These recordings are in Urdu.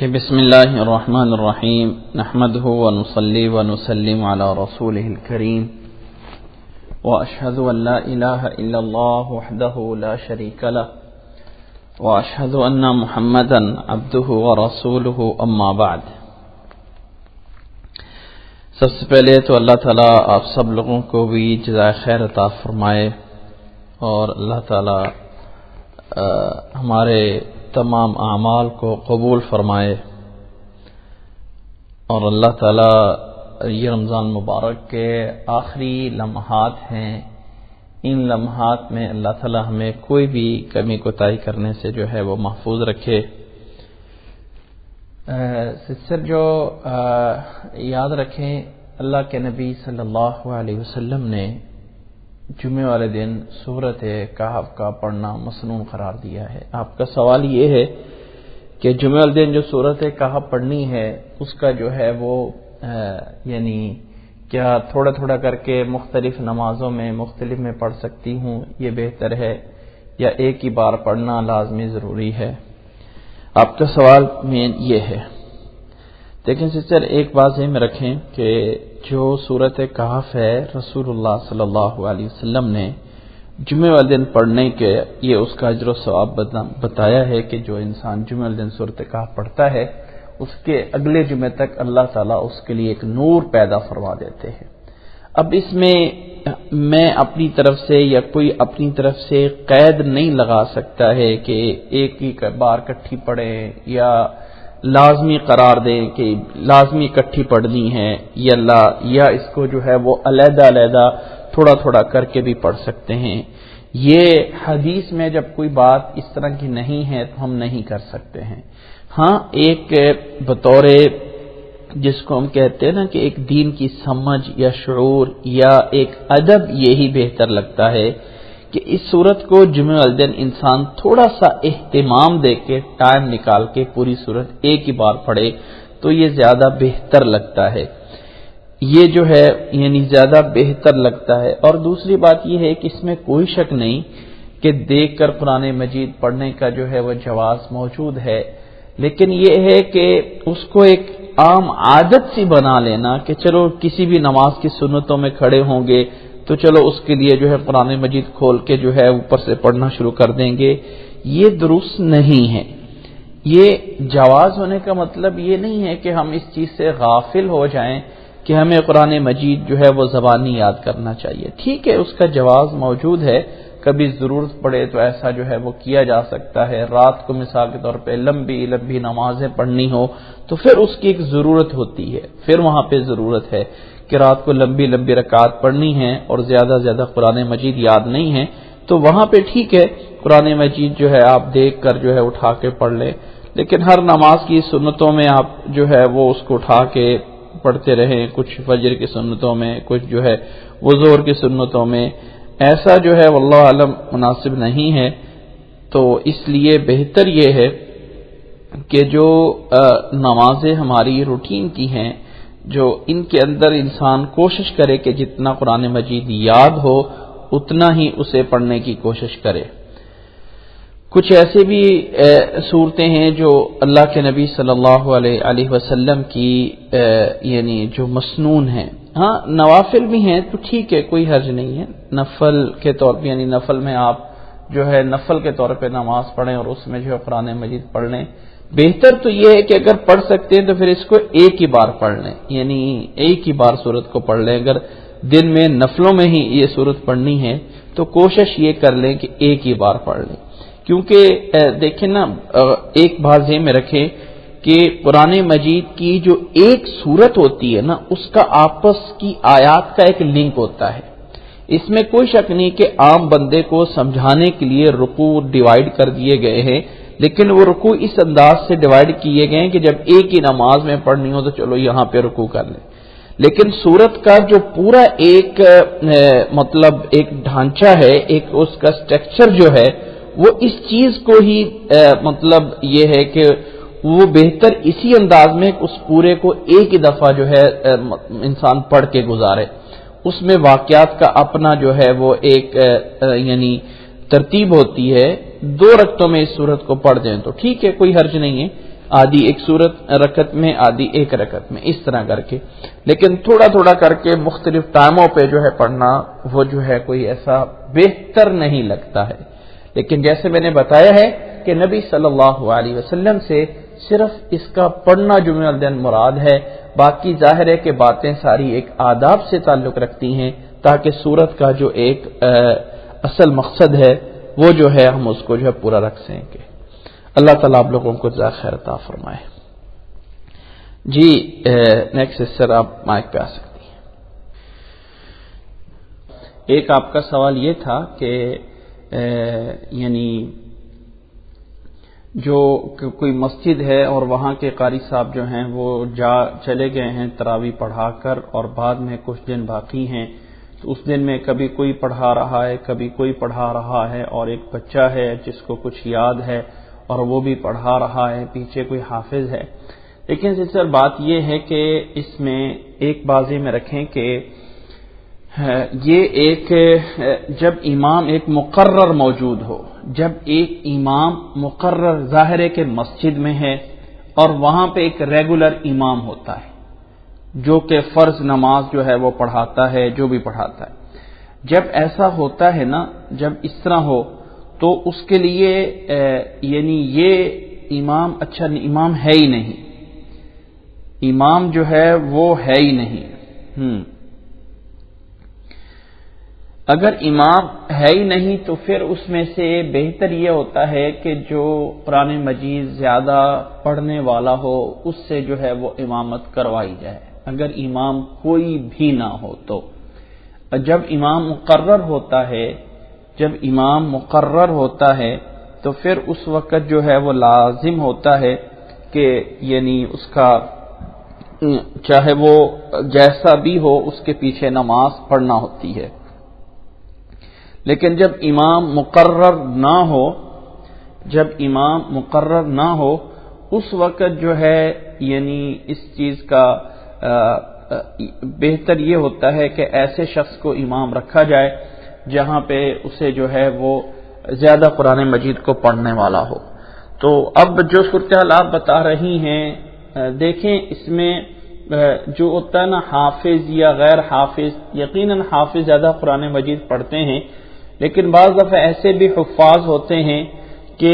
بسم اللہ الرحمن الرحیم نحمده ونصلی ونسلم علی رسوله الکریم واشهد ان لا الہ الا اللہ وحدہ لا شریک له واشهد ان محمدا عبدہ ورسولہ اما بعد۔ سب سے پہلے تو اللہ تعالیٰ آپ سب لوگوں کو بھی جزائے خیر عطا فرمائے اور اللہ تعالیٰ ہمارے تمام اعمال کو قبول فرمائے، اور اللہ تعالیٰ یہ رمضان مبارک کے آخری لمحات ہیں، ان لمحات میں اللہ تعالیٰ ہمیں کوئی بھی کمی کوتاہی کرنے سے جو ہے وہ محفوظ رکھے۔ سسٹر جو یاد رکھیں، اللہ کے نبی صلی اللہ علیہ وسلم نے جمعے والے دن سورۃ کہف کا پڑھنا مسنون قرار دیا ہے۔ آپ کا سوال یہ ہے کہ جمعے والے دن جو سورۃ کہف پڑھنی ہے اس کا جو ہے وہ یعنی کیا تھوڑا تھوڑا کر کے مختلف نمازوں میں مختلف میں پڑھ سکتی ہوں، یہ بہتر ہے یا ایک ہی بار پڑھنا لازمی ضروری ہے؟ آپ کا سوال میں یہ ہے۔ لیکن سسٹر ایک بات ذہن میں رکھیں کہ جو سورۃ کہف ہے رسول اللہ صلی اللہ علیہ وسلم نے جمعے والے دن پڑھنے کے یہ اس کا اجر و ثواب بتایا ہے کہ جو انسان جمعے والے دن سورۃ کہف پڑھتا ہے اس کے اگلے جمعے تک اللہ تعالیٰ اس کے لیے ایک نور پیدا فرما دیتے ہیں۔ اب اس میں اپنی طرف سے یا کوئی اپنی طرف سے قید نہیں لگا سکتا ہے کہ ایک ہی بار اکٹھی پڑھیں یا لازمی قرار دیں کہ لازمی اکٹھی پڑھنی ہے یا اس کو جو ہے وہ علیحدہ علیحدہ تھوڑا تھوڑا کر کے بھی پڑھ سکتے ہیں۔ یہ حدیث میں جب کوئی بات اس طرح کی نہیں ہے تو ہم نہیں کر سکتے ہیں۔ ہاں، ایک بطور جس کو ہم کہتے ہیں نا کہ ایک دین کی سمجھ یا شعور یا ایک ادب، یہی بہتر لگتا ہے کہ اس صورت کو جمعہ والے دن انسان تھوڑا سا اہتمام دے کے ٹائم نکال کے پوری صورت ایک ہی بار پڑھے تو یہ زیادہ بہتر لگتا ہے، یہ جو ہے یعنی زیادہ بہتر لگتا ہے۔ اور دوسری بات یہ ہے کہ اس میں کوئی شک نہیں کہ دیکھ کر قرآن مجید پڑھنے کا جو ہے وہ جواز موجود ہے، لیکن یہ ہے کہ اس کو ایک عام عادت سی بنا لینا کہ چلو کسی بھی نماز کی سنتوں میں کھڑے ہوں گے تو چلو اس کے لیے جو ہے قرآن مجید کھول کے جو ہے اوپر سے پڑھنا شروع کر دیں گے، یہ درست نہیں ہے۔ یہ جواز ہونے کا مطلب یہ نہیں ہے کہ ہم اس چیز سے غافل ہو جائیں کہ ہمیں قرآن مجید جو ہے وہ زبانی یاد کرنا چاہیے۔ ٹھیک ہے، اس کا جواز موجود ہے، کبھی ضرورت پڑے تو ایسا جو ہے وہ کیا جا سکتا ہے۔ رات کو مثال کے طور پہ لمبی لمبی نمازیں پڑھنی ہو تو پھر اس کی ایک ضرورت ہوتی ہے، پھر وہاں پہ ضرورت ہے کہ رات کو لمبی لمبی رکعات پڑھنی ہے اور زیادہ زیادہ قرآن مجید یاد نہیں ہے تو وہاں پہ ٹھیک ہے، قرآن مجید جو ہے آپ دیکھ کر جو ہے اٹھا کے پڑھ لیں، لیکن ہر نماز کی سنتوں میں آپ جو ہے وہ اس کو اٹھا کے پڑھتے رہیں، کچھ فجر کی سنتوں میں، کچھ جو ہے وہ ظہر کی سنتوں میں، ایسا جو ہے واللہ عالم مناسب نہیں ہے۔ تو اس لیے بہتر یہ ہے کہ جو نمازیں ہماری روٹین کی ہیں، جو ان کے اندر انسان کوشش کرے کہ جتنا قرآن مجید یاد ہو اتنا ہی اسے پڑھنے کی کوشش کرے۔ کچھ ایسے بھی صورتیں ہیں جو اللہ کے نبی صلی اللہ علیہ وسلم کی یعنی جو مسنون ہیں، ہاں نوافل بھی ہیں تو ٹھیک ہے، کوئی حرج نہیں ہے، نفل کے طور پہ یعنی نفل میں آپ جو ہے نفل کے طور پہ نماز پڑھیں اور اس میں جو ہے قرآن مجید پڑھ لیں۔ بہتر تو یہ ہے کہ اگر پڑھ سکتے ہیں تو پھر اس کو ایک ہی بار پڑھ لیں، یعنی ایک ہی بار سورت کو پڑھ لیں۔ اگر دن میں نفلوں میں ہی یہ سورت پڑھنی ہے تو کوشش یہ کر لیں کہ ایک ہی بار پڑھ لیں، کیونکہ دیکھیں نا، ایک بات ذہن میں رکھیں کہ قرآن مجید کی جو ایک سورت ہوتی ہے نا اس کا آپس کی آیات کا ایک لنک ہوتا ہے۔ اس میں کوئی شک نہیں کہ عام بندے کو سمجھانے کے لیے رکوع ڈیوائیڈ کر دیے گئے ہیں، لیکن وہ رکوع اس انداز سے ڈیوائیڈ کیے گئے ہیں کہ جب ایک ہی نماز میں پڑھنی ہو تو چلو یہاں پہ رکوع کر لیں، لیکن سورت کا جو پورا ایک مطلب ایک ڈھانچہ ہے، ایک اس کا سٹرکچر جو ہے وہ اس چیز کو ہی مطلب یہ ہے کہ وہ بہتر اسی انداز میں اس پورے کو ایک ہی دفعہ جو ہے انسان پڑھ کے گزارے۔ اس میں واقعات کا اپنا جو ہے وہ ایک یعنی ترتیب ہوتی ہے، 2 رکعتوں میں اس سورت کو پڑھ دیں تو ٹھیک ہے، کوئی حرج نہیں ہے، آدھی ایک رکعت میں، آدھی ایک رکعت میں، اس طرح کر کے، لیکن تھوڑا تھوڑا کر کے مختلف ٹائموں پہ جو ہے پڑھنا وہ جو ہے کوئی ایسا بہتر نہیں لگتا ہے۔ لیکن جیسے میں نے بتایا ہے کہ نبی صلی اللہ علیہ وسلم سے صرف اس کا پڑھنا جمعہ والدین مراد ہے، باقی ظاہر ہے کہ باتیں ساری ایک آداب سے تعلق رکھتی ہیں تاکہ سورت کا جو ایک اصل مقصد ہے وہ جو ہے ہم اس کو جو ہے پورا رکھ سکیں۔ اللہ تعالیٰ آپ لوگوں کو جزائے خیر عطا فرمائے۔ جی نیکسٹ سسٹر آپ مائک پہ آ سکتی ہیں۔ ایک آپ کا سوال یہ تھا کہ یعنی جو کوئی مسجد ہے اور وہاں کے قاری صاحب جو ہیں وہ چلے گئے ہیں تراویح پڑھا کر، اور بعد میں کچھ دن باقی ہیں، تو اس دن میں کبھی کوئی پڑھا رہا ہے، کبھی کوئی پڑھا رہا ہے، اور ایک بچہ ہے جس کو کچھ یاد ہے اور وہ بھی پڑھا رہا ہے، پیچھے کوئی حافظ ہے۔ لیکن سر بات یہ ہے کہ اس میں ایک بازی میں رکھیں کہ یہ ایک جب امام ایک مقرر موجود ہو، جب ایک امام مقرر ظاہر ہے کہ مسجد میں ہے اور وہاں پہ ایک ریگولر امام ہوتا ہے جو کہ فرض نماز جو ہے وہ پڑھاتا ہے، جو بھی پڑھاتا ہے، جب ایسا ہوتا ہے نا، جب اس طرح ہو تو اس کے لیے یعنی یہ امام اچھا امام ہے ہی نہیں، امام جو ہے وہ ہے ہی نہیں۔ اگر امام ہے ہی نہیں تو پھر اس میں سے بہتر یہ ہوتا ہے کہ جو قرآن مجید زیادہ پڑھنے والا ہو اس سے جو ہے وہ امامت کروائی جائے، اگر امام کوئی بھی نہ ہو تو۔ جب امام مقرر ہوتا ہے تو پھر اس وقت جو ہے وہ لازم ہوتا ہے کہ یعنی اس کا چاہے وہ جیسا بھی ہو اس کے پیچھے نماز پڑھنا ہوتی ہے۔ لیکن جب امام مقرر نہ ہو اس وقت جو ہے یعنی اس چیز کا بہتر یہ ہوتا ہے کہ ایسے شخص کو امام رکھا جائے جہاں پہ اسے جو ہے وہ زیادہ قرآن مجید کو پڑھنے والا ہو۔ تو اب جو صورتحال آپ بتا رہی ہیں، دیکھیں اس میں جو ہوتا ہے نا حافظ یا غیر حافظ، یقیناً حافظ زیادہ قرآن مجید پڑھتے ہیں، لیکن بعض دفعہ ایسے بھی حفاظ ہوتے ہیں کہ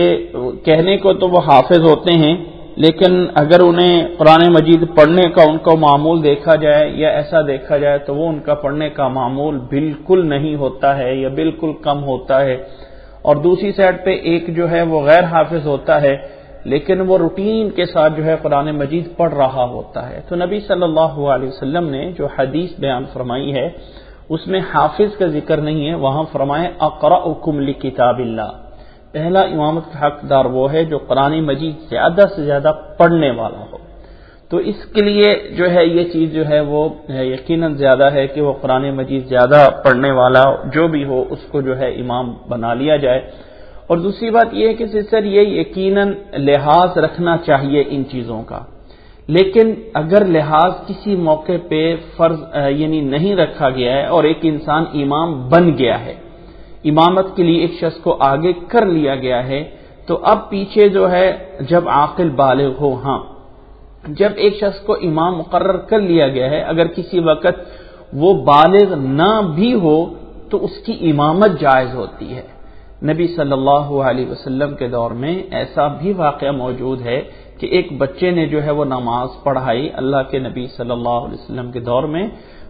کہنے کو تو وہ حافظ ہوتے ہیں لیکن اگر انہیں قرآن مجید پڑھنے کا ان کو معمول دیکھا جائے یا ایسا دیکھا جائے تو وہ ان کا پڑھنے کا معمول بالکل نہیں ہوتا ہے یا بالکل کم ہوتا ہے، اور دوسری سائڈ پہ ایک جو ہے وہ غیر حافظ ہوتا ہے لیکن وہ روٹین کے ساتھ جو ہے قرآن مجید پڑھ رہا ہوتا ہے۔ تو نبی صلی اللہ علیہ وسلم نے جو حدیث بیان فرمائی ہے اس میں حافظ کا ذکر نہیں ہے، وہاں فرمائے اقرأکم لکتاب اللہ، پہلا امامت کا حقدار وہ ہے جو قرآن مجید زیادہ سے زیادہ پڑھنے والا ہو۔ تو اس کے لیے جو ہے یہ چیز جو ہے وہ یقیناً زیادہ ہے کہ وہ قرآن مجید زیادہ پڑھنے والا جو بھی ہو اس کو جو ہے امام بنا لیا جائے۔ اور دوسری بات یہ ہے کہ سر یہ یقیناً لحاظ رکھنا چاہیے ان چیزوں کا، لیکن اگر لحاظ کسی موقع پہ فرض یعنی نہیں رکھا گیا ہے اور ایک انسان امام بن گیا ہے، امامت کے لیے ایک شخص کو آگے کر لیا گیا ہے، تو اب پیچھے جو ہے جب عاقل بالغ ہو، ہاں جب ایک شخص کو امام مقرر کر لیا گیا ہے اگر کسی وقت وہ بالغ نہ بھی ہو تو اس کی امامت جائز ہوتی ہے۔ نبی صلی اللہ علیہ وسلم کے دور میں ایسا بھی واقعہ موجود ہے کہ ایک بچے نے جو ہے وہ نماز پڑھائی اللہ کے نبی صلی اللہ علیہ وسلم کے دور میں،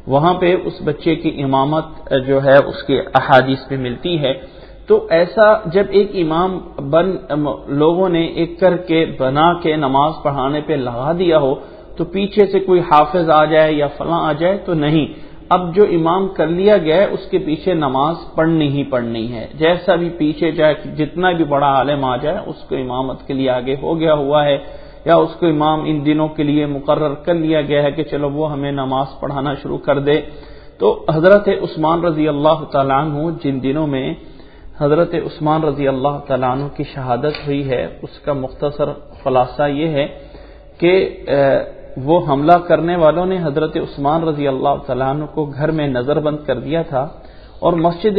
وہاں پہ اس بچے کی امامت جو ہے اس کے احادیث میں ملتی ہے۔ تو ایسا جب ایک امام لوگوں نے ایک کر کے بنا کے نماز پڑھانے پہ لگا دیا ہو تو پیچھے سے کوئی حافظ آ جائے یا فلاں آ جائے تو نہیں، اب جو امام کر لیا گیا ہے اس کے پیچھے نماز پڑھنی ہی پڑھنی ہے، جیسا بھی پیچھے چاہے جتنا بھی بڑا عالم آ جائے اس کو امامت کے لیے آگے ہو گیا ہوا ہے یا اس کو امام ان دنوں کے لیے مقرر کر لیا گیا ہے کہ چلو وہ ہمیں نماز پڑھانا شروع کر دے۔ تو حضرت عثمان رضی اللہ تعالیٰ عنہ جن دنوں میں حضرت عثمان رضی اللہ تعالیٰ عنہ کی شہادت ہوئی ہے اس کا مختصر خلاصہ یہ ہے کہ وہ حملہ کرنے والوں نے حضرت عثمان رضی اللہ تعالیٰ عنہ کو گھر میں نظر بند کر دیا تھا، اور مسجد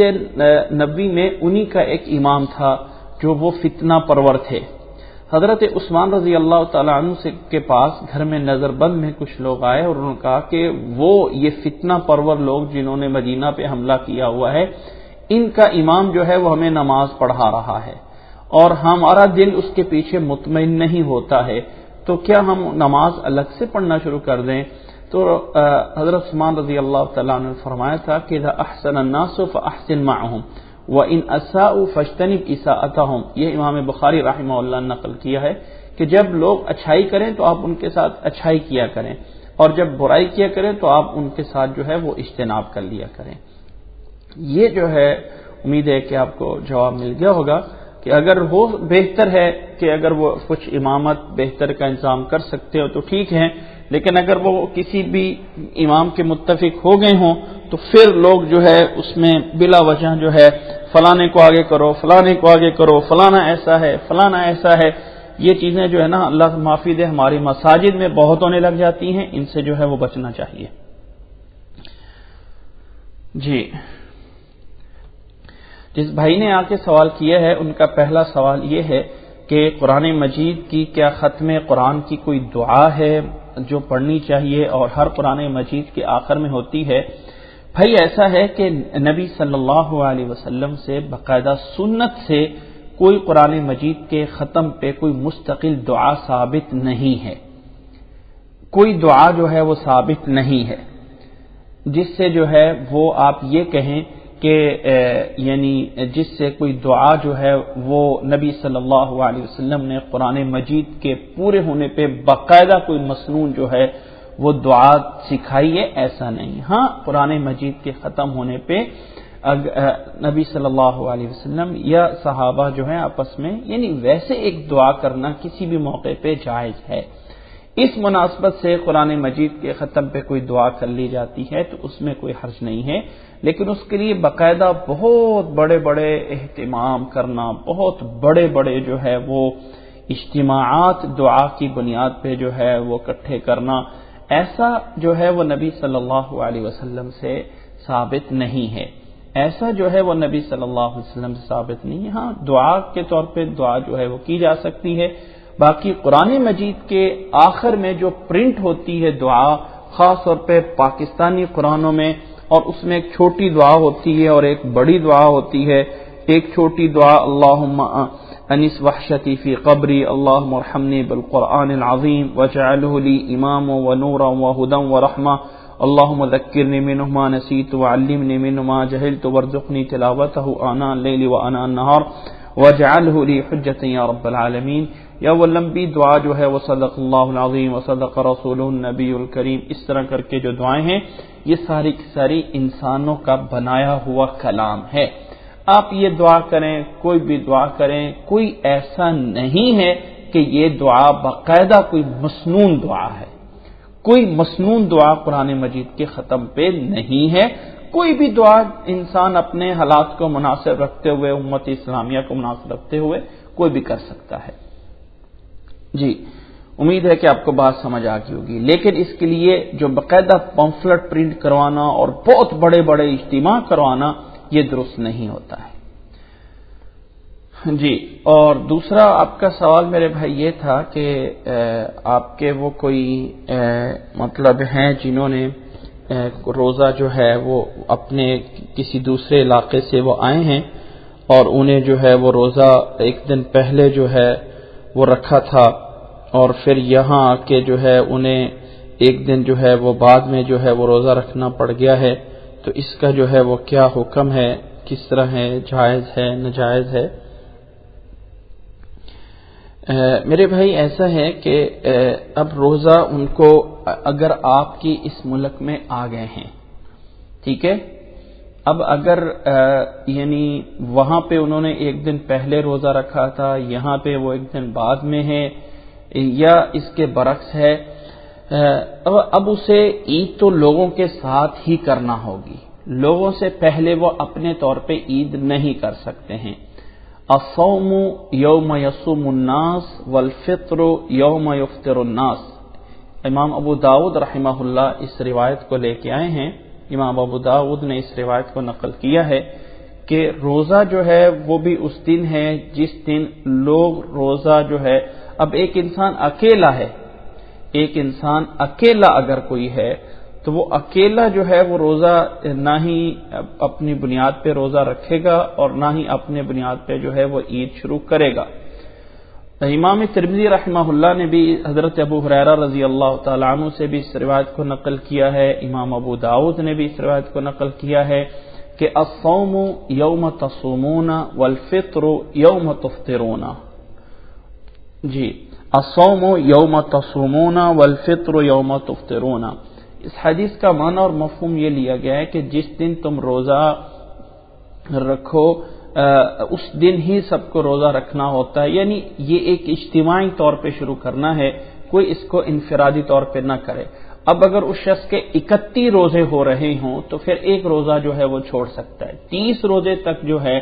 نبوی میں انہی کا ایک امام تھا جو وہ فتنہ پرور تھے۔ حضرت عثمان رضی اللہ تعالیٰ عنہ کے پاس گھر میں نظر بند میں کچھ لوگ آئے اور انہوں نے کہا کہ وہ یہ فتنہ پرور لوگ جنہوں نے مدینہ پہ حملہ کیا ہوا ہے، ان کا امام جو ہے وہ ہمیں نماز پڑھا رہا ہے اور ہمارا دل اس کے پیچھے مطمئن نہیں ہوتا ہے، تو کیا ہم نماز الگ سے پڑھنا شروع کر دیں؟ تو حضرت عثمان رضی اللہ تعالیٰ عنہ نے فرمایا تھا کہ اذا احسن الناس فاحسن معهم وان اساءوا فاجتنب اساءتهم، یہ امام بخاری رحمہ اللہ نے نقل کیا ہے کہ جب لوگ اچھائی کریں تو آپ ان کے ساتھ اچھائی کیا کریں، اور جب برائی کیا کریں تو آپ ان کے ساتھ جو ہے وہ اجتناب کر لیا کریں۔ یہ جو ہے امید ہے کہ آپ کو جواب مل گیا ہوگا کہ اگر وہ بہتر ہے کہ اگر وہ کچھ امامت بہتر کا انتظام کر سکتے ہو تو ٹھیک ہے، لیکن اگر وہ کسی بھی امام کے متفق ہو گئے ہوں تو پھر لوگ جو ہے اس میں بلا وجہ جو ہے فلانے کو آگے کرو، فلانے کو آگے کرو، فلانا ایسا ہے، فلانا ایسا ہے، یہ چیزیں جو ہے نا اللہ معافی دے ہماری مساجد میں بہت ہونے لگ جاتی ہیں، ان سے جو ہے وہ بچنا چاہیے۔ جی، جس بھائی نے آ کے سوال کیا ہے ان کا پہلا سوال یہ ہے کہ قرآن مجید کی کیا ختم قرآن کی کوئی دعا ہے جو پڑھنی چاہیے اور ہر قرآن مجید کے آخر میں ہوتی ہے؟ بھائی ایسا ہے کہ نبی صلی اللہ علیہ وسلم سے باقاعدہ سنت سے کوئی قرآن مجید کے ختم پہ کوئی مستقل دعا ثابت نہیں ہے، کوئی دعا جو ہے وہ ثابت نہیں ہے جس سے جو ہے وہ آپ یہ کہیں کہ یعنی جس سے کوئی دعا جو ہے وہ نبی صلی اللہ علیہ وسلم نے قرآن مجید کے پورے ہونے پہ باقاعدہ کوئی مسنون جو ہے وہ دعا سکھائی ہے، ایسا نہیں۔ ہاں، قرآن مجید کے ختم ہونے پہ نبی صلی اللہ علیہ وسلم یا صحابہ جو ہیں آپس میں یعنی ویسے ایک دعا کرنا کسی بھی موقع پہ جائز ہے۔ اس مناسبت سے قرآن مجید کے ختم پہ کوئی دعا کر لی جاتی ہے تو اس میں کوئی حرج نہیں ہے، لیکن اس کے لیے باقاعدہ بہت بڑے بڑے اہتمام کرنا، بہت بڑے بڑے جو ہے وہ اجتماعات دعا کی بنیاد پہ جو ہے وہ اکٹھے کرنا، ایسا جو ہے وہ نبی صلی اللہ علیہ وسلم سے ثابت نہیں ہے، ایسا جو ہے وہ نبی صلی اللہ علیہ وسلم سے ثابت نہیں ہے۔ ہاں، دعا کے طور پہ دعا جو ہے وہ کی جا سکتی ہے، باقی قرآن مجید کے آخر میں جو پرنٹ ہوتی ہے دعا، خاص طور پہ پاکستانی قرآنوں میں، اور اس میں ایک چھوٹی دعا ہوتی ہے اور ایک بڑی دعا ہوتی ہے۔ ایک چھوٹی دعا اللہم انس وحشتی فی قبری اللہم ارحمنی بالقرآن العظیم واجعلہ لی اماما ونورا وہدا ورحمہ اللہم ذکرنی منہ ما نسیت وعلمنی منہ ما جہلت وارزقنی تلاوتہ آناء اللیل وآناء النہار واجعلہ لی حجتا یا رب العالمین۔ یا وہ لمبی دعا جو ہے وہ صدق اللہ العظیم وصدق رسولہ النبی الکریم، اس طرح کر کے جو دعائیں ہیں یہ ساری کی ساری انسانوں کا بنایا ہوا کلام ہے۔ آپ یہ دعا کریں، کوئی بھی دعا کریں، کوئی ایسا نہیں ہے کہ یہ دعا باقاعدہ کوئی مسنون دعا ہے، کوئی مسنون دعا قرآن مجید کے ختم پہ نہیں ہے۔ کوئی بھی دعا انسان اپنے حالات کو مناسب رکھتے ہوئے، امت اسلامیہ کو مناسب رکھتے ہوئے کوئی بھی کر سکتا ہے۔ جی، امید ہے کہ آپ کو بات سمجھ آ گئی ہوگی، لیکن اس کے لیے جو باقاعدہ پمفلٹ پرنٹ کروانا اور بہت بڑے بڑے اجتماع کروانا یہ درست نہیں ہوتا ہے۔ جی، اور دوسرا آپ کا سوال میرے بھائی یہ تھا کہ آپ کے وہ کوئی مطلب ہیں جنہوں نے روزہ جو ہے وہ اپنے کسی دوسرے علاقے سے وہ آئے ہیں اور انہیں جو ہے وہ روزہ ایک دن پہلے جو ہے وہ رکھا تھا اور پھر یہاں آ کے جو ہے انہیں ایک دن جو ہے وہ بعد میں جو ہے وہ روزہ رکھنا پڑ گیا ہے، تو اس کا جو ہے وہ کیا حکم ہے، کس طرح ہے، جائز ہے ناجائز ہے؟ میرے بھائی ایسا ہے کہ اب روزہ ان کو اگر آپ کی اس ملک میں آ گئے ہیں، ٹھیک ہے، اب اگر یعنی وہاں پہ انہوں نے ایک دن پہلے روزہ رکھا تھا، یہاں پہ وہ ایک دن بعد میں ہے یا اس کے برعکس ہے، اب اسے عید تو لوگوں کے ساتھ ہی کرنا ہوگی، لوگوں سے پہلے وہ اپنے طور پہ عید نہیں کر سکتے ہیں۔ الصوم یوم یصوم الناس والفطر یوم یفطر الناس، امام ابو داؤد رحمہ اللہ اس روایت کو لے کے آئے ہیں، امام ابو داؤد نے اس روایت کو نقل کیا ہے کہ روزہ جو ہے وہ بھی اس دن ہے جس دن لوگ روزہ جو ہے، اب ایک انسان اکیلا اگر کوئی ہے تو وہ اکیلا جو ہے وہ روزہ نہ ہی اپنی بنیاد پہ روزہ رکھے گا اور نہ ہی اپنے بنیاد پہ جو ہے وہ عید شروع کرے گا۔ امام ترمذی رحمہ اللہ نے بھی حضرت ابو ہریرہ رضی اللہ تعالیٰ عنہ سے بھی اس روایت کو نقل کیا ہے، امام ابو داؤد نے بھی اس روایت کو نقل کیا ہے کہ الصوم یوم تصومون والفطر یوم تفطرون، جی الصوم یوم تصومون والفطر یوم تفطرون۔ اس حدیث کا معنی اور مفہوم یہ لیا گیا ہے کہ جس دن تم روزہ رکھو اس دن ہی سب کو روزہ رکھنا ہوتا ہے، یعنی یہ ایک اجتماعی طور پہ شروع کرنا ہے، کوئی اس کو انفرادی طور پہ نہ کرے۔ اب اگر اس شخص کے 31 روزے ہو رہے ہوں تو پھر ایک روزہ جو ہے وہ چھوڑ سکتا ہے، 30 روزے تک جو ہے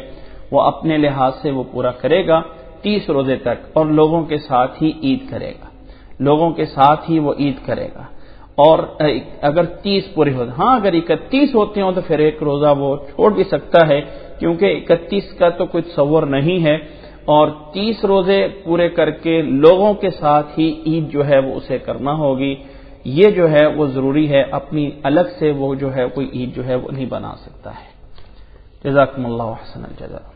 وہ اپنے لحاظ سے وہ پورا کرے گا، 30 روزے تک، اور لوگوں کے ساتھ ہی عید کرے گا، لوگوں کے ساتھ ہی وہ عید کرے گا۔ اور اگر 30 پورے ہوتے، ہاں اگر 31 ہوتے ہوں تو پھر ایک روزہ وہ چھوڑ بھی سکتا ہے، کیونکہ 31 کا تو کوئی تصور نہیں ہے، اور 30 روزے پورے کر کے لوگوں کے ساتھ ہی عید جو ہے وہ اسے کرنا ہوگی، یہ جو ہے وہ ضروری ہے، اپنی الگ سے وہ جو ہے کوئی عید جو ہے وہ نہیں بنا سکتا ہے۔ جزاکم اللہ احسن الجزاء۔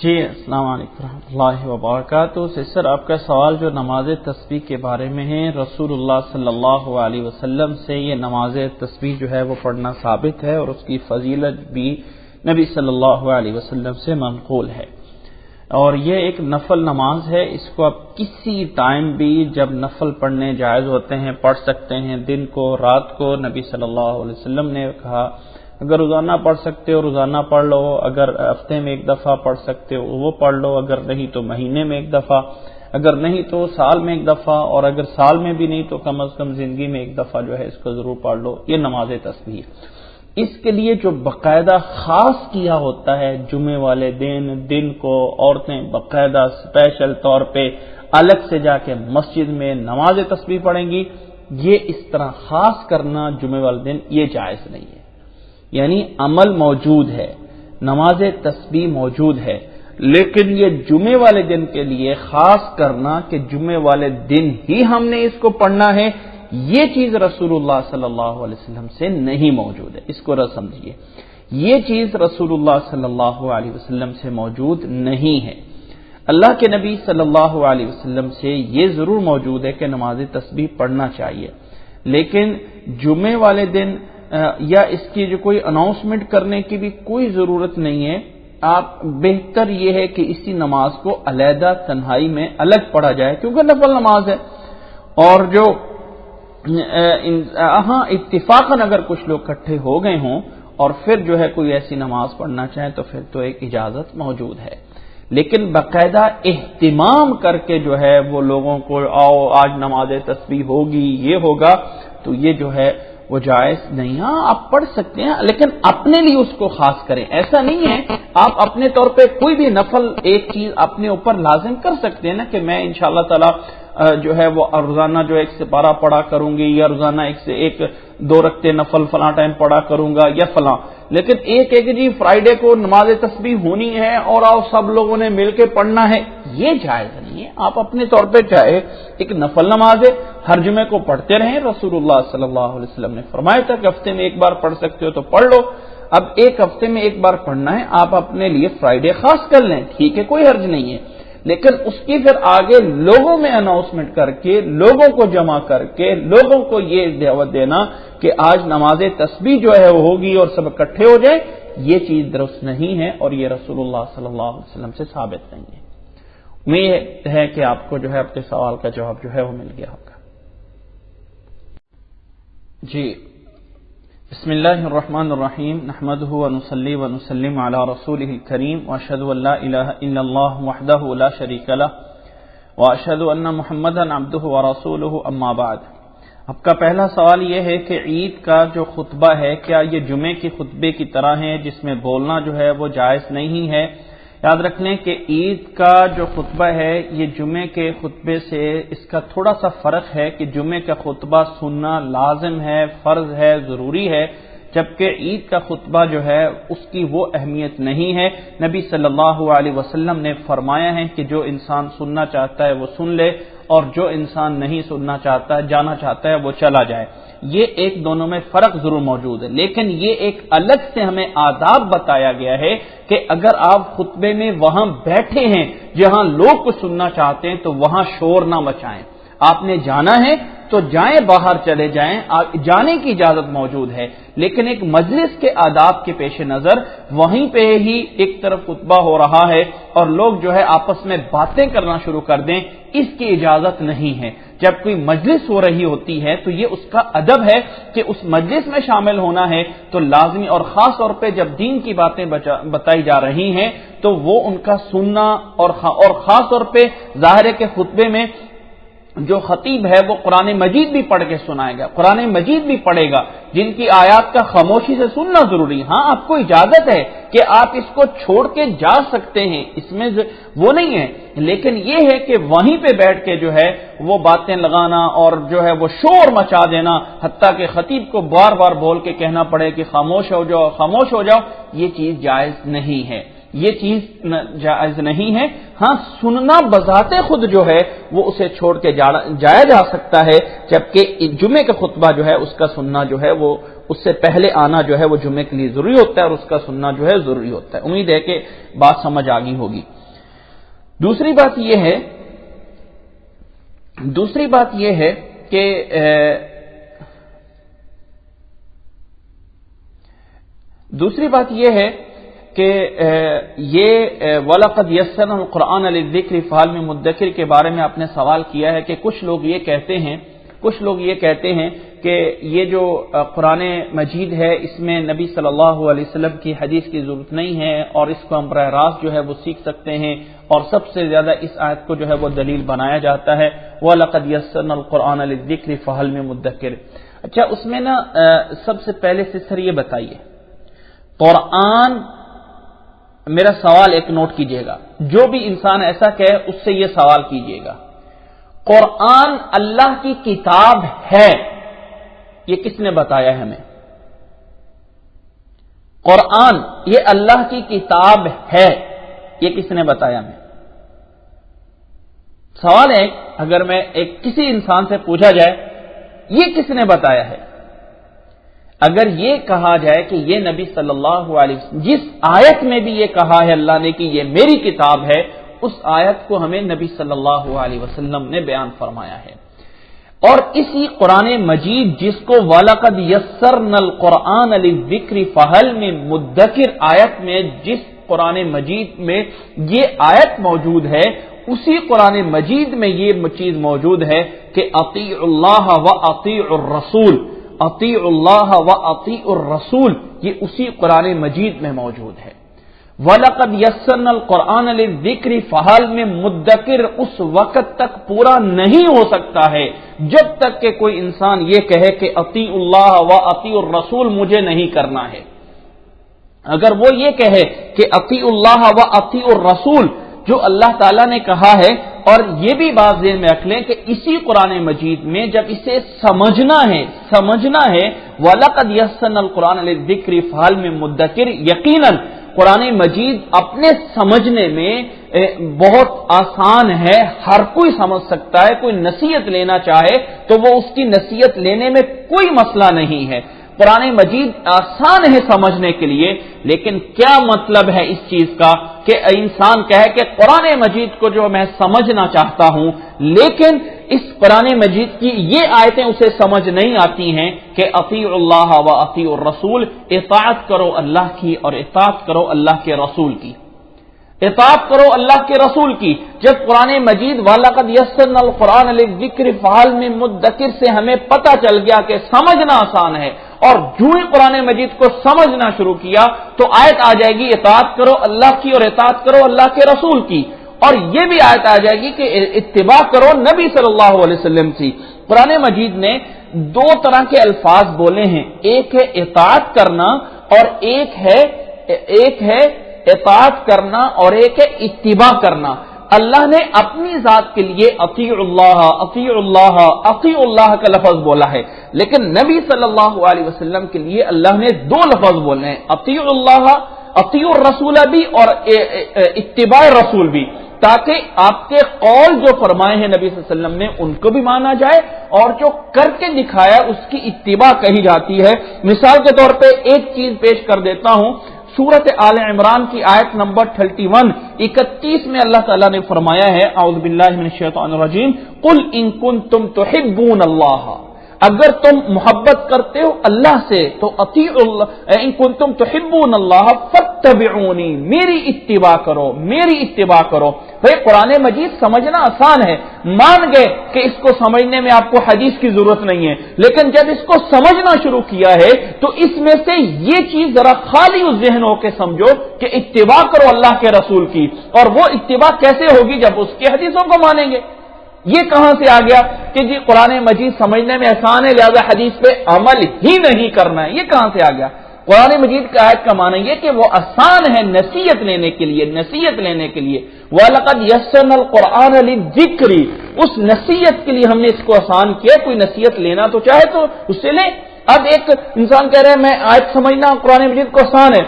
جی السلام علیکم ورحمۃ اللہ وبرکاتہ۔ سر آپ کا سوال جو نماز تسبیح کے بارے میں ہے، رسول اللہ صلی اللہ علیہ وسلم سے یہ نماز تسبیح جو ہے وہ پڑھنا ثابت ہے، اور اس کی فضیلت بھی نبی صلی اللہ علیہ وسلم سے منقول ہے، اور یہ ایک نفل نماز ہے، اس کو آپ کسی ٹائم بھی جب نفل پڑھنے جائز ہوتے ہیں پڑھ سکتے ہیں، دن کو رات کو۔ نبی صلی اللہ علیہ وسلم نے کہا اگر روزانہ پڑھ سکتے ہو روزانہ پڑھ لو، اگر ہفتے میں ایک دفعہ پڑھ سکتے ہو وہ پڑھ لو، اگر نہیں تو مہینے میں ایک دفعہ، اگر نہیں تو سال میں ایک دفعہ، اور اگر سال میں بھی نہیں تو کم از کم زندگی میں ایک دفعہ جو ہے اس کو ضرور پڑھ لو۔ یہ نماز تسبیح، اس کے لیے جو باقاعدہ خاص کیا ہوتا ہے جمعے والے دن کو عورتیں باقاعدہ اسپیشل طور پہ الگ سے جا کے مسجد میں نماز تسبیح پڑھیں گی، یہ اس طرح خاص کرنا جمعے والے دن یہ جائز نہیں ہے، یعنی عمل موجود ہے، نماز تسبیح موجود ہے، لیکن یہ جمعے والے دن کے لیے خاص کرنا کہ جمعے والے دن ہی ہم نے اس کو پڑھنا ہے، یہ چیز رسول اللہ صلی اللہ علیہ وسلم سے نہیں موجود ہے، اس کو سمجھیے، یہ چیز رسول اللہ صلی اللہ علیہ وسلم سے موجود نہیں ہے۔ اللہ کے نبی صلی اللہ علیہ وسلم سے یہ ضرور موجود ہے کہ نماز تسبیح پڑھنا چاہیے، لیکن جمعے والے دن یا اس کی جو کوئی اناؤنسمنٹ کرنے کی بھی کوئی ضرورت نہیں ہے، آپ بہتر یہ ہے کہ اسی نماز کو علیحدہ تنہائی میں الگ پڑھا جائے، کیونکہ نفل نماز ہے، اور جو ہاں اتفاقاً اگر کچھ لوگ اکٹھے ہو گئے ہوں اور پھر جو ہے کوئی ایسی نماز پڑھنا چاہیں تو پھر تو ایک اجازت موجود ہے، لیکن باقاعدہ اہتمام کر کے جو ہے وہ لوگوں کو آؤ آج نماز تسبیح ہوگی یہ ہوگا، تو یہ جو ہے وہ جائز نہیں۔ ہاں آپ پڑھ سکتے ہیں، لیکن اپنے لیے اس کو خاص کریں، ایسا نہیں ہے آپ اپنے طور پہ کوئی بھی نفل ایک چیز اپنے اوپر لازم کر سکتے ہیں نا، کہ میں انشاءاللہ تعالی جو ہے وہ روزانہ جو ایک سپارہ پڑھا کروں گی، یا روزانہ ایک 2 رکعتیں نفل فلاں ٹائم پڑھا کروں گا یا فلاں، لیکن ایک جی فرائیڈے کو نماز تسبیح ہونی ہے اور آؤ سب لوگوں نے مل کے پڑھنا ہے، یہ جائز نہیں ہے۔ آپ اپنے طور پہ چاہے ایک نفل نماز ہے ہر جمعے کو پڑھتے رہیں، رسول اللہ صلی اللہ علیہ وسلم نے فرمایا تھا کہ ہفتے میں ایک بار پڑھ سکتے ہو تو پڑھ لو، اب ایک ہفتے میں ایک بار پڑھنا ہے، آپ اپنے لیے فرائیڈے خاص کر لیں، ٹھیک ہے، کوئی حرج نہیں ہے، لیکن اس کی پھر آگے لوگوں میں اناؤنسمنٹ کر کے لوگوں کو جمع کر کے لوگوں کو یہ دعوت دینا کہ آج نماز تسبیح جو ہے وہ ہوگی اور سب اکٹھے ہو جائیں، یہ چیز درست نہیں ہے، اور یہ رسول اللہ صلی اللہ علیہ وسلم سے ثابت نہیں ہے۔ امید ہے کہ آپ کو جو ہے اپنے سوال کا جواب جو ہے وہ مل گیا ہوگا۔ جی بسم اللہ الرحمن الرحیم، نحمده ونصلی ونسلم علی رسوله الکریم، واشهد ان لا الہ الا اللہ وحدہ لا شریک لہ، واشهد ان محمدا عبدہ ورسولہ، اما بعد۔ آپ کا پہلا سوال یہ ہے کہ عید کا جو خطبہ ہے کیا یہ جمعے کے خطبے کی طرح ہے جس میں بولنا جو ہے وہ جائز نہیں ہے؟ یاد رکھ لیں کہ عید کا جو خطبہ ہے یہ جمعے کے خطبے سے اس کا تھوڑا سا فرق ہے کہ جمعے کا خطبہ سننا لازم ہے، فرض ہے، ضروری ہے، جبکہ عید کا خطبہ جو ہے اس کی وہ اہمیت نہیں ہے۔ نبی صلی اللہ علیہ وسلم نے فرمایا ہے کہ جو انسان سننا چاہتا ہے وہ سن لے، اور جو انسان نہیں سننا چاہتا ہے، جانا چاہتا ہے، وہ چلا جائے۔ یہ ایک دونوں میں فرق ضرور موجود ہے، لیکن یہ ایک الگ سے ہمیں آداب بتایا گیا ہے کہ اگر آپ خطبے میں وہاں بیٹھے ہیں جہاں لوگ کچھ سننا چاہتے ہیں تو وہاں شور نہ مچائیں۔ آپ نے جانا ہے تو جائیں، باہر چلے جائیں، جانے کی اجازت موجود ہے، لیکن ایک مجلس کے آداب کے پیش نظر وہیں پہ ہی ایک طرف خطبہ ہو رہا ہے اور لوگ جو ہے آپس میں باتیں کرنا شروع کر دیں، اس کی اجازت نہیں ہے۔ جب کوئی مجلس ہو رہی ہوتی ہے تو یہ اس کا ادب ہے کہ اس مجلس میں شامل ہونا ہے تو لازمی، اور خاص طور پہ جب دین کی باتیں بتائی جا رہی ہیں تو وہ ان کا سننا، اور خاص طور پہ ظاہر ہے کہ خطبے میں جو خطیب ہے وہ قرآن مجید بھی پڑھ کے سنائے گا، قرآن مجید بھی پڑھے گا، جن کی آیات کا خاموشی سے سننا ضروری ہے۔ ہاں آپ کو اجازت ہے کہ آپ اس کو چھوڑ کے جا سکتے ہیں، اس میں وہ نہیں ہے، لیکن یہ ہے کہ وہیں پہ بیٹھ کے جو ہے وہ باتیں لگانا اور جو ہے وہ شور مچا دینا، حتیٰ کہ خطیب کو بار بار بول کے کہنا پڑے کہ خاموش ہو جاؤ، خاموش ہو جاؤ، یہ چیز جائز نہیں ہے، یہ چیز جائز نہیں ہے۔ ہاں سننا بذات خود جو ہے وہ اسے چھوڑ کے جایا جا سکتا ہے، جبکہ جمعے کا خطبہ جو ہے اس کا سننا جو ہے وہ اس سے پہلے آنا جو ہے وہ جمعے کے لیے ضروری ہوتا ہے، اور اس کا سننا جو ہے ضروری ہوتا ہے۔ امید ہے کہ بات سمجھ آ گئی ہوگی۔ دوسری بات یہ ہے کہ کہ یہ وَلَقَدْ يَسَّرْنَا الْقُرْآنَ لِلذِّكْرِ فَهَلْ مِن مُدَّكِرٍ کے بارے میں آپ نے سوال کیا ہے کہ کچھ لوگ یہ کہتے ہیں کہ یہ جو قرآن مجید ہے اس میں نبی صلی اللہ علیہ وسلم کی حدیث کی ضرورت نہیں ہے، اور اس کو ہم براہ راست جو ہے وہ سیکھ سکتے ہیں، اور سب سے زیادہ اس آیت کو جو ہے وہ دلیل بنایا جاتا ہے وَلَقَدْ يَسَّرْنَا الْقُرْآنَ لِلذِّكْرِ فَهَلْ مِن مُدَّكِرٍ۔ اچھا، اس میں نا سب سے پہلے سے سر یہ بتائیے، قرآن، میرا سوال ایک نوٹ کیجئے گا، جو بھی انسان ایسا کہے اس سے یہ سوال کیجئے گا، قرآن اللہ کی کتاب ہے، یہ کس نے بتایا ہے ہمیں؟ قرآن یہ اللہ کی کتاب ہے، یہ کس نے بتایا ہمیں؟ سوال ہے، اگر میں کسی انسان سے پوچھا جائے یہ کس نے بتایا ہے، اگر یہ کہا جائے کہ یہ نبی صلی اللہ علیہ وسلم، جس آیت میں بھی یہ کہا ہے اللہ نے کہ یہ میری کتاب ہے، اس آیت کو ہمیں نبی صلی اللہ علیہ وسلم نے بیان فرمایا ہے۔ اور اسی قرآن مجید جس کو وَلَقَدْ يَسَّرْنَا الْقُرْآنَ لِلذِّكْرِ فَهَلْ مِن مُدَّكِرٍ آیت میں جس قرآن مجید میں یہ آیت موجود ہے، اسی قرآن مجید میں یہ چیز موجود ہے کہ اطیعوا اللہ واطیعوا الرسول، اطیعوا اللہ واطیعوا الرسول، یہ اسی قرآن مجید میں موجود ہے۔ وَلَقَدْ يَسَّرْنَا الْقُرْآنَ لِلذِّكْرِ فَهَلْ مِن مُدَّكِرٍ اس وقت تک پورا نہیں ہو سکتا ہے جب تک کہ کوئی انسان یہ کہے کہ اطیعوا اللہ واطیعوا الرسول مجھے نہیں کرنا ہے۔ اگر وہ یہ کہے کہ اطیعوا اللہ واطیعوا الرسول، جو اللہ تعالیٰ نے کہا ہے، اور یہ بھی بات ذہن میں رکھ لیں کہ اسی قرآن مجید میں جب اسے سمجھنا ہے وَلَقَدْ يَسَّرْنَا الْقُرْآنَ لِلذِّكْرِ فَهَلْ مِن مُدَّكِرٍ، یقیناً قرآن مجید اپنے سمجھنے میں بہت آسان ہے، ہر کوئی سمجھ سکتا ہے، کوئی نصیحت لینا چاہے تو وہ اس کی نصیحت لینے میں کوئی مسئلہ نہیں ہے، قرآن مجید آسان ہے سمجھنے کے لیے۔ لیکن کیا مطلب ہے اس چیز کا کہ انسان کہے کہ قرآن مجید کو جو میں سمجھنا چاہتا ہوں لیکن اس قرآن مجید کی یہ آیتیں اسے سمجھ نہیں آتی ہیں کہ اطیعوا اللہ واطیعوا الرسول، اطاعت کرو اللہ کی اور اطاعت کرو اللہ کے رسول کی، اطاعت کرو اللہ کے رسول کی۔ جب قرآن مجید وَلَقَدْ يَسَّرْنَا الْقُرْآنَ لِلذِّكْرِ فَهَلْ مِن مُدَّكِرٍ سے ہمیں پتہ چل گیا کہ سمجھنا آسان ہے، اور جو ہی قرآن مجید کو سمجھنا شروع کیا تو آیت آ جائے گی اطاعت کرو اللہ کی اور اطاعت کرو اللہ کے رسول کی، اور یہ بھی آیت آ جائے گی کہ اتباع کرو نبی صلی اللہ علیہ وسلم کی۔ قرآن مجید نے دو طرح کے الفاظ بولے ہیں، ایک ہے اطاعت کرنا اور ایک ہے اطاعت کرنا اور ایک ہے اتباع کرنا۔ اللہ نے اپنی ذات کے لیے اطیع اللہ کا لفظ بولا ہے، لیکن نبی صلی اللہ علیہ وسلم کے لیے اللہ نے دو لفظ بولے ہیں، اطیع اللہ، اطیع الرسول بھی اور اتباع رسول بھی، تاکہ آپ کے قول جو فرمائے ہیں نبی صلی اللہ علیہ وسلم نے ان کو بھی مانا جائے اور جو کر کے دکھایا اس کی اتباع کہی جاتی ہے۔ مثال کے طور پہ ایک چیز پیش کر دیتا ہوں، سورت آل عمران کی آیت نمبر 31 میں اللہ تعالیٰ نے فرمایا ہے، اعوذ باللہ من الشیطان الرجیم، قل ان کنتم تحبون اللہ، اگر تم محبت کرتے ہو اللہ سے تو اطیعوا اللہ، ان کنتم تحبون اللہ فاتبعونی، میری اتباع کرو، میری اتباع کرو۔ بھئی قرآن مجید سمجھنا آسان ہے، مان گئے کہ اس کو سمجھنے میں آپ کو حدیث کی ضرورت نہیں ہے، لیکن جب اس کو سمجھنا شروع کیا ہے تو اس میں سے یہ چیز ذرا خالی اس ذہن ہو کے سمجھو کہ اتباع کرو اللہ کے رسول کی، اور وہ اتباع کیسے ہوگی جب اس کی حدیثوں کو مانیں گے۔ یہ کہاں سے آ گیا کہ جی قرآن مجید سمجھنے میں آسان ہے لہذا حدیث پہ عمل ہی نہیں کرنا ہے، یہ کہاں سے آ گیا؟ قرآن مجید کا آیت کا معنی یہ کہ وہ آسان ہے نصیحت لینے کے لیے، نصیحت لینے کے لیے۔ وَلَقَدْ يَسَّرْنَا الْقُرْآنَ لِلذِّكْرِ، اس نصیحت کے لیے ہم نے اس کو آسان کیا، کوئی نصیحت لینا تو چاہے تو اس سے لے۔ اب ایک انسان کہہ رہے ہیں میں آیت سمجھنا قرآن مجید کو آسان ہے،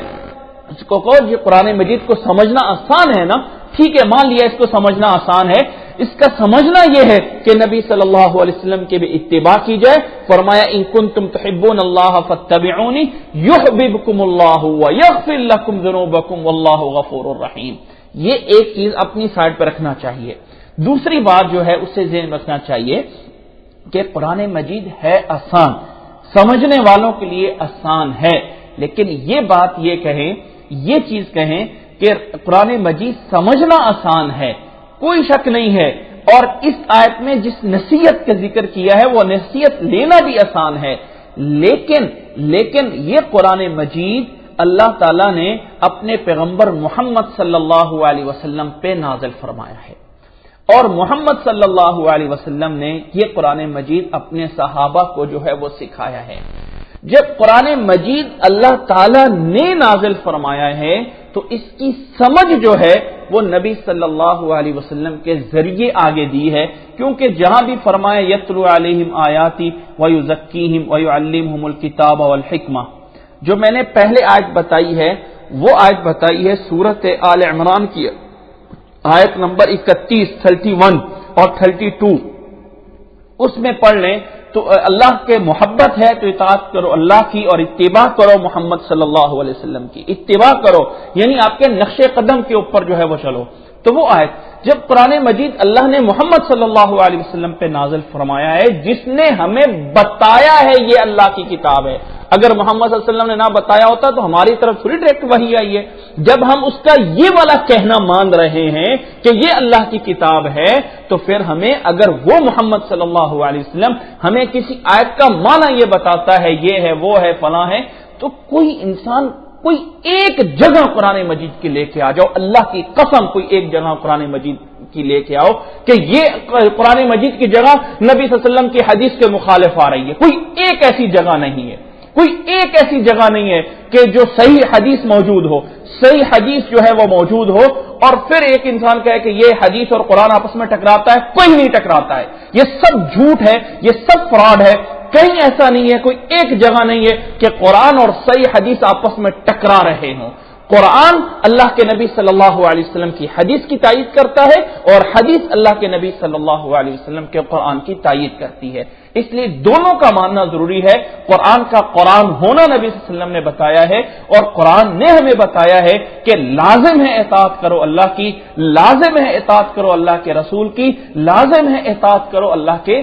اس کو کہو یہ قرآن مجید کو سمجھنا آسان ہے نا، ٹھیک ہے مان لیا اس کو سمجھنا آسان ہے، اس کا سمجھنا یہ ہے کہ نبی صلی اللہ علیہ وسلم کے بھی اتباع کی جائے۔ فرمایا ان کنتم تحبون اللہ فاتبعونی یحببکم اللہ ویغفر لکم ذنوبکم واللہ غفور الرحیم۔ یہ ایک چیز اپنی سائڈ پہ رکھنا چاہیے۔ دوسری بات جو ہے اسے ذہن میں رکھنا چاہیے کہ قرآن مجید ہے آسان، سمجھنے والوں کے لیے آسان ہے، لیکن یہ بات یہ کہیں، یہ چیز کہیں کہ قرآن مجید سمجھنا آسان ہے، کوئی شک نہیں ہے، اور اس آیت میں جس نصیحت کا ذکر کیا ہے وہ نصیحت لینا بھی آسان ہے، لیکن یہ قرآن مجید اللہ تعالیٰ نے اپنے پیغمبر محمد صلی اللہ علیہ وسلم پہ نازل فرمایا ہے، اور محمد صلی اللہ علیہ وسلم نے یہ قرآن مجید اپنے صحابہ کو جو ہے وہ سکھایا ہے۔ جب قرآن مجید اللہ تعالیٰ نے نازل فرمایا ہے تو اس کی سمجھ جو ہے وہ نبی صلی اللہ علیہ وسلم کے ذریعے آگے دی ہے، کیونکہ جہاں بھی فرمایا یتلو علیہم آیاتی ویزکیہم ویعلمہم الکتاب والحکمہ، جو میں نے پہلے آیت بتائی ہے وہ آیت بتائی ہے سورت آل عمران کی آیت نمبر 31، 31 اور 32، اس میں پڑھ لیں تو اللہ کے محبت ہے تو اطاعت کرو اللہ کی اور اتباع کرو محمد صلی اللہ علیہ وسلم کی، اتباع کرو یعنی آپ کے نقش قدم کے اوپر جو ہے وہ چلو۔ تو وہ آیت جب قرآن مجید اللہ نے محمد صلی اللہ علیہ وسلم پہ نازل فرمایا ہے، جس نے ہمیں بتایا ہے یہ اللہ کی کتاب ہے، اگر محمد صلی اللہ علیہ وسلم نے نہ بتایا ہوتا تو ہماری طرف تھوڑی ڈائریکٹ وحی آئی ہے، جب ہم اس کا یہ والا کہنا مان رہے ہیں کہ یہ اللہ کی کتاب ہے تو پھر ہمیں اگر وہ محمد صلی اللہ علیہ وسلم ہمیں کسی آیت کا معنی یہ بتاتا ہے یہ ہے وہ ہے فلاں ہے، تو کوئی انسان کوئی ایک جگہ قرآن مجید کی لے کے آ جاؤ، اللہ کی قسم کوئی ایک جگہ قرآن مجید کی لے کے آؤ کہ یہ قرآن مجید کی جگہ نبی صلی اللہ علیہ وسلم کی حدیث کے مخالف آ رہی ہے، کوئی ایک ایسی جگہ نہیں ہے، کوئی ایک ایسی جگہ نہیں ہے کہ جو صحیح حدیث موجود ہو، صحیح حدیث جو ہے وہ موجود ہو اور پھر ایک انسان کہے کہ یہ حدیث اور قرآن آپس میں ٹکراتا ہے، کوئی نہیں ٹکراتا ہے، یہ سب جھوٹ ہے، یہ سب فراڈ ہے، کہیں ایسا نہیں ہے، کوئی ایک جگہ نہیں ہے کہ قرآن اور صحیح حدیث آپس میں ٹکرا رہے ہوں۔ قرآن اللہ کے نبی صلی اللہ علیہ وسلم کی حدیث کی تائید کرتا ہے اور حدیث اللہ کے نبی صلی اللہ علیہ وسلم کے قرآن کی تائید کرتی ہے، اس لیے دونوں کا ماننا ضروری ہے۔ قرآن کا قرآن ہونا نبی صلی اللہ علیہ وسلم نے بتایا ہے اور قرآن نے ہمیں بتایا ہے کہ لازم ہے اطاعت کرو اللہ کی، لازم ہے اطاعت کرو اللہ کے رسول کی، لازم ہے اطاعت کرو اللہ کے،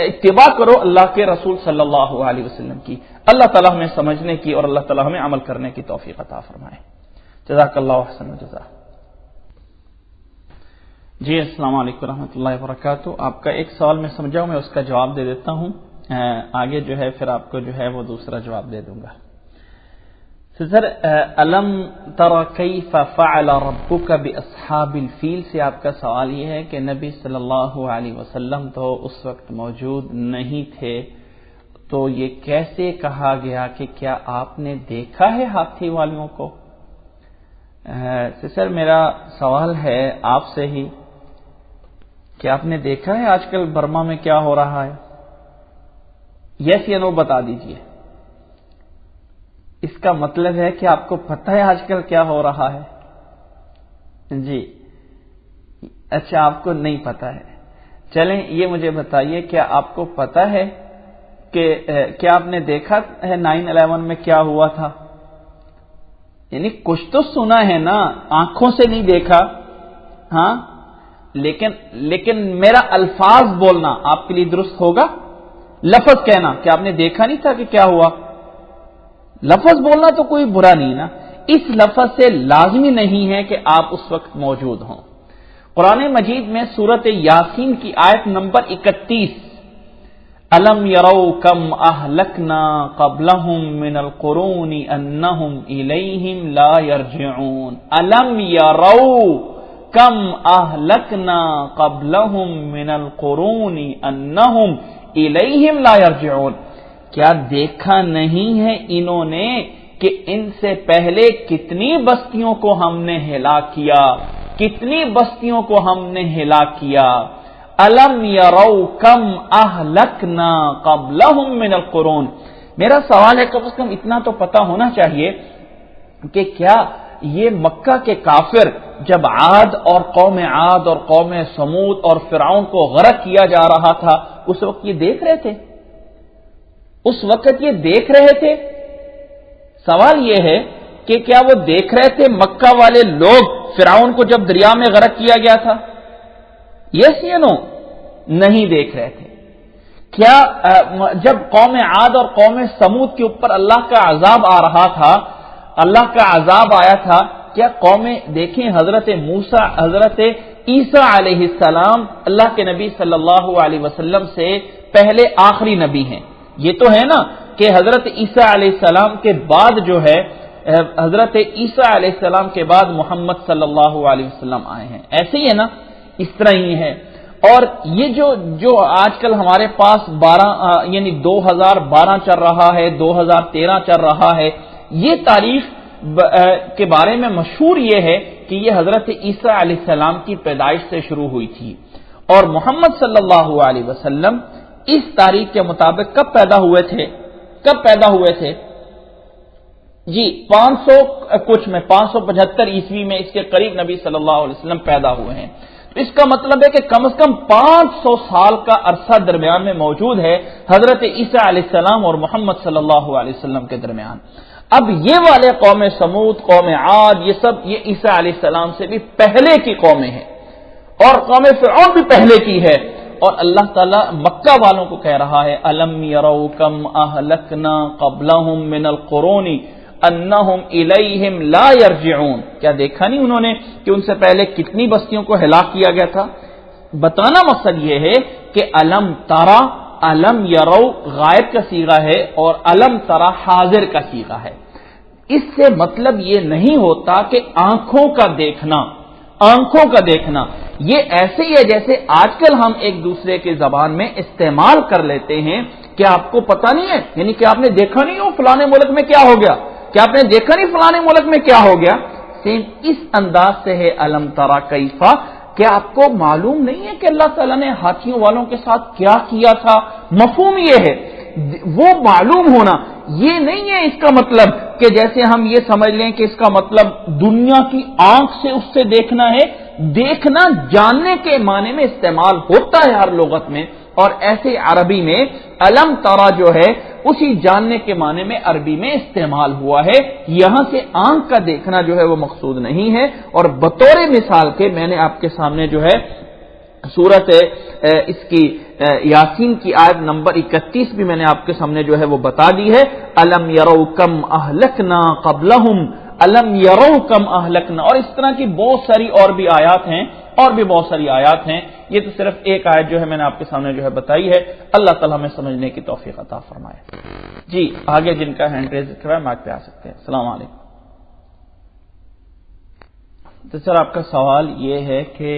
اتباع کرو اللہ کے رسول صلی اللہ علیہ وسلم کی۔ اللہ تعالیٰ ہمیں سمجھنے کی اور اللہ تعالیٰ ہمیں عمل کرنے کی توفیق عطا فرمائے۔ جزاک اللہ احسن الجزاء۔ جی السلام علیکم ورحمۃ اللہ وبرکاتہ۔ آپ کا ایک سوال میں سمجھا ہوں، میں اس کا جواب دے دیتا ہوں، آگے جو ہے پھر آپ کو جو ہے وہ دوسرا جواب دے دوں گا۔ سر الم تر کیف فعل ربک باصحاب الفیل سے آپ کا سوال یہ ہے کہ نبی صلی اللہ علیہ وسلم تو اس وقت موجود نہیں تھے، تو یہ کیسے کہا گیا کہ کیا آپ نے دیکھا ہے ہاتھی والوں کو؟ سر میرا سوال ہے آپ سے ہی کیا آپ نے دیکھا ہے آج کل برما میں کیا ہو رہا ہے؟ یس یا نو بتا دیجئے. اس کا مطلب ہے کہ آپ کو پتہ ہے آج کل کیا ہو رہا ہے؟ جی اچھا، آپ کو نہیں پتا ہے. چلیں یہ مجھے بتائیے، کیا آپ کو پتا ہے کہ کیا آپ نے دیکھا ہے 9/11 میں کیا ہوا تھا؟ یعنی کچھ تو سنا ہے نا، آنکھوں سے نہیں دیکھا. ہاں لیکن میرا الفاظ بولنا آپ کے لیے درست ہوگا. لفظ کہنا کہ آپ نے دیکھا نہیں تھا کہ کیا ہوا. لفظ بولنا تو کوئی برا نہیں نا. اس لفظ سے لازمی نہیں ہے کہ آپ اس وقت موجود ہوں. قرآن مجید میں سورۃ یاسین کی آیت نمبر 31، الم یروا کم اہلکنا قبلہم من القرون انہم الیہم لا یرجعون. الم یروا کم اہلکنا قبلہم من القرون انہم الیہم لا یرجعون. کیا دیکھا نہیں ہے انہوں نے کہ ان سے پہلے کتنی بستیوں کو ہم نے ہلاک کیا، کتنی بستیوں کو ہم نے ہلاک کیا. الم یروا کم اہلکنا قبلہم من القرون. میرا سوال ہے کم از کم اتنا تو پتا ہونا چاہیے کہ کیا یہ مکہ کے کافر جب عاد اور قوم سمود اور فرعون کو غرق کیا جا رہا تھا اس وقت یہ دیکھ رہے تھے؟ اس وقت یہ دیکھ رہے تھے؟ سوال یہ ہے کہ کیا وہ دیکھ رہے تھے مکہ والے لوگ فرعون کو جب دریا میں غرق کیا گیا تھا؟ یس یا نو؟ نہیں دیکھ رہے تھے. کیا جب قوم عاد اور قوم سمود کے اوپر اللہ کا عذاب آ رہا تھا، اللہ کا عذاب آیا تھا، کیا قومیں دیکھیں حضرت موسیٰ، حضرت عیسیٰ علیہ السلام اللہ کے نبی صلی اللہ علیہ وسلم سے پہلے آخری نبی ہیں. یہ تو ہے نا کہ حضرت عیسیٰ علیہ السلام کے بعد جو ہے، حضرت عیسیٰ علیہ السلام کے بعد محمد صلی اللہ علیہ وسلم آئے ہیں. ایسے ہی ہے نا، اس طرح ہی ہے. اور یہ جو آج کل ہمارے پاس 2012 چل رہا ہے، 2013 چل رہا ہے، یہ تاریخ کے بارے میں مشہور یہ ہے کہ یہ حضرت عیسیٰ علیہ السلام کی پیدائش سے شروع ہوئی تھی. اور محمد صلی اللہ علیہ وسلم اس تاریخ کے مطابق کب پیدا ہوئے تھے؟ جی 575 عیسوی میں اس کے قریب نبی صلی اللہ علیہ وسلم پیدا ہوئے ہیں. تو اس کا مطلب ہے کہ کم از کم 500 سال کا عرصہ درمیان میں موجود ہے حضرت عیسیٰ علیہ السلام اور محمد صلی اللہ علیہ وسلم کے درمیان. اب یہ والے قوم سمود، قوم عاد، یہ عیسیٰ علیہ السلام سے بھی پہلے کی قومیں ہیں، اور قوم فرعون بھی پہلے کی ہے. اور اللہ تعالیٰ مکہ والوں کو کہہ رہا ہے الم یروا کم اہلکنا قبلہم من القرون انہم الیہم لا یرجعون. کیا دیکھا نہیں انہوں نے کہ ان سے پہلے کتنی بستیوں کو ہلاک کیا گیا تھا؟ بتانا مقصد یہ ہے کہ الم ترا، الم یروا غائب کا صیغہ ہے اور الم ترا حاضر کا صیغہ ہے. اس سے مطلب یہ نہیں ہوتا کہ آنکھوں کا دیکھنا یہ ایسے ہی ہے جیسے آج کل ہم ایک دوسرے کے زبان میں استعمال کر لیتے ہیں کہ آپ کو پتا نہیں ہے، یعنی کہ آپ نے دیکھا نہیں ہو فلانے ملک میں کیا ہو گیا، کیا آپ نے دیکھا نہیں فلانے ملک میں کیا ہو گیا. سیم اس انداز سے ہے الم ترا کیفا. کیا آپ کو معلوم نہیں ہے کہ اللہ تعالیٰ نے ہاتھیوں والوں کے ساتھ کیا کیا تھا؟ مفہوم یہ ہے، وہ معلوم ہونا. یہ نہیں ہے اس کا مطلب کہ جیسے ہم یہ سمجھ لیں کہ اس کا مطلب دنیا کی آنکھ سے اس سے دیکھنا ہے. دیکھنا جاننے کے معنی میں استعمال ہوتا ہے ہر لغت میں، اور ایسے عربی میں الم ترا جو ہے اسی جاننے کے معنی میں عربی میں استعمال ہوا ہے. یہاں سے آنکھ کا دیکھنا جو ہے وہ مقصود نہیں ہے. اور بطور مثال کے میں نے آپ کے سامنے جو ہے سورت اس کی یاسین کی آیت نمبر 31 بھی میں نے آپ کے سامنے جو ہے وہ بتا دی ہے. الم یروا کم اہلکنا قبلہم، الم یروا کم اہلکنا. اور اس طرح کی بہت ساری اور بھی بہت ساری آیات ہیں. یہ تو صرف ایک آیت جو ہے میں نے آپ کے سامنے جو ہے بتائی ہے. اللہ تعالیٰ ہمیں سمجھنے کی توفیق عطا فرمائے. جی آگے جن کا ہینڈ ریز کرا ہے مائک پہ آ سکتے ہیں. السلام علیکم. تو سر آپ کا سوال یہ ہے کہ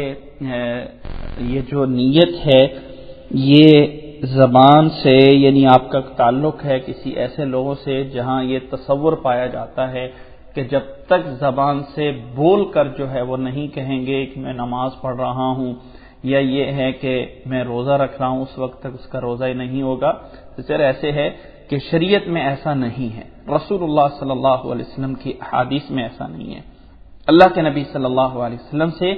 یہ جو نیت ہے یہ زبان سے، یعنی آپ کا تعلق ہے کسی ایسے لوگوں سے جہاں یہ تصور پایا جاتا ہے کہ جب تک زبان سے بول کر جو ہے وہ نہیں کہیں گے کہ میں نماز پڑھ رہا ہوں یا یہ ہے کہ میں روزہ رکھ رہا ہوں اس وقت تک اس کا روزہ ہی نہیں ہوگا، تو سر ایسے ہے کہ شریعت میں ایسا نہیں ہے، رسول اللہ صلی اللہ علیہ وسلم کی احادیث میں ایسا نہیں ہے۔ اللہ کے نبی صلی اللہ علیہ وسلم سے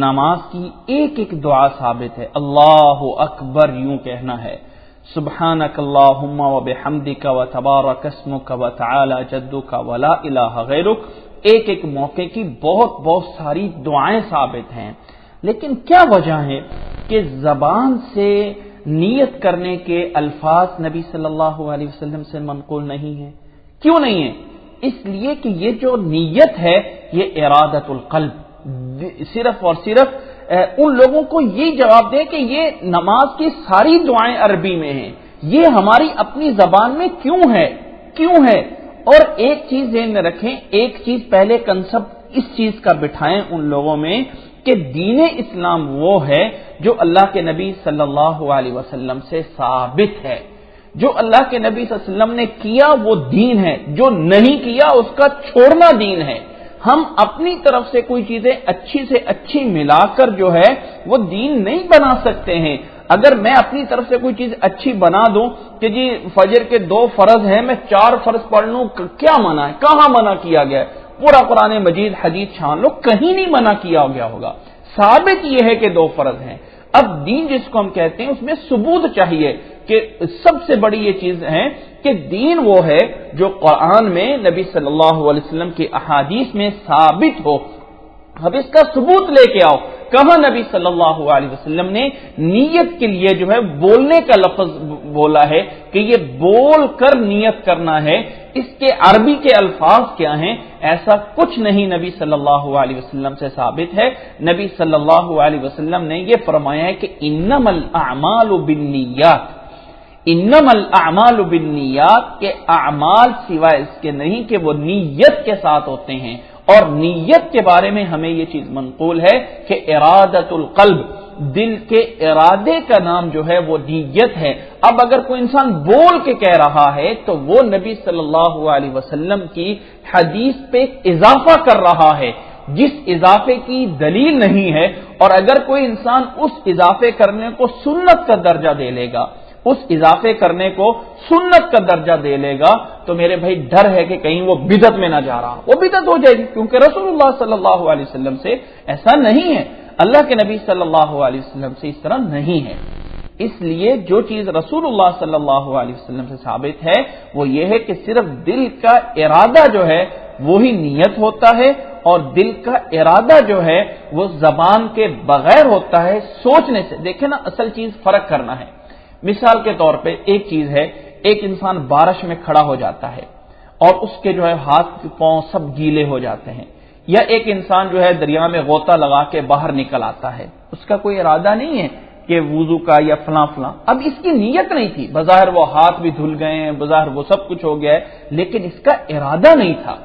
نماز کی ایک ایک دعا ثابت ہے۔ اللہ اکبر یوں کہنا ہے، سبحانک اللہم و بحمدک و تبارک اسمک و تعالی جدک و لا الہ غیرک، ایک ایک موقع کی بہت بہت ساری دعائیں ثابت ہیں، لیکن کیا وجہ ہے کہ زبان سے نیت کرنے کے الفاظ نبی صلی اللہ علیہ وسلم سے منقول نہیں ہیں؟ کیوں نہیں ہے؟ اس لیے کہ یہ جو نیت ہے یہ ارادت القلب، صرف اور صرف ان لوگوں کو یہ جواب دیں کہ یہ نماز کی ساری دعائیں عربی میں ہیں، یہ ہماری اپنی زبان میں کیوں ہے؟ اور ایک چیز ذہن میں رکھیں، ایک چیز پہلے کنسپٹ اس چیز کا بٹھائیں ان لوگوں میں کہ دین اسلام وہ ہے جو اللہ کے نبی صلی اللہ علیہ وسلم سے ثابت ہے، جو اللہ کے نبی صلی اللہ علیہ وسلم نے کیا وہ دین ہے، جو نہیں کیا اس کا چھوڑنا دین ہے۔ ہم اپنی طرف سے کوئی چیزیں اچھی سے اچھی ملا کر جو ہے وہ دین نہیں بنا سکتے ہیں۔ اگر میں اپنی طرف سے کوئی چیز اچھی بنا دوں کہ جی فجر کے 2 فرض ہیں میں 4 فرض پڑھ لوں، کیا منع ہے؟ کہاں منع کیا گیا ہے؟ پورا قرآن مجید حدیث چھان لو، کہیں نہیں منع کیا گیا ہوگا، ثابت یہ ہے کہ 2 فرض ہیں۔ اب دین جس کو ہم کہتے ہیں اس میں ثبوت چاہیے کہ سب سے بڑی یہ چیز ہے کہ دین وہ ہے جو قرآن میں نبی صلی اللہ علیہ وسلم کی احادیث میں ثابت ہو۔ اب اس کا ثبوت لے کے آؤ، کہاں نبی صلی اللہ علیہ وسلم نے نیت کے لیے جو ہے بولنے کا لفظ بولا ہے کہ یہ بول کر نیت کرنا ہے، اس کے عربی کے الفاظ کیا ہیں؟ ایسا کچھ نہیں نبی صلی اللہ علیہ وسلم سے ثابت ہے۔ نبی صلی اللہ علیہ وسلم نے یہ فرمایا ہے کہ انما الاعمال بالنیات، انما الاعمال بالنیات، کہ اعمال سوائے اس کے نہیں کہ وہ نیت کے ساتھ ہوتے ہیں، اور نیت کے بارے میں ہمیں یہ چیز منقول ہے کہ ارادت القلب، دل کے ارادے کا نام جو ہے وہ نیت ہے۔ اب اگر کوئی انسان بول کے کہہ رہا ہے تو وہ نبی صلی اللہ علیہ وسلم کی حدیث پہ اضافہ کر رہا ہے جس اضافے کی دلیل نہیں ہے، اور اگر کوئی انسان اس اضافے کرنے کو سنت کا درجہ دے لے گا، اس اضافے کرنے کو سنت کا درجہ دے لے گا، تو میرے بھائی ڈر ہے کہ کہیں وہ بدعت میں نہ جا رہا، وہ بدعت ہو جائے گی، کیونکہ رسول اللہ صلی اللہ علیہ وسلم سے ایسا نہیں ہے، اللہ کے نبی صلی اللہ علیہ وسلم سے اس طرح نہیں ہے۔ اس لیے جو چیز رسول اللہ صلی اللہ علیہ وسلم سے ثابت ہے وہ یہ ہے کہ صرف دل کا ارادہ جو ہے وہی نیت ہوتا ہے، اور دل کا ارادہ جو ہے وہ زبان کے بغیر ہوتا ہے، سوچنے سے۔ دیکھیں نا، اصل چیز فرق کرنا ہے۔ مثال کے طور پہ ایک چیز ہے، ایک انسان بارش میں کھڑا ہو جاتا ہے اور اس کے جو ہے ہاتھ پاؤں سب گیلے ہو جاتے ہیں، یا ایک انسان جو ہے دریا میں غوطہ لگا کے باہر نکل آتا ہے، اس کا کوئی ارادہ نہیں ہے کہ وضو کا یا فلاں فلاں، اب اس کی نیت نہیں تھی، بظاہر وہ ہاتھ بھی دھل گئے ہیں، بظاہر وہ سب کچھ ہو گیا ہے، لیکن اس کا ارادہ نہیں تھا۔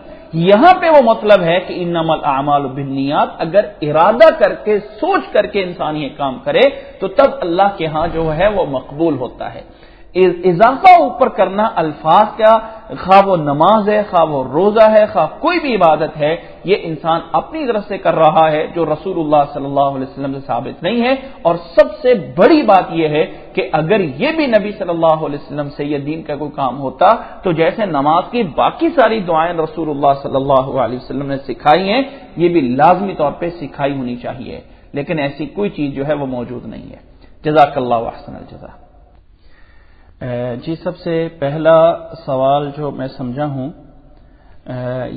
یہاں پہ وہ مطلب ہے کہ انما الاعمال بالنیات، اگر ارادہ کر کے سوچ کر کے انسان یہ کام کرے تو تب اللہ کے ہاں جو ہے وہ مقبول ہوتا ہے۔ اضافہ اوپر کرنا الفاظ کا، خواہ وہ نماز ہے، خواہ وہ روزہ ہے، خواہ کوئی بھی عبادت ہے، یہ انسان اپنی طرف سے کر رہا ہے جو رسول اللہ صلی اللہ علیہ وسلم سے ثابت نہیں ہے۔ اور سب سے بڑی بات یہ ہے کہ اگر یہ بھی نبی صلی اللہ علیہ وسلم سے یہ دین کا کوئی کام ہوتا تو جیسے نماز کی باقی ساری دعائیں رسول اللہ صلی اللہ علیہ وسلم نے سکھائی ہیں، یہ بھی لازمی طور پہ سکھائی ہونی چاہیے، لیکن ایسی کوئی چیز جو ہے وہ موجود نہیں ہے۔ جزاک اللہ احسن الجزا۔ جی، سب سے پہلا سوال جو میں سمجھا ہوں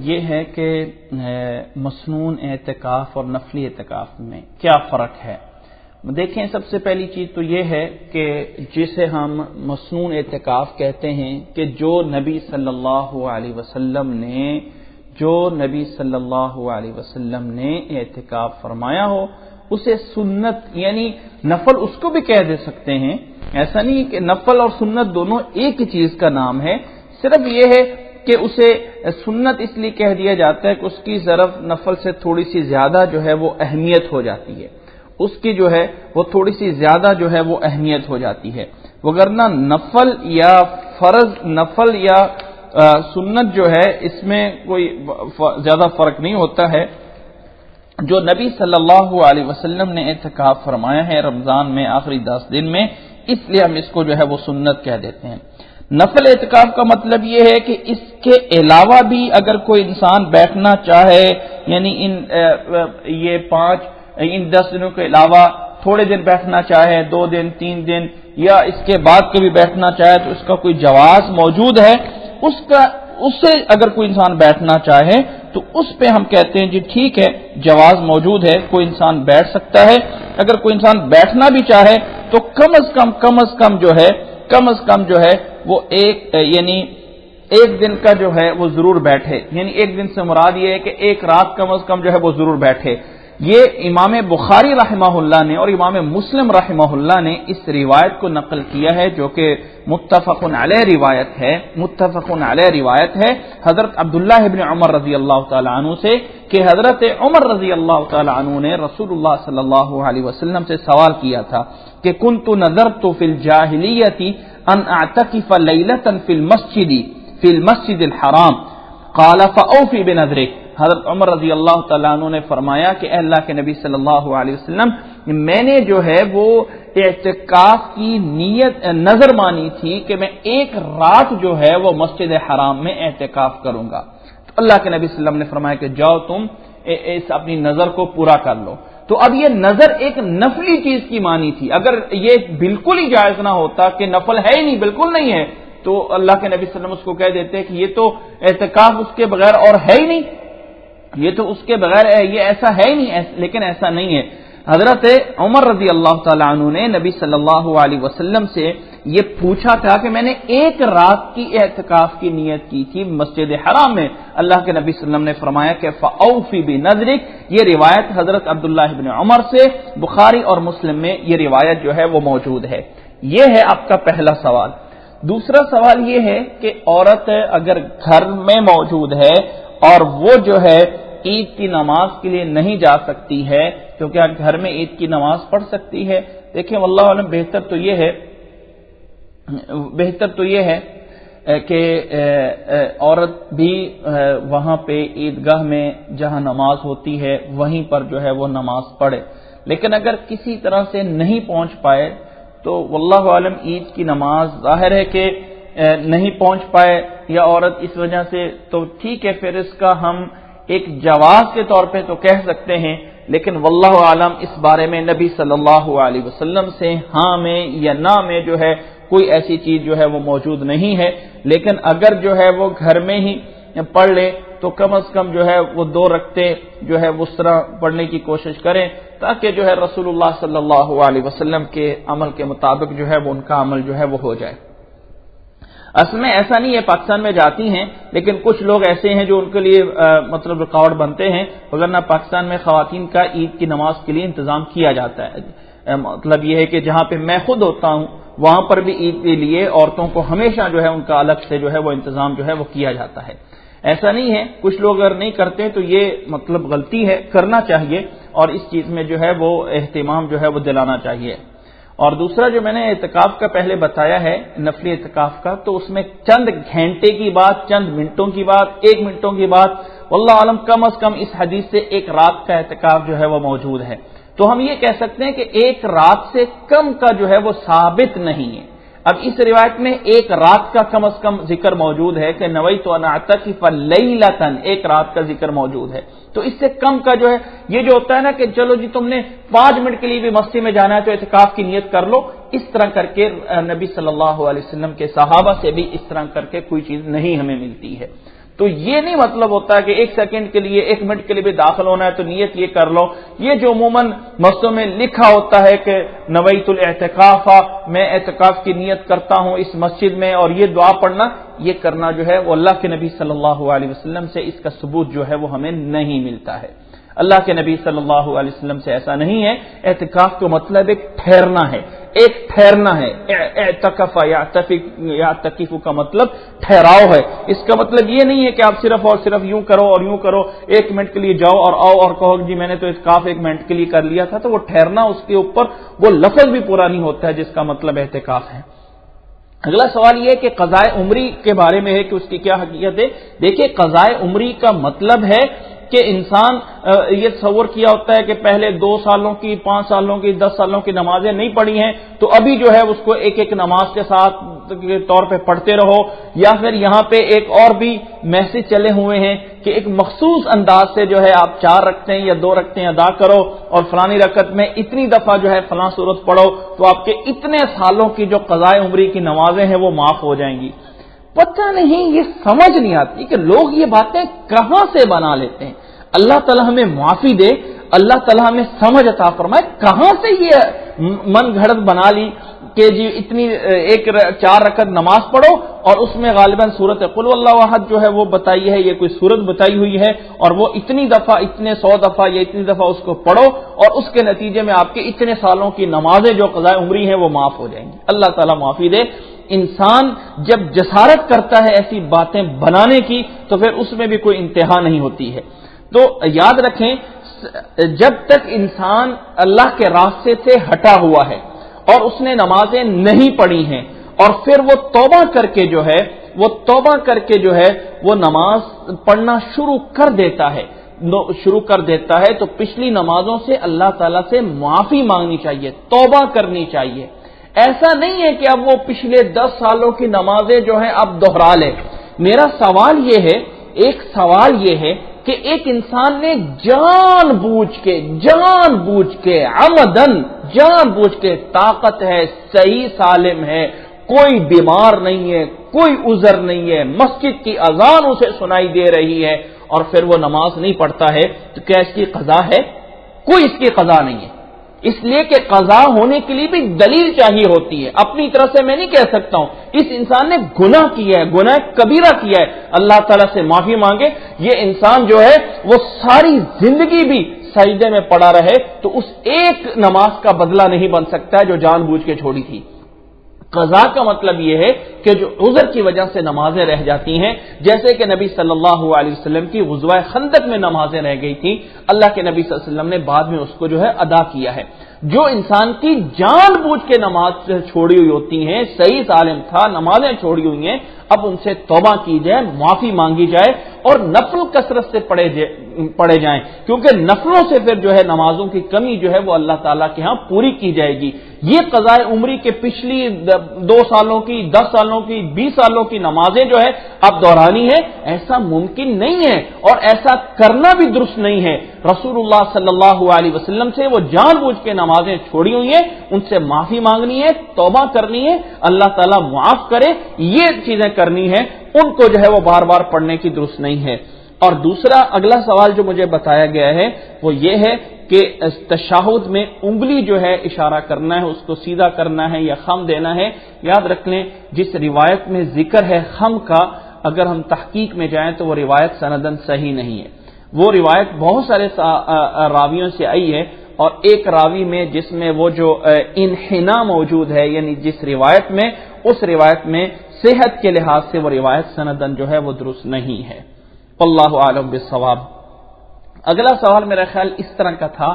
یہ ہے کہ مسنون اعتکاف اور نفلی اعتکاف میں کیا فرق ہے؟ دیکھیں، سب سے پہلی چیز تو یہ ہے کہ جسے ہم مسنون اعتکاف کہتے ہیں کہ جو نبی صلی اللہ علیہ وسلم نے اعتکاف فرمایا ہو اسے سنت یعنی نفل اس کو بھی کہہ دے سکتے ہیں، ایسا نہیں کہ نفل اور سنت دونوں ایک ہی چیز کا نام ہے، صرف یہ ہے کہ اسے سنت اس لیے کہہ دیا جاتا ہے کہ اس کی ظرف نفل سے تھوڑی سی زیادہ جو ہے وہ اہمیت ہو جاتی ہے، اس کی جو ہے وہ تھوڑی سی زیادہ جو ہے وہ اہمیت ہو جاتی ہے، وگرنہ نفل یا فرض، نفل یا سنت جو ہے اس میں کوئی زیادہ فرق نہیں ہوتا ہے۔ جو نبی صلی اللہ علیہ وسلم نے اعتکاف فرمایا ہے رمضان میں آخری 10 دن میں، اس لیے ہم اس کو جو ہے وہ سنت کہہ دیتے ہیں۔ نفل اعتکاف کا مطلب یہ ہے کہ اس کے علاوہ بھی اگر کوئی انسان بیٹھنا چاہے، یعنی یہ 10 دنوں کے علاوہ تھوڑے دن بیٹھنا چاہے، 2 دن 3 دن، یا اس کے بعد کبھی بیٹھنا چاہے تو اس کا کوئی جواز موجود ہے، اس سے اگر کوئی انسان بیٹھنا چاہے تو اس پہ ہم کہتے ہیں جی ٹھیک ہے، جواز موجود ہے، کوئی انسان بیٹھ سکتا ہے۔ اگر کوئی انسان بیٹھنا بھی چاہے تو کم از کم جو ہے وہ ایک دن کا جو ہے وہ ضرور بیٹھے، یعنی ایک دن سے مراد یہ ہے کہ ایک رات کم از کم جو ہے وہ ضرور بیٹھے۔ یہ امام بخاری رحمہ اللہ نے اور امام مسلم رحمہ اللہ نے اس روایت کو نقل کیا ہے، جو کہ متفق علیہ روایت ہے حضرت عبداللہ ابن عمر رضی اللہ تعالی عنہ سے، کہ حضرت عمر رضی اللہ تعالی عنہ نے رسول اللہ صلی اللہ علیہ وسلم سے سوال کیا تھا کہ کنت نذرت فی الجاہلیۃ ان اعتکف لیلۃ فی المسجد الحرام قال فاوفی بنذرک۔ حضرت عمر رضی اللہ تعالیٰ عنہ نے فرمایا کہ اے اللہ کے نبی صلی اللہ علیہ وسلم، میں نے جو ہے وہ اعتکاف کی نظر مانی تھی کہ میں ایک رات جو ہے وہ مسجد حرام میں اعتکاف کروں گا۔ تو اللہ کے نبی صلی اللہ علیہ وسلم نے فرمایا کہ جاؤ تم اس اپنی نظر کو پورا کر لو۔ تو اب یہ نظر ایک نفلی چیز کی مانی تھی، اگر یہ بالکل ہی جائز نہ ہوتا کہ نفل ہے ہی نہیں، بالکل نہیں ہے، تو اللہ کے نبی صلی اللہ علیہ وسلم اس کو کہہ دیتے کہ یہ تو اعتکاف اس کے بغیر اور ہے ہی نہیں، یہ تو اس کے بغیر یہ ایسا ہے ہی نہیں، لیکن ایسا نہیں ہے۔ حضرت عمر رضی اللہ تعالی عنہ نے نبی صلی اللہ علیہ وسلم سے یہ پوچھا تھا کہ میں نے ایک رات کی اعتکاف کی نیت کی تھی مسجد حرام میں۔ اللہ کے نبی صلی اللہ علیہ وسلم نے فرمایا کہ فاوفی بنذرک۔ یہ روایت حضرت عبداللہ ابن عمر سے بخاری اور مسلم میں یہ روایت جو ہے وہ موجود ہے۔ یہ ہے آپ کا پہلا سوال۔ دوسرا سوال یہ ہے کہ عورت اگر گھر میں موجود ہے اور وہ جو ہے عید کی نماز کے لیے نہیں جا سکتی ہے تو کیا گھر میں عید کی نماز پڑھ سکتی ہے؟ دیکھیں واللہ عالم بہتر تو یہ ہے کہ عورت بھی وہاں پہ عیدگاہ میں جہاں نماز ہوتی ہے وہیں پر جو ہے وہ نماز پڑھے، لیکن اگر کسی طرح سے نہیں پہنچ پائے تو واللہ عالم عید کی نماز ظاہر ہے کہ نہیں پہنچ پائے یا عورت اس وجہ سے، تو ٹھیک ہے، پھر اس کا ہم ایک جواز کے طور پہ تو کہہ سکتے ہیں، لیکن واللہ عالم اس بارے میں نبی صلی اللہ علیہ وسلم سے ہاں میں یا نہ میں جو ہے کوئی ایسی چیز جو ہے وہ موجود نہیں ہے۔ لیکن اگر جو ہے وہ گھر میں ہی پڑھ لے تو کم از کم جو ہے وہ 2 رکعتیں جو ہے اس طرح پڑھنے کی کوشش کریں تاکہ جو ہے رسول اللہ صلی اللہ علیہ وسلم کے عمل کے مطابق جو ہے وہ ان کا عمل جو ہے وہ ہو جائے۔ اصل میں ایسا نہیں ہے، پاکستان میں جاتی ہیں لیکن کچھ لوگ ایسے ہیں جو ان کے لیے مطلب رکاوٹ بنتے ہیں، وگرنہ پاکستان میں خواتین کا عید کی نماز کے لیے انتظام کیا جاتا ہے۔ مطلب یہ ہے کہ جہاں پہ میں خود ہوتا ہوں وہاں پر بھی عید کے لیے عورتوں کو ہمیشہ جو ہے ان کا الگ سے جو ہے وہ انتظام جو ہے وہ کیا جاتا ہے۔ ایسا نہیں ہے، کچھ لوگ اگر نہیں کرتے تو یہ مطلب غلطی ہے، کرنا چاہیے اور اس چیز میں جو ہے وہ اہتمام جو ہے وہ دلانا چاہیے۔ اور دوسرا جو میں نے اعتکاف کا پہلے بتایا ہے نفلی اعتکاف کا، تو اس میں چند گھنٹے کی بات، چند منٹوں کی بات، 1 منٹوں کی بات، واللہ عالم کم از کم اس حدیث سے 1 رات کا اعتکاف جو ہے وہ موجود ہے۔ تو ہم یہ کہہ سکتے ہیں کہ 1 رات سے کم کا جو ہے وہ ثابت نہیں ہے۔ اب اس روایت میں 1 رات کا کم از کم ذکر موجود ہے کہ نویت ان اعتکف لیلۃ، 1 رات کا ذکر موجود ہے۔ تو اس سے کم کا جو ہے یہ جو ہوتا ہے نا کہ چلو جی تم نے 5 منٹ کے لیے بھی مسجد میں جانا ہے تو اعتکاف کی نیت کر لو، اس طرح کر کے نبی صلی اللہ علیہ وسلم کے صحابہ سے بھی اس طرح کر کے کوئی چیز نہیں ہمیں ملتی ہے۔ تو یہ نہیں مطلب ہوتا ہے کہ 1 سیکنڈ کے لیے 1 منٹ کے لیے بھی داخل ہونا ہے تو نیت یہ کر لو۔ یہ جو عموماً مسجدوں میں لکھا ہوتا ہے کہ نویت الاعتکاف، میں اعتکاف کی نیت کرتا ہوں اس مسجد میں، اور یہ دعا پڑھنا، یہ کرنا جو ہے وہ اللہ کے نبی صلی اللہ علیہ وسلم سے اس کا ثبوت جو ہے وہ ہمیں نہیں ملتا ہے۔ اللہ کے نبی صلی اللہ علیہ وسلم سے ایسا نہیں ہے۔ اعتکاف کا مطلب ایک ٹھہرنا ہے، ایک ٹھہرنا ہے۔ اعتکف یعتکف کا مطلب ٹھہراؤ ہے۔ اس کا مطلب یہ نہیں ہے کہ آپ صرف اور صرف یوں کرو اور یوں کرو، 1 منٹ کے لیے جاؤ اور آؤ اور کہو جی میں نے تو اعتکاف 1 منٹ کے لیے کر لیا تھا، تو وہ ٹھہرنا اس کے اوپر وہ لفظ بھی پورا نہیں ہوتا ہے جس کا مطلب اعتکاف ہے۔ اگلا سوال یہ ہے کہ قضاء عمری کے بارے میں ہے کہ اس کی کیا حقیقت ہے۔ دیکھیں قضاء عمری کا مطلب ہے کہ انسان یہ تصور کیا ہوتا ہے کہ پہلے 2 سالوں کی 5 سالوں کی 10 سالوں کی نمازیں نہیں پڑھی ہیں تو ابھی جو ہے اس کو ایک ایک نماز کے ساتھ کے طور پہ پڑھتے رہو، یا پھر یہاں پہ ایک اور بھی میسج چلے ہوئے ہیں کہ ایک مخصوص انداز سے جو ہے آپ 4 رکعتیں یا 2 رکعتیں ادا کرو اور فلانی رکعت میں اتنی دفعہ جو ہے فلاں سورت پڑھو تو آپ کے اتنے سالوں کی جو قضاء عمری کی نمازیں ہیں وہ معاف ہو جائیں گی۔ پتہ نہیں یہ سمجھ نہیں آتی کہ لوگ یہ باتیں کہاں سے بنا لیتے ہیں۔ اللہ تعالیٰ ہمیں معافی دے، اللہ تعالیٰ ہمیں سمجھ عطا فرمائے، کہاں سے یہ من گھڑت بنا لی کہ جی اتنی 4 رکعت نماز پڑھو اور اس میں غالباً سورت قل واللہ احد جو ہے وہ بتائی ہے، یہ کوئی سورت بتائی ہوئی ہے اور وہ اتنی دفعہ اتنے 100 دفعہ یا اتنی دفعہ اس کو پڑھو اور اس کے نتیجے میں آپ کے اتنے سالوں کی نمازیں جو قضاء عمری ہیں وہ معاف ہو جائیں گی۔ اللہ تعالیٰ معافی دے۔ انسان جب جسارت کرتا ہے ایسی باتیں بنانے کی تو پھر اس میں بھی کوئی انتہا نہیں ہوتی ہے۔ تو یاد رکھیں جب تک انسان اللہ کے راستے سے ہٹا ہوا ہے اور اس نے نمازیں نہیں پڑھی ہیں اور پھر وہ توبہ کر کے جو ہے وہ نماز پڑھنا شروع کر دیتا ہے تو پچھلی نمازوں سے اللہ تعالیٰ سے معافی مانگنی چاہیے، توبہ کرنی چاہیے۔ ایسا نہیں ہے کہ اب وہ پچھلے 10 سالوں کی نمازیں جو ہیں اب دوہرا لے۔ میرا سوال یہ ہے کہ ایک انسان نے جان بوجھ کے عمدن جان بوجھ کے طاقت ہے، صحیح سالم ہے، کوئی بیمار نہیں ہے، کوئی عذر نہیں ہے، مسجد کی اذان اسے سنائی دے رہی ہے اور پھر وہ نماز نہیں پڑھتا ہے تو کیا اس کی قضا ہے؟ کوئی اس کی قضا نہیں ہے، اس لیے کہ قضا ہونے کے لیے بھی دلیل چاہیے ہوتی ہے۔ اپنی طرف سے میں نہیں کہہ سکتا ہوں اس انسان نے گناہ کیا ہے، گناہ کبیرہ کیا ہے، اللہ تعالیٰ سے معافی مانگے۔ یہ انسان جو ہے وہ ساری زندگی بھی سجدے میں پڑا رہے تو اس ایک نماز کا بدلہ نہیں بن سکتا ہے جو جان بوجھ کے چھوڑی تھی۔ قضا کا مطلب یہ ہے کہ جو عذر کی وجہ سے نمازیں رہ جاتی ہیں، جیسے کہ نبی صلی اللہ علیہ وسلم کی غزوہ خندق میں نمازیں رہ گئی تھیں، اللہ کے نبی صلی اللہ علیہ وسلم نے بعد میں اس کو جو ہے ادا کیا ہے۔ جو انسان کی جان بوجھ کے نماز چھوڑی ہوئی ہوتی ہیں، صحیح سالم تھا، نمازیں چھوڑی ہوئی ہیں، اب ان سے توبہ کی جائے، معافی مانگی جائے اور نفل کثرت سے پڑھے جائیں، کیونکہ نفلوں سے پھر جو ہے نمازوں کی کمی جو ہے وہ اللہ تعالیٰ کے ہاں پوری کی جائے گی۔ یہ قضاء عمری کے پچھلی 2 سالوں کی 10 سالوں کی 20 سالوں کی نمازیں جو ہے اب دہرانی ہے، ایسا ممکن نہیں ہے اور ایسا کرنا بھی درست نہیں ہے۔ رسول اللہ صلی اللہ علیہ وسلم سے وہ جان بوجھ کے نمازیں چھوڑی ہوئی ہیں، ان سے معافی مانگنی ہے، توبہ کرنی ہے، اللہ تعالیٰ معاف کرے، یہ چیزیں کرنی ہے، ان کو جو ہے وہ بار بار پڑھنے کی درست نہیں ہے۔ اور دوسرا اگلا سوال جو مجھے بتایا گیا ہے وہ یہ ہے کہ تشہد میں انگلی جو ہے اشارہ کرنا ہے، اس کو سیدھا کرنا ہے یا خم دینا ہے۔ یاد رکھ لیں جس روایت میں ذکر ہے خم کا، اگر ہم تحقیق میں جائیں تو وہ روایت سندن صحیح نہیں ہے۔ وہ روایت بہت سارے راویوں سے آئی ہے اور ایک راوی میں جس میں وہ جو انحنا موجود ہے، یعنی جس روایت میں اس روایت میں صحت کے لحاظ سے وہ روایت سندن جو ہے وہ درست نہیں ہے۔ واللہ اعلم بالصواب۔ اگلا سوال میرا خیال اس طرح کا تھا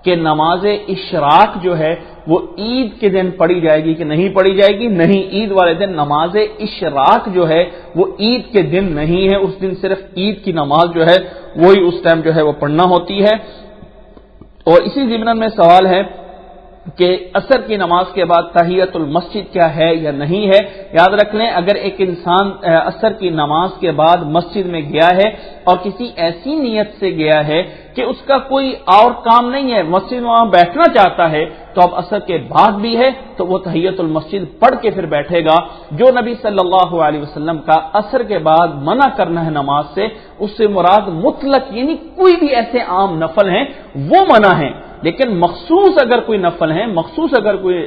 کہ نماز اشراق جو ہے وہ عید کے دن پڑھی جائے گی کہ نہیں پڑھی جائے گی؟ نہیں، عید والے دن نماز اشراق جو ہے وہ عید کے دن نہیں ہے، اس دن صرف عید کی نماز جو ہے وہی اس ٹائم جو ہے وہ پڑھنا ہوتی ہے۔ اور اسی ضمن میں سوال ہے کہ عصر کی نماز کے بعد تحیت المسجد کیا ہے یا نہیں ہے؟ یاد رکھ لیں اگر ایک انسان عصر کی نماز کے بعد مسجد میں گیا ہے اور کسی ایسی نیت سے گیا ہے کہ اس کا کوئی اور کام نہیں ہے، مسجد میں وہاں بیٹھنا چاہتا ہے تو اب عصر کے بعد بھی ہے تو وہ تحیت المسجد پڑھ کے پھر بیٹھے گا۔ جو نبی صلی اللہ علیہ وسلم کا عصر کے بعد منع کرنا ہے نماز سے، اس سے مراد مطلق یعنی کوئی بھی ایسے عام نفل ہیں وہ منع ہیں، لیکن مخصوص اگر کوئی نفل ہیں، مخصوص اگر کوئی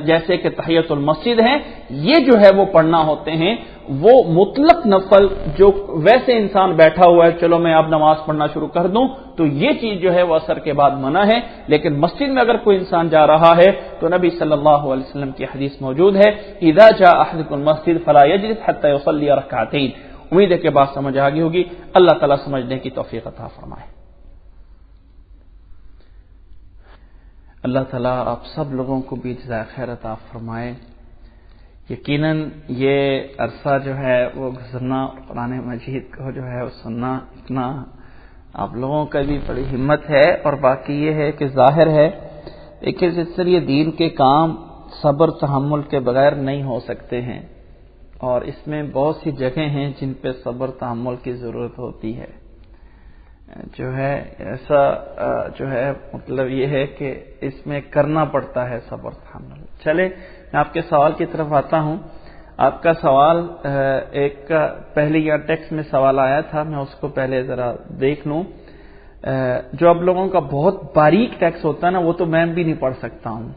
جیسے کہ تحیت المسجد ہیں، یہ جو ہے وہ پڑھنا ہوتے ہیں۔ وہ مطلق نفل جو ویسے انسان بیٹھا ہوا ہے چلو میں اب نماز پڑھنا شروع کر دوں تو یہ چیز جو ہے وہ عصر کے بعد منع ہے، لیکن مسجد میں اگر کوئی انسان جا رہا ہے تو نبی صلی اللہ علیہ وسلم کی حدیث موجود ہے اذا جاء احدکم المسجد فلا یجلس حتى يصلي ركعتين۔ امید ہے کہ بات سمجھ آ گئی ہوگی۔ اللہ تعالیٰ سمجھنے کی توفیق عطا فرمائے۔ اللہ تعالیٰ آپ سب لوگوں کو بھی جزائے خیر عطا فرمائے۔ یقیناً یہ عرصہ جو ہے وہ گزرنا، قرآن مجید کو جو ہے وہ سننا اتنا آپ لوگوں کا بھی بڑی ہمت ہے، اور باقی یہ ہے کہ ظاہر ہے دیکھیے اس طرح دین کے کام صبر تحمل کے بغیر نہیں ہو سکتے ہیں، اور اس میں بہت سی جگہیں ہیں جن پہ صبر تحمل کی ضرورت ہوتی ہے، جو ہے ایسا جو ہے مطلب یہ ہے کہ اس میں کرنا پڑتا ہے صبر تحمل۔ چلے میں آپ کے سوال کی طرف آتا ہوں۔ آپ کا سوال ایک پہلے یا ٹیکسٹ میں سوال آیا تھا، میں اس کو پہلے ذرا دیکھ لوں۔ جو آپ لوگوں کا بہت باریک ٹیکسٹ ہوتا ہے نا، وہ تو میں بھی نہیں پڑھ سکتا ہوں،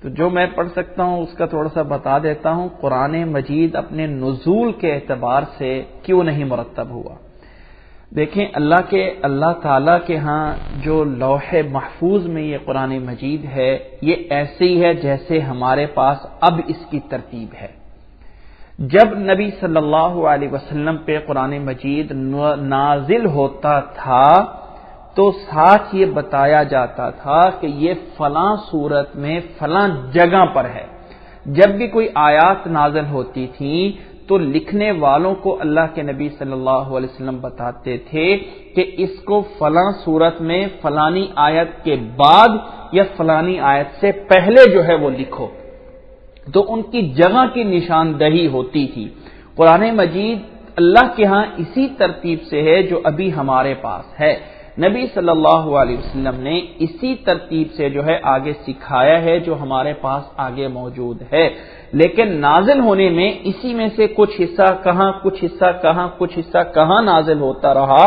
تو جو میں پڑھ سکتا ہوں اس کا تھوڑا سا بتا دیتا ہوں۔ قرآن مجید اپنے نزول کے اعتبار سے کیوں نہیں مرتب ہوا؟ دیکھیں اللہ تعالیٰ کے ہاں جو لوح محفوظ میں یہ قرآن مجید ہے، یہ ایسے ہی ہے جیسے ہمارے پاس اب اس کی ترتیب ہے۔ جب نبی صلی اللہ علیہ وسلم پہ قرآن مجید نازل ہوتا تھا تو ساتھ یہ بتایا جاتا تھا کہ یہ فلاں صورت میں فلاں جگہ پر ہے۔ جب بھی کوئی آیات نازل ہوتی تھی تو لکھنے والوں کو اللہ کے نبی صلی اللہ علیہ وسلم بتاتے تھے کہ اس کو فلاں صورت میں فلانی آیت کے بعد یا فلانی آیت سے پہلے جو ہے وہ لکھو، تو ان کی جگہ کی نشاندہی ہوتی تھی۔ قرآن مجید اللہ کے ہاں اسی ترتیب سے ہے جو ابھی ہمارے پاس ہے۔ نبی صلی اللہ علیہ وسلم نے اسی ترتیب سے جو ہے آگے سکھایا ہے جو ہمارے پاس آگے موجود ہے، لیکن نازل ہونے میں اسی میں سے کچھ حصہ کہاں کچھ حصہ کہاں کچھ حصہ کہاں نازل ہوتا رہا،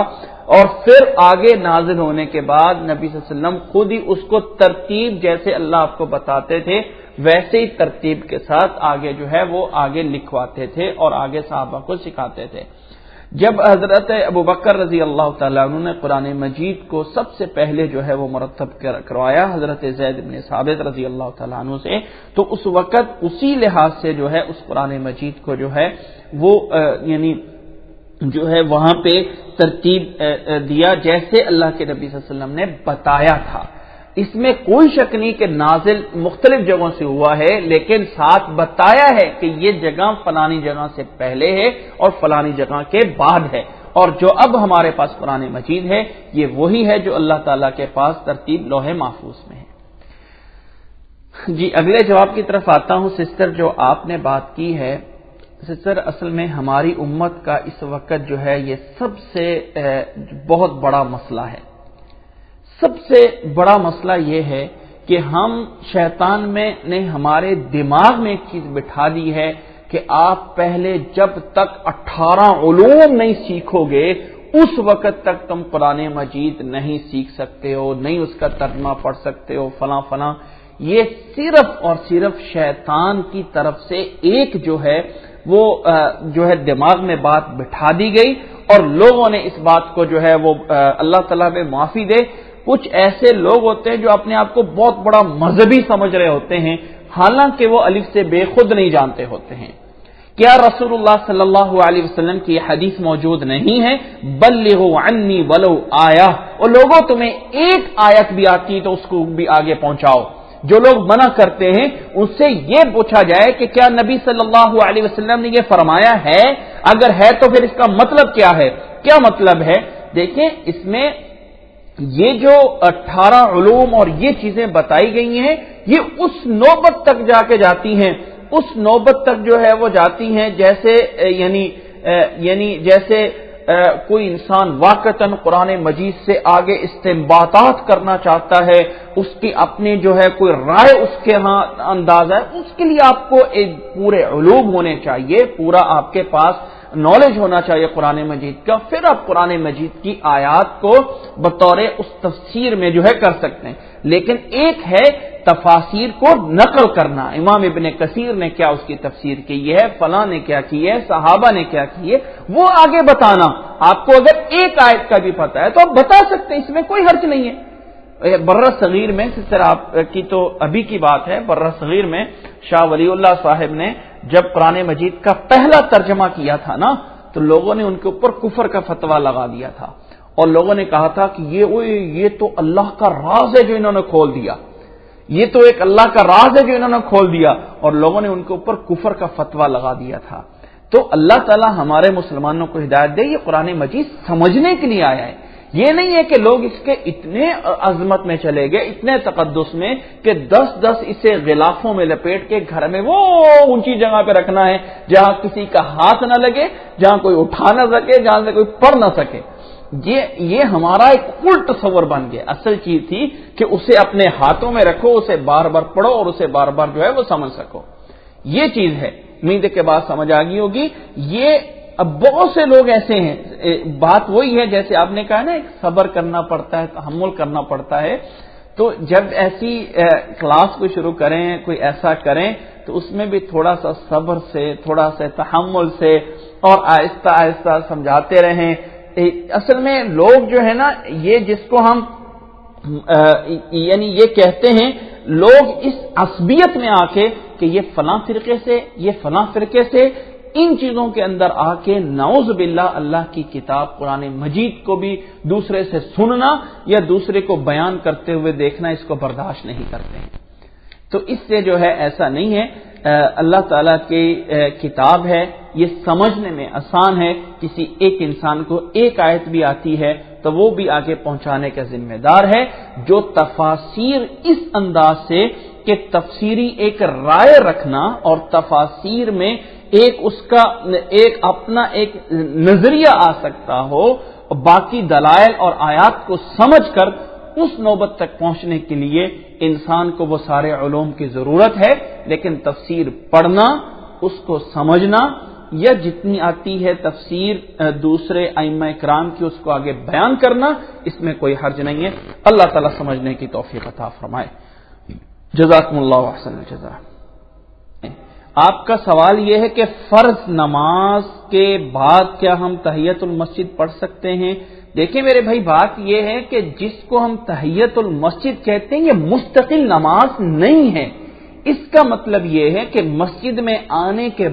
اور پھر آگے نازل ہونے کے بعد نبی صلی اللہ علیہ وسلم خود ہی اس کو ترتیب جیسے اللہ آپ کو بتاتے تھے ویسے ہی ترتیب کے ساتھ آگے جو ہے وہ آگے لکھواتے تھے اور آگے صحابہ کو سکھاتے تھے۔ جب حضرت ابوبکر رضی اللہ تعالیٰ عنہ نے قرآن مجید کو سب سے پہلے جو ہے وہ مرتب کروایا حضرت زید بن ثابت رضی اللہ تعالیٰ عنہ سے، تو اس وقت اسی لحاظ سے جو ہے اس قرآن مجید کو جو ہے وہ یعنی جو ہے وہاں پہ ترتیب دیا جیسے اللہ کے نبی صلی اللہ علیہ وسلم نے بتایا تھا۔ اس میں کوئی شک نہیں کہ نازل مختلف جگہوں سے ہوا ہے، لیکن ساتھ بتایا ہے کہ یہ جگہ فلانی جگہ سے پہلے ہے اور فلانی جگہ کے بعد ہے، اور جو اب ہمارے پاس قرآن مجید ہے یہ وہی ہے جو اللہ تعالیٰ کے پاس ترتیب لوح محفوظ میں ہے۔ جی اگلے جواب کی طرف آتا ہوں۔ سسٹر جو آپ نے بات کی ہے، سسٹر اصل میں ہماری امت کا اس وقت جو ہے یہ سب سے بہت بڑا مسئلہ ہے۔ سب سے بڑا مسئلہ یہ ہے کہ ہم شیطان نے ہمارے دماغ میں ایک چیز بٹھا دی ہے کہ آپ پہلے جب تک 18 علوم نہیں سیکھو گے اس وقت تک تم قرآن مجید نہیں سیکھ سکتے ہو، نہیں اس کا ترجمہ پڑھ سکتے ہو، فلاں فلاں۔ یہ صرف اور صرف شیطان کی طرف سے ایک جو ہے وہ جو ہے دماغ میں بات بٹھا دی گئی، اور لوگوں نے اس بات کو جو ہے وہ اللہ تعالیٰ میں معافی دے، کچھ ایسے لوگ ہوتے ہیں جو اپنے آپ کو بہت بڑا مذہبی سمجھ رہے ہوتے ہیں، حالانکہ وہ الف سے بے خود نہیں جانتے ہوتے ہیں۔ کیا رسول اللہ صلی اللہ علیہ وسلم کی حدیث موجود نہیں ہے؟ بلغوا عنی ولو آیہ، اور لوگوں تمہیں ایک آیت بھی آتی تو اس کو بھی آگے پہنچاؤ۔ جو لوگ منع کرتے ہیں ان سے یہ پوچھا جائے کہ کیا نبی صلی اللہ علیہ وسلم نے یہ فرمایا ہے؟ اگر ہے تو پھر اس کا مطلب کیا ہے؟ کیا مطلب ہے؟ دیکھیں اس میں یہ جو 18 علوم اور یہ چیزیں بتائی گئی ہیں یہ اس نوبت تک جا کے جاتی ہیں، اس نوبت تک جو ہے وہ جاتی ہیں جیسے یعنی جیسے کوئی انسان واقعتاً قرآن مجید سے آگے استنباطات کرنا چاہتا ہے، اس کی اپنی جو ہے کوئی رائے اس کے ہاں انداز ہے، اس کے لیے آپ کو ایک پورے علوم ہونے چاہیے، پورا آپ کے پاس نالج ہونا چاہیے قرآن مجید کا، پھر آپ قرآن مجید کی آیات کو بطور اس تفسیر میں جو ہے کر سکتے ہیں۔ لیکن ایک ہے تفاسیر کو نقل کرنا، امام ابن کثیر نے کیا اس کی تفسیر کی ہے، فلاں نے کیا کی ہے، صحابہ نے کیا کی ہے، وہ آگے بتانا۔ آپ کو اگر ایک آیت کا بھی پتہ ہے تو آپ بتا سکتے ہیں، اس میں کوئی حرج نہیں ہے۔ برہ صغیر میں اس طرح آپ کی تو ابھی کی بات ہے، برہ صغیر میں شاہ ولی اللہ صاحب نے جب قرآن مجید کا پہلا ترجمہ کیا تھا نا تو لوگوں نے ان کے اوپر کفر کا فتویٰ لگا دیا تھا، اور لوگوں نے کہا تھا کہ یہ تو اللہ کا راز ہے جو انہوں نے کھول دیا، یہ تو ایک اللہ کا راز ہے جو انہوں نے کھول دیا، اور لوگوں نے ان کے اوپر کفر کا فتویٰ لگا دیا تھا۔ تو اللہ تعالی ہمارے مسلمانوں کو ہدایت دے، یہ قرآن مجید سمجھنے کے لیے آیا ہے، یہ نہیں ہے کہ لوگ اس کے اتنے عظمت میں چلے گئے، اتنے تقدس میں کہ 10 اسے غلافوں میں لپیٹ کے گھر میں وہ اونچی جگہ پہ رکھنا ہے جہاں کسی کا ہاتھ نہ لگے، جہاں کوئی اٹھا نہ سکے، جہاں سے کوئی پڑھ نہ سکے۔ یہ ہمارا ایک الٹ تصور بن گیا۔ اصل چیز تھی کہ اسے اپنے ہاتھوں میں رکھو، اسے بار بار پڑھو اور اسے بار بار جو ہے وہ سمجھ سکو۔ یہ چیز ہے، امید کے بعد سمجھ آ گئی ہوگی۔ یہ اب بہت سے لوگ ایسے ہیں، بات وہی ہے جیسے آپ نے کہا نا، ایک صبر کرنا پڑتا ہے، تحمل کرنا پڑتا ہے۔ تو جب ایسی کلاس کو شروع کریں، کوئی ایسا کریں، تو اس میں بھی تھوڑا سا صبر سے، تھوڑا سا تحمل سے اور آہستہ آہستہ سمجھاتے رہیں۔ اصل میں لوگ جو ہے نا، یہ جس کو ہم یعنی یہ کہتے ہیں، لوگ اس عصبیت میں آ کے کہ یہ فلاں فرقے سے، یہ فلاں فرقے سے، ان چیزوں کے اندر آ کے نعوذ باللہ اللہ کی کتاب قرآن مجید کو بھی دوسرے سے سننا یا دوسرے کو بیان کرتے ہوئے دیکھنا، اس کو برداشت نہیں کرتے ہیں۔ تو اس سے جو ہے ایسا نہیں ہے۔ اللہ تعالیٰ کی کتاب ہے، یہ سمجھنے میں آسان ہے۔ کسی ایک انسان کو ایک آیت بھی آتی ہے تو وہ بھی آگے پہنچانے کا ذمہ دار ہے۔ جو تفاسیر اس انداز سے کہ تفسیری ایک رائے رکھنا اور تفاسیر میں ایک اس کا ایک اپنا ایک نظریہ آ سکتا ہو، باقی دلائل اور آیات کو سمجھ کر اس نوبت تک پہنچنے کے لیے انسان کو وہ سارے علوم کی ضرورت ہے، لیکن تفسیر پڑھنا، اس کو سمجھنا، یا جتنی آتی ہے تفسیر دوسرے ائمہ کرام کی اس کو آگے بیان کرنا، اس میں کوئی حرج نہیں ہے۔ اللہ تعالیٰ سمجھنے کی توفیق عطا فرمائے۔ جزاکم اللہ احسن الجزاء۔ آپ کا سوال یہ ہے کہ فرض نماز کے بعد کیا ہم تحیۃ المسجد پڑھ سکتے ہیں؟ دیکھیں میرے بھائی، بات یہ ہے کہ جس کو ہم تحیۃ المسجد کہتے ہیں، یہ مستقل نماز نہیں ہے۔ اس کا مطلب یہ ہے کہ مسجد میں آنے کے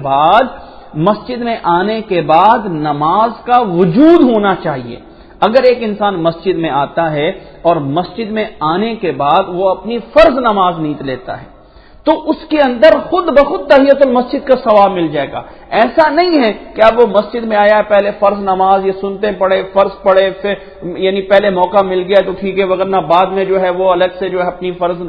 بعد نماز کا وجود ہونا چاہیے۔ اگر ایک انسان مسجد میں آتا ہے اور مسجد میں آنے کے بعد وہ اپنی فرض نماز نیت لیتا ہے، تو اس کے اندر خود بخود تحیۃ المسجد کا ثواب مل جائے گا۔ ایسا نہیں ہے کہ اب وہ مسجد میں آیا، پہلے فرض نماز یہ سنتے پڑھے، فرض پڑھے، پھر یعنی پہلے موقع مل گیا تو ٹھیک ہے، ورنہ بعد میں جو ہے وہ الگ سے جو ہے اپنی فرض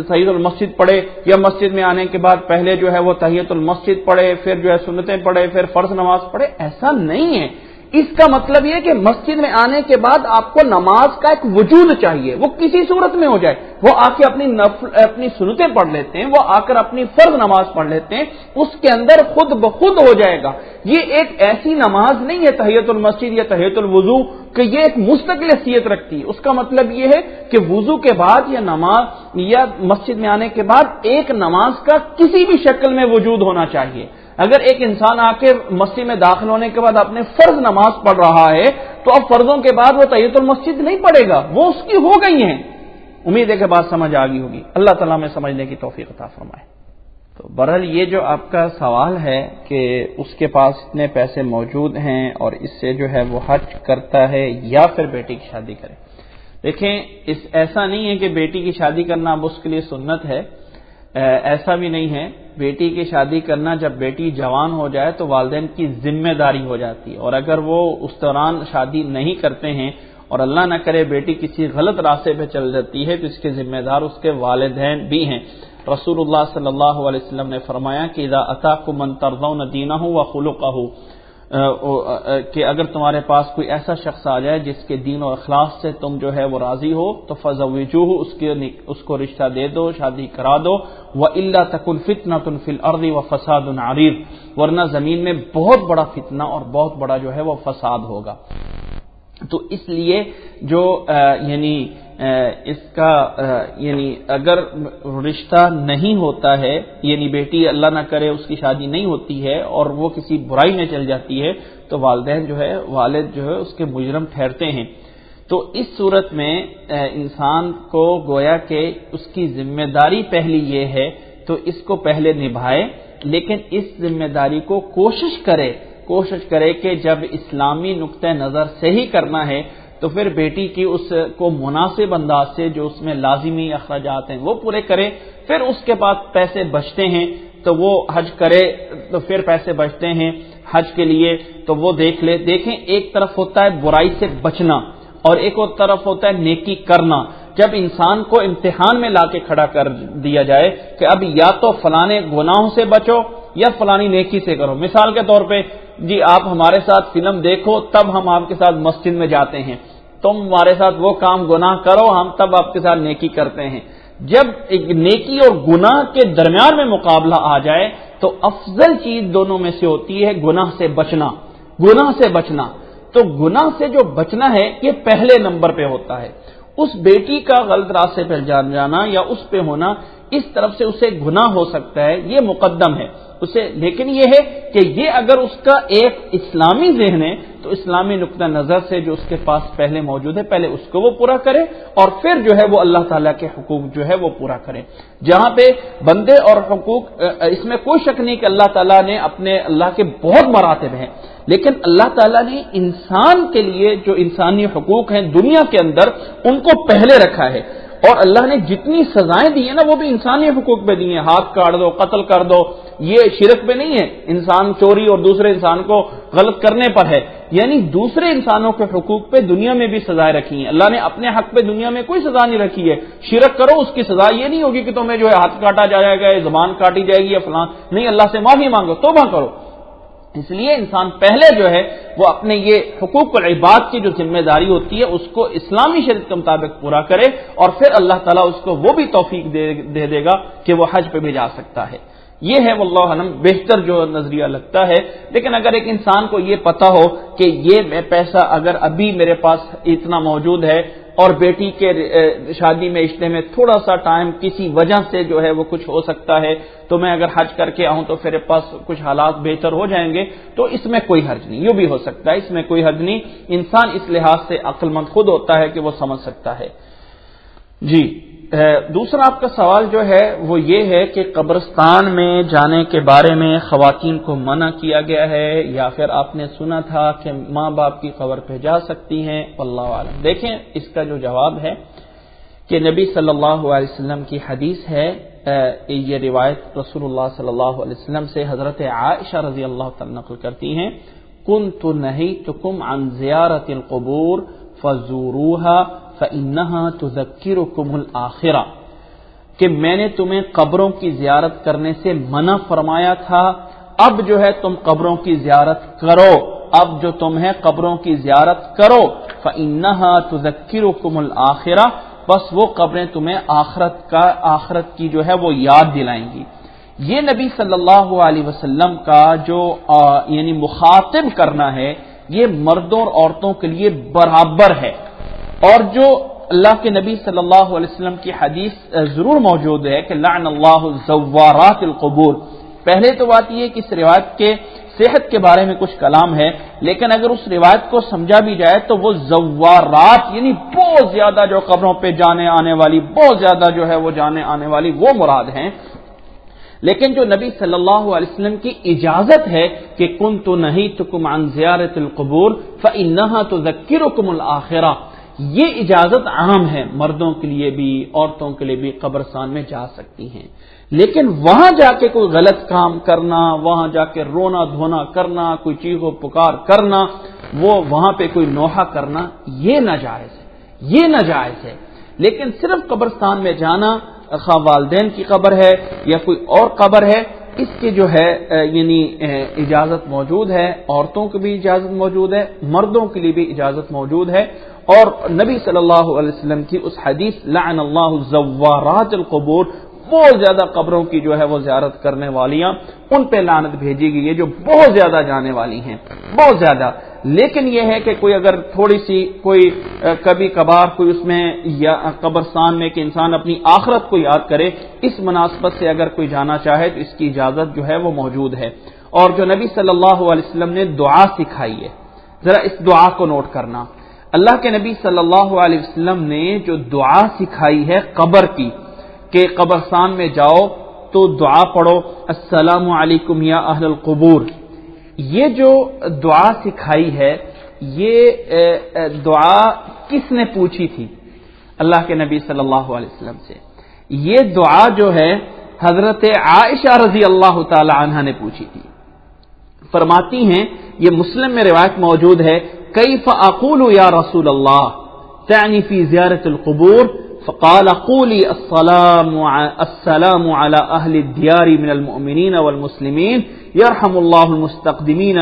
تحیۃ المسجد پڑھے، یا مسجد میں آنے کے بعد پہلے جو ہے وہ تحیۃ المسجد پڑھے، پھر جو ہے سنتیں پڑھے، پھر فرض نماز پڑھے۔ ایسا نہیں ہے۔ اس کا مطلب یہ کہ مسجد میں آنے کے بعد آپ کو نماز کا ایک وجود چاہیے، وہ کسی صورت میں ہو جائے، وہ آ کے اپنی سنتیں پڑھ لیتے ہیں، وہ آ کر اپنی فرض نماز پڑھ لیتے ہیں، اس کے اندر خود بخود ہو جائے گا۔ یہ ایک ایسی نماز نہیں ہے تحیۃ المسجد یا تحیۃ الوضو کہ یہ ایک مستقل حیثیت رکھتی ہے۔ اس کا مطلب یہ ہے کہ وضو کے بعد یا نماز یا مسجد میں آنے کے بعد ایک نماز کا کسی بھی شکل میں وجود ہونا چاہیے۔ اگر ایک انسان آ کے مسجد میں داخل ہونے کے بعد اپنے فرض نماز پڑھ رہا ہے تو اب فرضوں کے بعد وہ تحیۃ المسجد نہیں پڑھے گا، وہ اس کی ہو گئی ہیں۔ امید ہے کہ بات سمجھ آ گئی ہوگی۔ اللہ تعالیٰ میں سمجھنے کی توفیق عطا فرمائے۔ تو بہرحال یہ جو آپ کا سوال ہے کہ اس کے پاس اتنے پیسے موجود ہیں اور اس سے جو ہے وہ حج کرتا ہے یا پھر بیٹی کی شادی کرے۔ دیکھیں، ایسا نہیں ہے کہ بیٹی کی شادی کرنا اب اس کے لیے سنت ہے، ایسا بھی نہیں ہے۔ بیٹی کی شادی کرنا، جب بیٹی جوان ہو جائے تو والدین کی ذمہ داری ہو جاتی ہے، اور اگر وہ اس دوران شادی نہیں کرتے ہیں اور اللہ نہ کرے بیٹی کسی غلط راستے پہ چل جاتی ہے تو اس کے ذمہ دار اس کے والدین بھی ہیں۔ رسول اللہ صلی اللہ علیہ وسلم نے فرمایا کہ اذا اتاکم من ترضون دینہ وخلقہ، کہ اگر تمہارے پاس کوئی ایسا شخص آ جائے جس کے دین و اخلاق سے تم جو ہے وہ راضی ہو تو فزوجوہ، اس کو رشتہ دے دو، شادی کرا دو۔ وَإِلَّا تَكُنْ فِتْنَةٌ فِي الْأَرْضِ وَفَسَادٌ عَرِيضٌ، ورنہ زمین میں بہت بڑا فتنہ اور بہت بڑا جو ہے وہ فساد ہوگا۔ تو اس لیے جو اس کا اگر رشتہ نہیں ہوتا ہے، یعنی بیٹی اللہ نہ کرے اس کی شادی نہیں ہوتی ہے اور وہ کسی برائی میں چل جاتی ہے تو والد جو ہے اس کے مجرم ٹھہرتے ہیں۔ تو اس صورت میں انسان کو گویا کہ اس کی ذمہ داری پہلی یہ ہے تو اس کو پہلے نبھائے، لیکن اس ذمہ داری کو کوشش کرے کہ جب اسلامی نقطہ نظر سے ہی کرنا ہے تو پھر بیٹی کی اس کو مناسب انداز سے جو اس میں لازمی اخراجات ہیں وہ پورے کرے۔ پھر اس کے پاس پیسے بچتے ہیں تو وہ حج کرے، تو پھر پیسے بچتے ہیں حج کے لیے تو وہ دیکھیں ایک طرف ہوتا ہے برائی سے بچنا اور ایک اور طرف ہوتا ہے نیکی کرنا. جب انسان کو امتحان میں لا کے کھڑا کر دیا جائے کہ اب یا تو فلانے گناہوں سے بچو یا فلانی نیکی سے کرو. مثال کے طور پہ جی آپ ہمارے ساتھ فلم دیکھو تب ہم آپ کے ساتھ مسجد میں جاتے ہیں, تم ہمارے ساتھ وہ کام گناہ کرو ہم تب آپ کے ساتھ نیکی کرتے ہیں. جب ایک نیکی اور گناہ کے درمیان میں مقابلہ آ جائے تو افضل چیز دونوں میں سے ہوتی ہے گناہ سے بچنا. گناہ سے بچنا, تو گناہ سے جو بچنا ہے یہ پہلے نمبر پہ ہوتا ہے. اس بیٹی کا غلط راستے پہ جانا یا اس پہ ہونا, اس طرف سے اسے گناہ ہو سکتا ہے, یہ مقدم ہے اسے. لیکن یہ ہے کہ یہ اگر اس کا ایک اسلامی ذہن ہے تو اسلامی نقطہ نظر سے جو اس کے پاس پہلے موجود ہے پہلے اس کو وہ پورا کرے اور پھر جو ہے وہ اللہ تعالیٰ کے حقوق جو ہے وہ پورا کرے. جہاں پہ بندے اور حقوق, اس میں کوئی شک نہیں کہ اللہ تعالیٰ نے اپنے اللہ کے بہت مراتب ہیں, لیکن اللہ تعالیٰ نے انسان کے لیے جو انسانی حقوق ہیں دنیا کے اندر ان کو پہلے رکھا ہے. اور اللہ نے جتنی سزائیں دی ہیں نا وہ بھی انسانی حقوق پہ دی ہیں. ہاتھ کاٹ دو, قتل کر دو, یہ شرک پہ نہیں ہے, انسان چوری اور دوسرے انسان کو غلط کرنے پر ہے. یعنی دوسرے انسانوں کے حقوق پہ دنیا میں بھی سزائیں رکھی ہیں. اللہ نے اپنے حق پہ دنیا میں کوئی سزا نہیں رکھی ہے. شرک کرو اس کی سزا یہ نہیں ہوگی کہ تمہیں جو ہے ہاتھ کاٹا جائے گا, زبان کاٹی جائے گی یا فلاں, نہیں, اللہ سے معافی مانگو, توبہ کرو. اس لیے انسان پہلے جو ہے وہ اپنے یہ حقوق العباد کی جو ذمہ داری ہوتی ہے اس کو اسلامی شریعت کے مطابق پورا کرے اور پھر اللہ تعالیٰ اس کو وہ بھی توفیق دے گا کہ وہ حج پہ بھی جا سکتا ہے. یہ ہے واللہ علم بہتر جو نظریہ لگتا ہے. لیکن اگر ایک انسان کو یہ پتا ہو کہ یہ پیسہ اگر ابھی میرے پاس اتنا موجود ہے اور بیٹی کے شادی میں رشتے میں تھوڑا سا ٹائم کسی وجہ سے جو ہے وہ کچھ ہو سکتا ہے, تو میں اگر حج کر کے آؤں تو میرے پاس کچھ حالات بہتر ہو جائیں گے, تو اس میں کوئی حرج نہیں, یوں بھی ہو سکتا ہے, اس میں کوئی حرج نہیں. انسان اس لحاظ سے عقل مند خود ہوتا ہے کہ وہ سمجھ سکتا ہے. جی, دوسرا آپ کا سوال جو ہے وہ یہ ہے کہ قبرستان میں جانے کے بارے میں خواتین کو منع کیا گیا ہے یا پھر آپ نے سنا تھا کہ ماں باپ کی قبر پہ جا سکتی ہیں, واللہ عالم. دیکھیں اس کا جو جواب ہے کہ نبی صلی اللہ علیہ وسلم کی حدیث ہے, یہ روایت رسول اللہ صلی اللہ علیہ وسلم سے حضرت عائشہ رضی اللہ تعالی نقل کرتی ہیں, کنت نہیتکم عن زیارت القبور فزوروها فإنها تذکرکم الآخرہ, کہ میں نے تمہیں قبروں کی زیارت کرنے سے منع فرمایا تھا, اب جو ہے تم قبروں کی زیارت کرو, اب جو تم ہے قبروں کی زیارت کرو. فإنها تذکرکم الآخرہ, بس وہ قبریں تمہیں آخرت کی جو ہے وہ یاد دلائیں گی. یہ نبی صلی اللہ علیہ وسلم کا جو یعنی مخاطب کرنا ہے یہ مردوں اور عورتوں کے لیے برابر ہے. اور جو اللہ کے نبی صلی اللہ علیہ وسلم کی حدیث ضرور موجود ہے کہ لعن اللہ زوارات القبور. پہلے تو بات یہ کہ اس روایت کے صحت کے بارے میں کچھ کلام ہے, لیکن اگر اس روایت کو سمجھا بھی جائے تو وہ زوارات یعنی بہت زیادہ جو قبروں پہ جانے آنے والی, بہت زیادہ جو ہے وہ جانے آنے والی وہ مراد ہیں. لیکن جو نبی صلی اللہ علیہ وسلم کی اجازت ہے کہ کنت نہیتکم عن زیارت القبور فإنها تذکرکم الآخرہ, یہ اجازت عام ہے, مردوں کے لیے بھی عورتوں کے لیے بھی قبرستان میں جا سکتی ہیں. لیکن وہاں جا کے کوئی غلط کام کرنا, وہاں جا کے رونا دھونا کرنا, کوئی چیخ و پکار کرنا, وہ وہاں پہ کوئی نوحہ کرنا, یہ ناجائز ہے, یہ ناجائز ہے. لیکن صرف قبرستان میں جانا, خواہ والدین کی قبر ہے یا کوئی اور قبر ہے, اس کی جو ہے یعنی اجازت موجود ہے. عورتوں کی بھی اجازت موجود ہے, مردوں کے لیے بھی اجازت موجود ہے. اور نبی صلی اللہ علیہ وسلم کی اس حدیث لعن اللہ زوارات القبور, بہت زیادہ قبروں کی جو ہے وہ زیارت کرنے والیاں, ان پہ لعنت بھیجی گئی ہے جو بہت زیادہ جانے والی ہیں, بہت زیادہ. لیکن یہ ہے کہ کوئی اگر تھوڑی سی کوئی کبھی کبھار کوئی اس میں یا قبرستان میں کہ انسان اپنی آخرت کو یاد کرے, اس مناسبت سے اگر کوئی جانا چاہے تو اس کی اجازت جو ہے وہ موجود ہے. اور جو نبی صلی اللہ علیہ وسلم نے دعا سکھائی ہے, ذرا اس دعا کو نوٹ کرنا. اللہ کے نبی صلی اللہ علیہ وسلم نے جو دعا سکھائی ہے قبر کی کہ قبرستان میں جاؤ تو دعا پڑھو السلام علیکم یا اہل القبور, یہ جو دعا سکھائی ہے یہ دعا کس نے پوچھی تھی؟ اللہ کے نبی صلی اللہ علیہ وسلم سے. یہ دعا جو ہے حضرت عائشہ رضی اللہ تعالی عنہ نے پوچھی تھی. فرماتی ہیں, یہ مسلم میں روایت موجود ہے, کیف اقول یا رسول اللہ, تعني في زيارة القبور فقال قولي السلام على أهل الديار من المؤمنين والمسلمين يرحم الله المستقدمين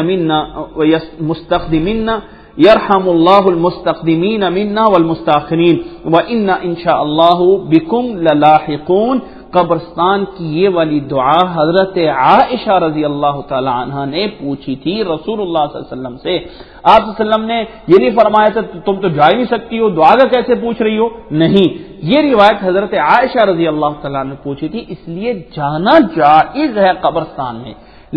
منا والمستأخرين وإنا إن شاء الله بكم للاحقون. قبرستان کی یہ والی دعا حضرت عائشہ رضی اللہ تعالی عنہا نے پوچھی تھی رسول اللہ صلی اللہ علیہ وسلم سے. آپ صلی اللہ علیہ وسلم نے یہ نہیں فرمایا تھا تم تو جا ہی نہیں سکتی ہو, دعا کا کیسے پوچھ رہی ہو, نہیں, یہ روایت حضرت عائشہ رضی اللہ تعالیٰ نے پوچھی تھی. اس لیے جانا جائز ہے قبرستان میں,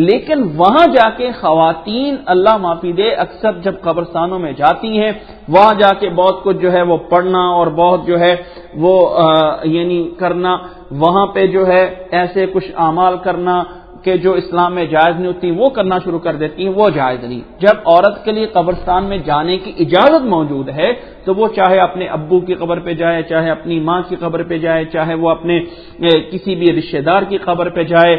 لیکن وہاں جا کے خواتین اللہ معافی دے اکثر جب قبرستانوں میں جاتی ہیں وہاں جا کے بہت کچھ جو ہے وہ پڑھنا اور بہت جو ہے وہ یعنی کرنا, وہاں پہ جو ہے ایسے کچھ اعمال کرنا کہ جو اسلام میں جائز نہیں ہوتی وہ کرنا شروع کر دیتی ہیں, وہ جائز نہیں. جب عورت کے لیے قبرستان میں جانے کی اجازت موجود ہے تو وہ چاہے اپنے ابو کی قبر پہ جائے, چاہے اپنی ماں کی قبر پہ جائے, چاہے وہ اپنے کسی بھی رشتہ دار کی قبر پہ جائے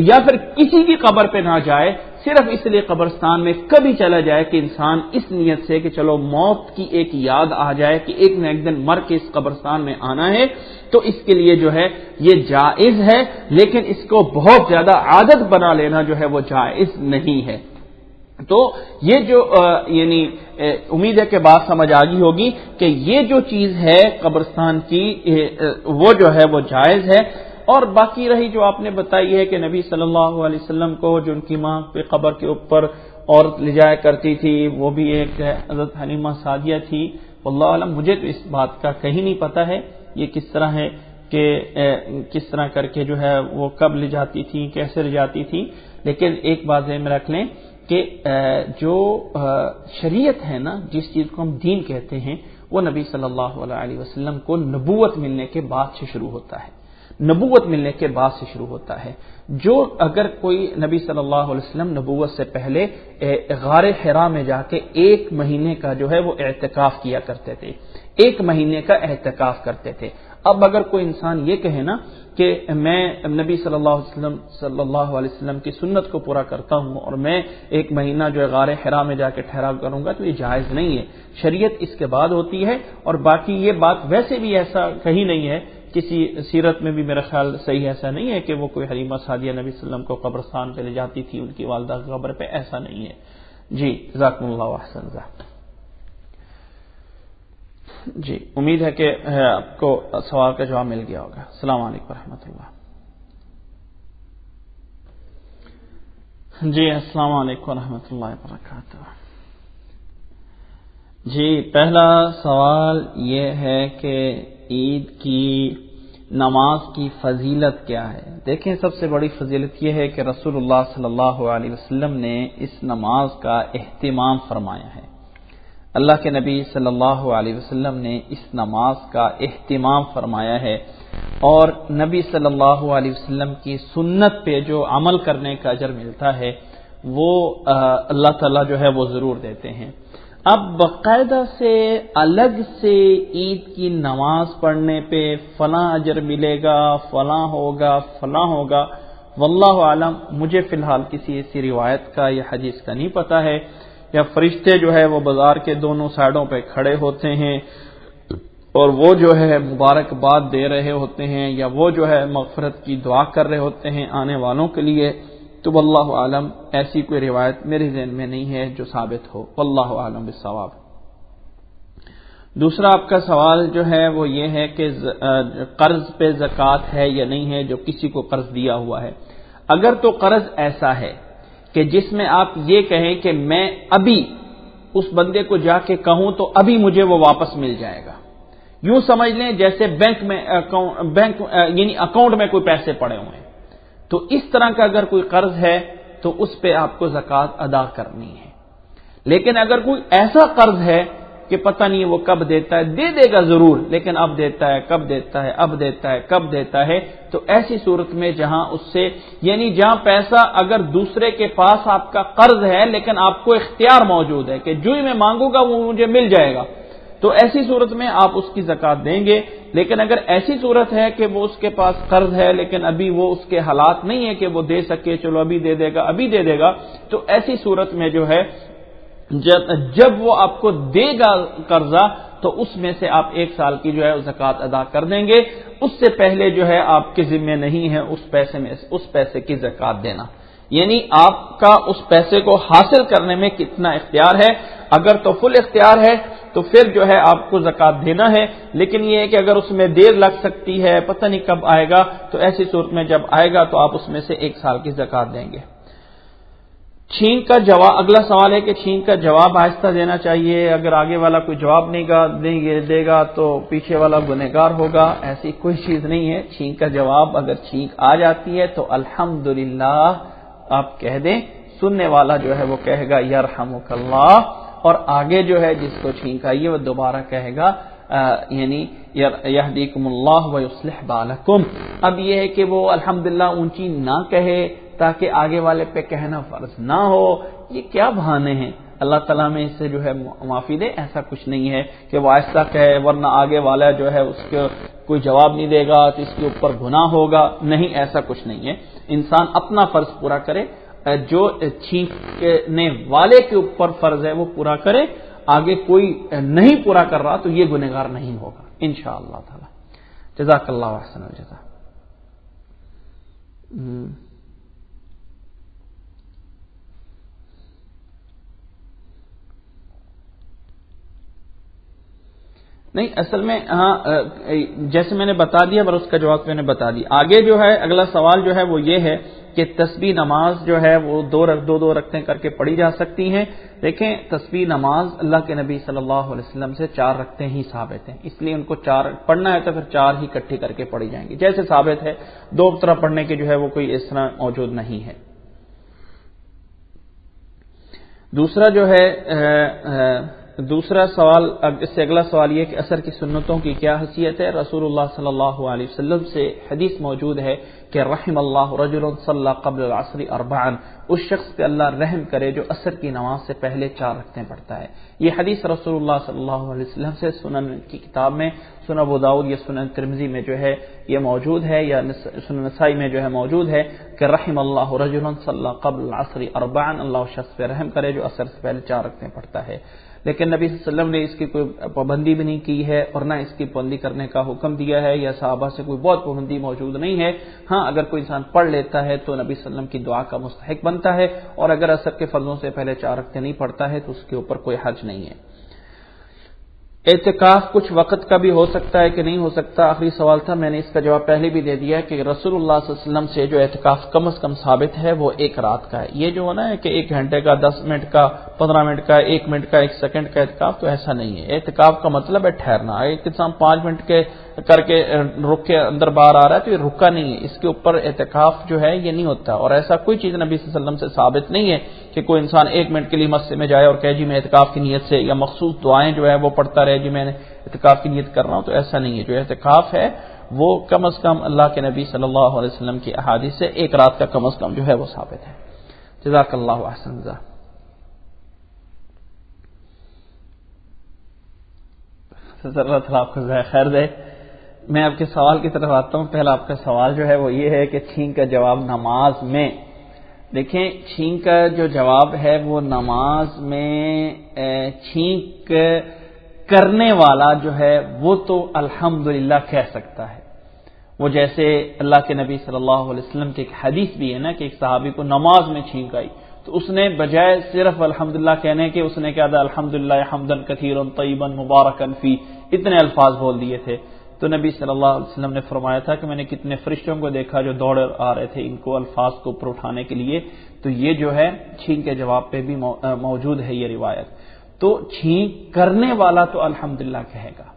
یا پھر کسی کی قبر پہ نہ جائے, صرف اس لیے قبرستان میں کبھی چلا جائے کہ انسان اس نیت سے کہ چلو موت کی ایک یاد آ جائے کہ ایک نہ ایک دن مر کے اس قبرستان میں آنا ہے, تو اس کے لیے جو ہے یہ جائز ہے, لیکن اس کو بہت زیادہ عادت بنا لینا جو ہے وہ جائز نہیں ہے. تو یہ جو یعنی امید ہے کہ بات سمجھ آ گئی ہوگی کہ یہ جو چیز ہے قبرستان کی وہ جو ہے وہ جائز ہے. اور باقی رہی جو آپ نے بتائی ہے کہ نبی صلی اللہ علیہ وسلم کو جو ان کی ماں پہ قبر کے اوپر عورت لے جایا کرتی تھی وہ بھی ایک حضرت حلیمہ سعدیہ تھی, واللہ اعلم مجھے تو اس بات کا کہیں نہیں پتہ ہے یہ کس طرح ہے کہ کس طرح کر کے جو ہے وہ کب لے جاتی تھی, کیسے لے جاتی تھی. لیکن ایک بات ذہن میں رکھ لیں کہ جو شریعت ہے نا, جس چیز کو ہم دین کہتے ہیں, وہ نبی صلی اللہ علیہ وسلم کو نبوت ملنے کے بعد سے شروع ہوتا ہے, نبوت ملنے کے بعد سے شروع ہوتا ہے. جو اگر کوئی نبی صلی اللہ علیہ وسلم نبوت سے پہلے غار حرا میں جا کے 1 مہینے کا جو ہے وہ اعتکاف کیا کرتے تھے, 1 مہینے کا اعتکاف کرتے تھے. اب اگر کوئی انسان یہ کہے نا کہ میں نبی صلی اللہ علیہ وسلم کی سنت کو پورا کرتا ہوں اور میں 1 مہینہ جو ہے غار حرا میں جا کے ٹھہراؤ کروں گا, تو یہ جائز نہیں ہے. شریعت اس کے بعد ہوتی ہے. اور باقی یہ بات ویسے بھی ایسا کہیں نہیں ہے, کسی سیرت میں بھی میرا خیال صحیح ایسا نہیں ہے کہ وہ کوئی حلیمہ سعدیہ نبی صلی اللہ علیہ وسلم کو قبرستان پہ لے جاتی تھی ان کی والدہ کی قبر پہ, ایسا نہیں ہے. جی جزاکم اللہ احسن. جی امید ہے کہ آپ کو سوال کا جواب مل گیا ہوگا. السلام علیکم ورحمۃ اللہ. جی السلام علیکم ورحمۃ اللہ وبرکاتہ. جی پہلا سوال یہ ہے کہ عید کی نماز کی فضیلت کیا ہے؟ دیکھیں سب سے بڑی فضیلت یہ ہے کہ رسول اللہ صلی اللہ علیہ وسلم نے اس نماز کا اہتمام فرمایا ہے. اللہ کے نبی صلی اللہ علیہ وسلم نے اس نماز کا اہتمام فرمایا ہے, اور نبی صلی اللہ علیہ وسلم کی سنت پہ جو عمل کرنے کا اجر ملتا ہے وہ اللہ تعالیٰ جو ہے وہ ضرور دیتے ہیں. اب باقاعدہ سے الگ سے عید کی نماز پڑھنے پہ فلاں اجر ملے گا, فلاں ہوگا, فلاں ہوگا, واللہ عالم مجھے فی الحال کسی ایسی روایت کا یا حدیث کا نہیں پتہ ہے. یا فرشتے جو ہے وہ بازار کے دونوں سائڈوں پہ کھڑے ہوتے ہیں اور وہ جو ہے مبارکباد دے رہے ہوتے ہیں, یا وہ جو ہے مغفرت کی دعا کر رہے ہوتے ہیں آنے والوں کے لیے, تو واللہ عالم ایسی کوئی روایت میرے ذہن میں نہیں ہے جو ثابت ہو. واللہ عالم بالصواب. دوسرا آپ کا سوال جو ہے وہ یہ ہے کہ قرض پہ زکوٰۃ ہے یا نہیں ہے جو کسی کو قرض دیا ہوا ہے. اگر تو قرض ایسا ہے کہ جس میں آپ یہ کہیں کہ میں ابھی اس بندے کو جا کے کہوں تو ابھی مجھے وہ واپس مل جائے گا, یوں سمجھ لیں جیسے بینک یعنی اکاؤنٹ میں کوئی پیسے پڑے ہوئے ہیں, تو اس طرح کا اگر کوئی قرض ہے تو اس پہ آپ کو زکوٰۃ ادا کرنی ہے. لیکن اگر کوئی ایسا قرض ہے کہ پتہ نہیں وہ کب دیتا ہے, دے دے گا ضرور, لیکن اب دیتا ہے, کب دیتا ہے, اب دیتا ہے, کب دیتا ہے, تو ایسی صورت میں جہاں اس سے یعنی جہاں پیسہ اگر دوسرے کے پاس آپ کا قرض ہے لیکن آپ کو اختیار موجود ہے کہ جو ہی میں مانگوں گا وہ مجھے مل جائے گا, تو ایسی صورت میں آپ اس کی زکوٰۃ دیں گے. لیکن اگر ایسی صورت ہے کہ وہ اس کے پاس قرض ہے لیکن ابھی وہ اس کے حالات نہیں ہے کہ وہ دے سکے, چلو ابھی دے دے گا, ابھی دے دے گا, تو ایسی صورت میں جو ہے جب وہ آپ کو دے گا قرضہ تو اس میں سے آپ 1 سال کی جو ہے زکوٰۃ ادا کر دیں گے. اس سے پہلے جو ہے آپ کے ذمہ نہیں ہے اس پیسے کی زکوٰۃ دینا. یعنی آپ کا اس پیسے کو حاصل کرنے میں کتنا اختیار ہے. اگر تو فل اختیار ہے تو پھر جو ہے آپ کو زکوٰۃ دینا ہے. لیکن یہ ہے کہ اگر اس میں دیر لگ سکتی ہے، پتہ نہیں کب آئے گا، تو ایسی صورت میں جب آئے گا تو آپ اس میں سے 1 سال کی زکوٰۃ دیں گے. چھینک کا جواب، اگلا سوال ہے کہ چھینک کا جواب آہستہ دینا چاہیے، اگر آگے والا کوئی جواب نہیں دے گا تو پیچھے والا گنہگار ہوگا. ایسی کوئی چیز نہیں ہے. چھینک کا جواب اگر چھینک آ جاتی ہے تو الحمدللہ آپ کہہ دیں. سننے والا جو ہے وہ کہے گا یرحمک اللہ، اور آگے جو ہے جس کو چھینک آئی ہے وہ دوبارہ کہے گا یعنی یہدیکم اللہ ویصلح بالکم. اب یہ ہے کہ وہ الحمدللہ اونچی نہ کہے تاکہ آگے والے پہ کہنا فرض نہ ہو. یہ کیا بہانے ہیں؟ اللہ تعالیٰ میں اس سے جو ہے معافی دے. ایسا کچھ نہیں ہے کہ وہ ایسا کہے ورنہ آگے والا جو ہے اس کو کوئی جواب نہیں دے گا تو اس کے اوپر گناہ ہوگا. نہیں، ایسا کچھ نہیں ہے. انسان اپنا فرض پورا کرے، جو چھینکنے والے کے اوپر فرض ہے وہ پورا کرے. آگے کوئی نہیں پورا کر رہا تو یہ گنہگار نہیں ہوگا انشاءاللہ تعالی. جزاک اللہ احسن الجزاء. نہیں، اصل میں ہاں جیسے میں نے بتا دیا پر اس کا جواب میں نے بتا دیا. آگے جو ہے اگلا سوال جو ہے وہ یہ ہے کہ تسبیح نماز جو ہے وہ دو رکعتیں کر کے پڑھی جا سکتی ہیں. دیکھیں تسبیح نماز اللہ کے نبی صلی اللہ علیہ وسلم سے 4 رکعتیں ہی ثابت ہیں، اس لیے ان کو 4 پڑھنا ہے تو پھر 4 ہی اکٹھی کر کے پڑھی جائیں گی. جیسے ثابت ہے 2 طرح پڑھنے کے جو ہے وہ کوئی اس طرح موجود نہیں ہے. دوسرا سوال، اس سے اگلا سوال یہ کہ عصر کی سنتوں کی کیا حیثیت ہے؟ رسول اللہ صلی اللہ علیہ وسلم سے حدیث موجود ہے کہ رحم اللہ رجل صلی قبل العصر 4، اس شخص پہ اللہ رحم کرے جو عصر کی نماز سے پہلے 4 رکعتیں پڑھتا ہے. یہ حدیث رسول اللہ صلی اللہ علیہ وسلم سے سنن کی کتاب میں، سنن ابو داؤد یا سنن ترمذی میں جو ہے یہ موجود ہے، یا سنن نسائی میں جو ہے موجود ہے کہ رحم اللہ رجل صلی قبل العصر 4، اللہ اس شخص پہ رحم کرے جو عصر سے پہلے 4 رکعتیں پڑھتا ہے. لیکن نبی صلی اللہ علیہ وسلم نے اس کی کوئی پابندی بھی نہیں کی ہے اور نہ اس کی پابندی کرنے کا حکم دیا ہے، یا صحابہ سے کوئی بہت پابندی موجود نہیں ہے. ہاں اگر کوئی انسان پڑھ لیتا ہے تو نبی صلی اللہ علیہ وسلم کی دعا کا مستحق بنتا ہے، اور اگر عصر کے فرضوں سے پہلے 4 رکعتیں نہیں پڑھتا ہے تو اس کے اوپر کوئی حرج نہیں ہے. اعتکاف کچھ وقت کا بھی ہو سکتا ہے کہ نہیں ہو سکتا؟ آخری سوال تھا، میں نے اس کا جواب پہلے بھی دے دیا کہ رسول اللہ صلی اللہ علیہ وسلم سے جو اعتکاف کم از کم ثابت ہے وہ 1 رات کا ہے. یہ جو ہونا ہے کہ 1 گھنٹے کا، 10 منٹ کا، 15 منٹ کا، 1 منٹ کا، 1 سیکنڈ کا اعتکاف، تو ایسا نہیں ہے. اعتکاف کا مطلب ہے ٹھہرنا. ایک انسان 5 منٹ کے کر کے رک کے اندر باہر آ رہا ہے تو یہ رکا نہیں ہے. اس کے اوپر اعتکاف جو ہے یہ نہیں ہوتا، اور ایسا کوئی چیز نبی صلی اللہ علیہ وسلم سے ثابت نہیں ہے کہ کوئی انسان 1 منٹ کے لیے مسجد میں جائے اور کہے جی میں اعتکاف کی نیت سے، یا مخصوص دعائیں جو ہے وہ پڑھتا رہے جی میں نے اعتکاف کی نیت کر رہا ہوں. تو ایسا نہیں ہے. جو اعتکاف ہے وہ کم از کم اللہ کے نبی صلی اللہ علیہ وسلم کی احادیث سے 1 رات کا کم از کم جو ہے وہ ثابت ہے. جزاک اللہ احسن الجزاء. اللہ تعالیٰ آپ کو خیر دے. میں آپ کے سوال کی طرف آتا ہوں. پہلا آپ کا سوال جو ہے وہ یہ ہے کہ چھینک کا جواب نماز میں. دیکھیں چھینک کا جو جواب ہے وہ نماز میں چھینک کرنے والا جو ہے وہ تو الحمدللہ کہہ سکتا ہے. وہ جیسے اللہ کے نبی صلی اللہ علیہ وسلم کی ایک حدیث بھی ہے نا کہ ایک صحابی کو نماز میں چھینک آئی تو اس نے بجائے صرف الحمدللہ کہنے کے اس نے کیا تھا الحمدللہ حمدن کثیرا طیبا مبارکا فی، اتنے الفاظ بول دیے تھے. تو نبی صلی اللہ علیہ وسلم نے فرمایا تھا کہ میں نے کتنے فرشتوں کو دیکھا جو دوڑ آ رہے تھے ان کو الفاظ کو اوپر اٹھانے کے لیے. تو یہ جو ہے چھینک کے جواب پہ بھی موجود ہے یہ روایت. تو چھینک کرنے والا تو الحمدللہ کہے گا،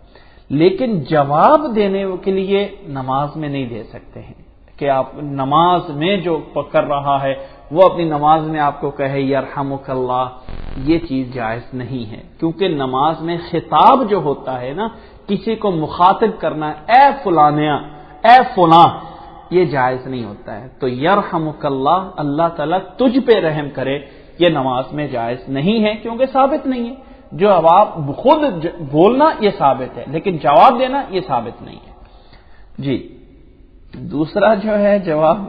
لیکن جواب دینے کے لیے نماز میں نہیں دے سکتے ہیں کہ آپ نماز میں جو کر رہا ہے وہ اپنی نماز میں آپ کو کہے یرحمک اللہ. یہ چیز جائز نہیں ہے، کیونکہ نماز میں خطاب جو ہوتا ہے نا، کسی کو مخاطب کرنا اے فلانیا، اے فلاں، یہ جائز نہیں ہوتا ہے. تو یرحمک اللہ، اللہ تعالیٰ تجھ پہ رحم کرے، یہ نماز میں جائز نہیں ہے کیونکہ ثابت نہیں ہے. جو آپ خود بولنا یہ ثابت ہے، لیکن جواب دینا یہ ثابت نہیں ہے. جی دوسرا جو ہے جواب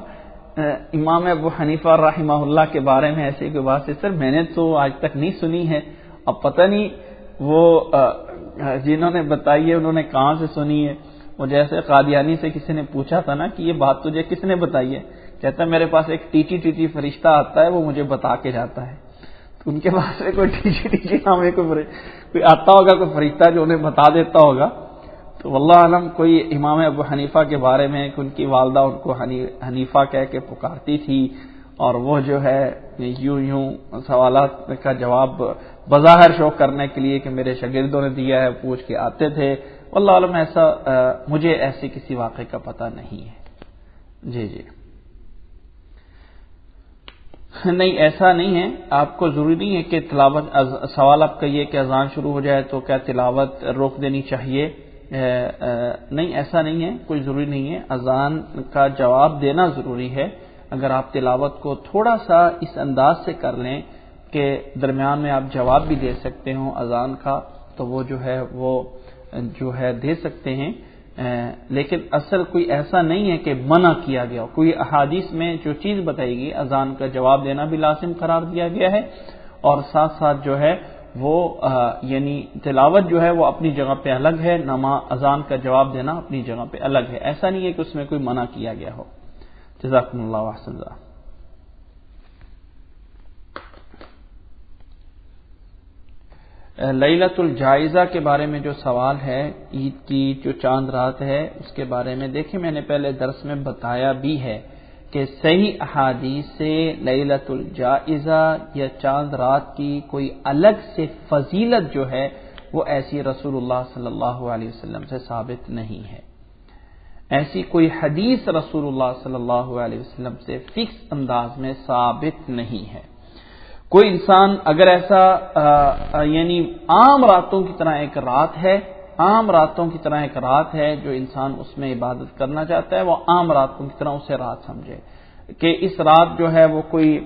امام ابو حنیفہ رحمہ اللہ کے بارے میں ایسی کوئی بات ہے سر میں نے تو آج تک نہیں سنی ہے. اب پتہ نہیں وہ جنہوں نے بتائی ہے انہوں نے کہاں سے سنی ہے. وہ جیسے قادیانی سے کسی نے پوچھا تھا نا کہ یہ بات تجھے کس نے بتائی ہے, کہتا ہے میرے پاس ایک ٹیچی فرشتہ آتا ہے وہ مجھے بتا کے جاتا ہے. تو ان کے پاس سے کوئی ٹیچی ہمیں کوئی آتا ہوگا, کوئی فرشتہ جو انہیں بتا دیتا ہوگا. تو واللہ علم کوئی امام ابو حنیفہ کے بارے میں کہ ان کی والدہ ان کو حنیفہ کہہ کے پکارتی تھی, اور وہ جو ہے یوں سوالات کا جواب بظاہر شو کرنے کے لیے کہ میرے شاگردوں نے دیا ہے پوچھ کے آتے تھے. واللہ علم ایسا مجھے ایسے کسی واقعے کا پتہ نہیں ہے. جی نہیں ایسا نہیں ہے. آپ کو ضروری نہیں ہے کہ تلاوت, سوال آپ کا یہ کہ اذان شروع ہو جائے تو کیا تلاوت روک دینی چاہیے؟ نہیں ایسا نہیں ہے, کوئی ضروری نہیں ہے. اذان کا جواب دینا ضروری ہے. اگر آپ تلاوت کو تھوڑا سا اس انداز سے کر لیں کہ درمیان میں آپ جواب بھی دے سکتے ہوں اذان کا, تو وہ جو ہے دے سکتے ہیں. لیکن اصل کوئی ایسا نہیں ہے کہ منع کیا گیا. کوئی احادیث میں جو چیز بتائی گئی اذان کا جواب دینا بھی لازم قرار دیا گیا ہے, اور ساتھ ساتھ جو ہے وہ یعنی تلاوت جو ہے وہ اپنی جگہ پہ الگ ہے, اذان کا جواب دینا اپنی جگہ پہ الگ ہے. ایسا نہیں ہے کہ اس میں کوئی منع کیا گیا ہو. جزاکم اللہ احسن اللہ. لیلۃ الجائزہ کے بارے میں جو سوال ہے, عید کی جو چاند رات ہے اس کے بارے میں, دیکھیں میں نے پہلے درس میں بتایا بھی ہے کہ صحیح احادیث سے لیلۃ الجائزہ یا چاند رات کی کوئی الگ سے فضیلت جو ہے وہ ایسی رسول اللہ صلی اللہ علیہ وسلم سے ثابت نہیں ہے. ایسی کوئی حدیث رسول اللہ صلی اللہ علیہ وسلم سے فکس انداز میں ثابت نہیں ہے. کوئی انسان اگر ایسا یعنی عام راتوں کی طرح ایک رات ہے, عام راتوں کی طرح ایک رات ہے جو انسان اس میں عبادت کرنا چاہتا ہے, وہ عام راتوں کی طرح اسے رات سمجھے کہ اس رات جو ہے وہ کوئی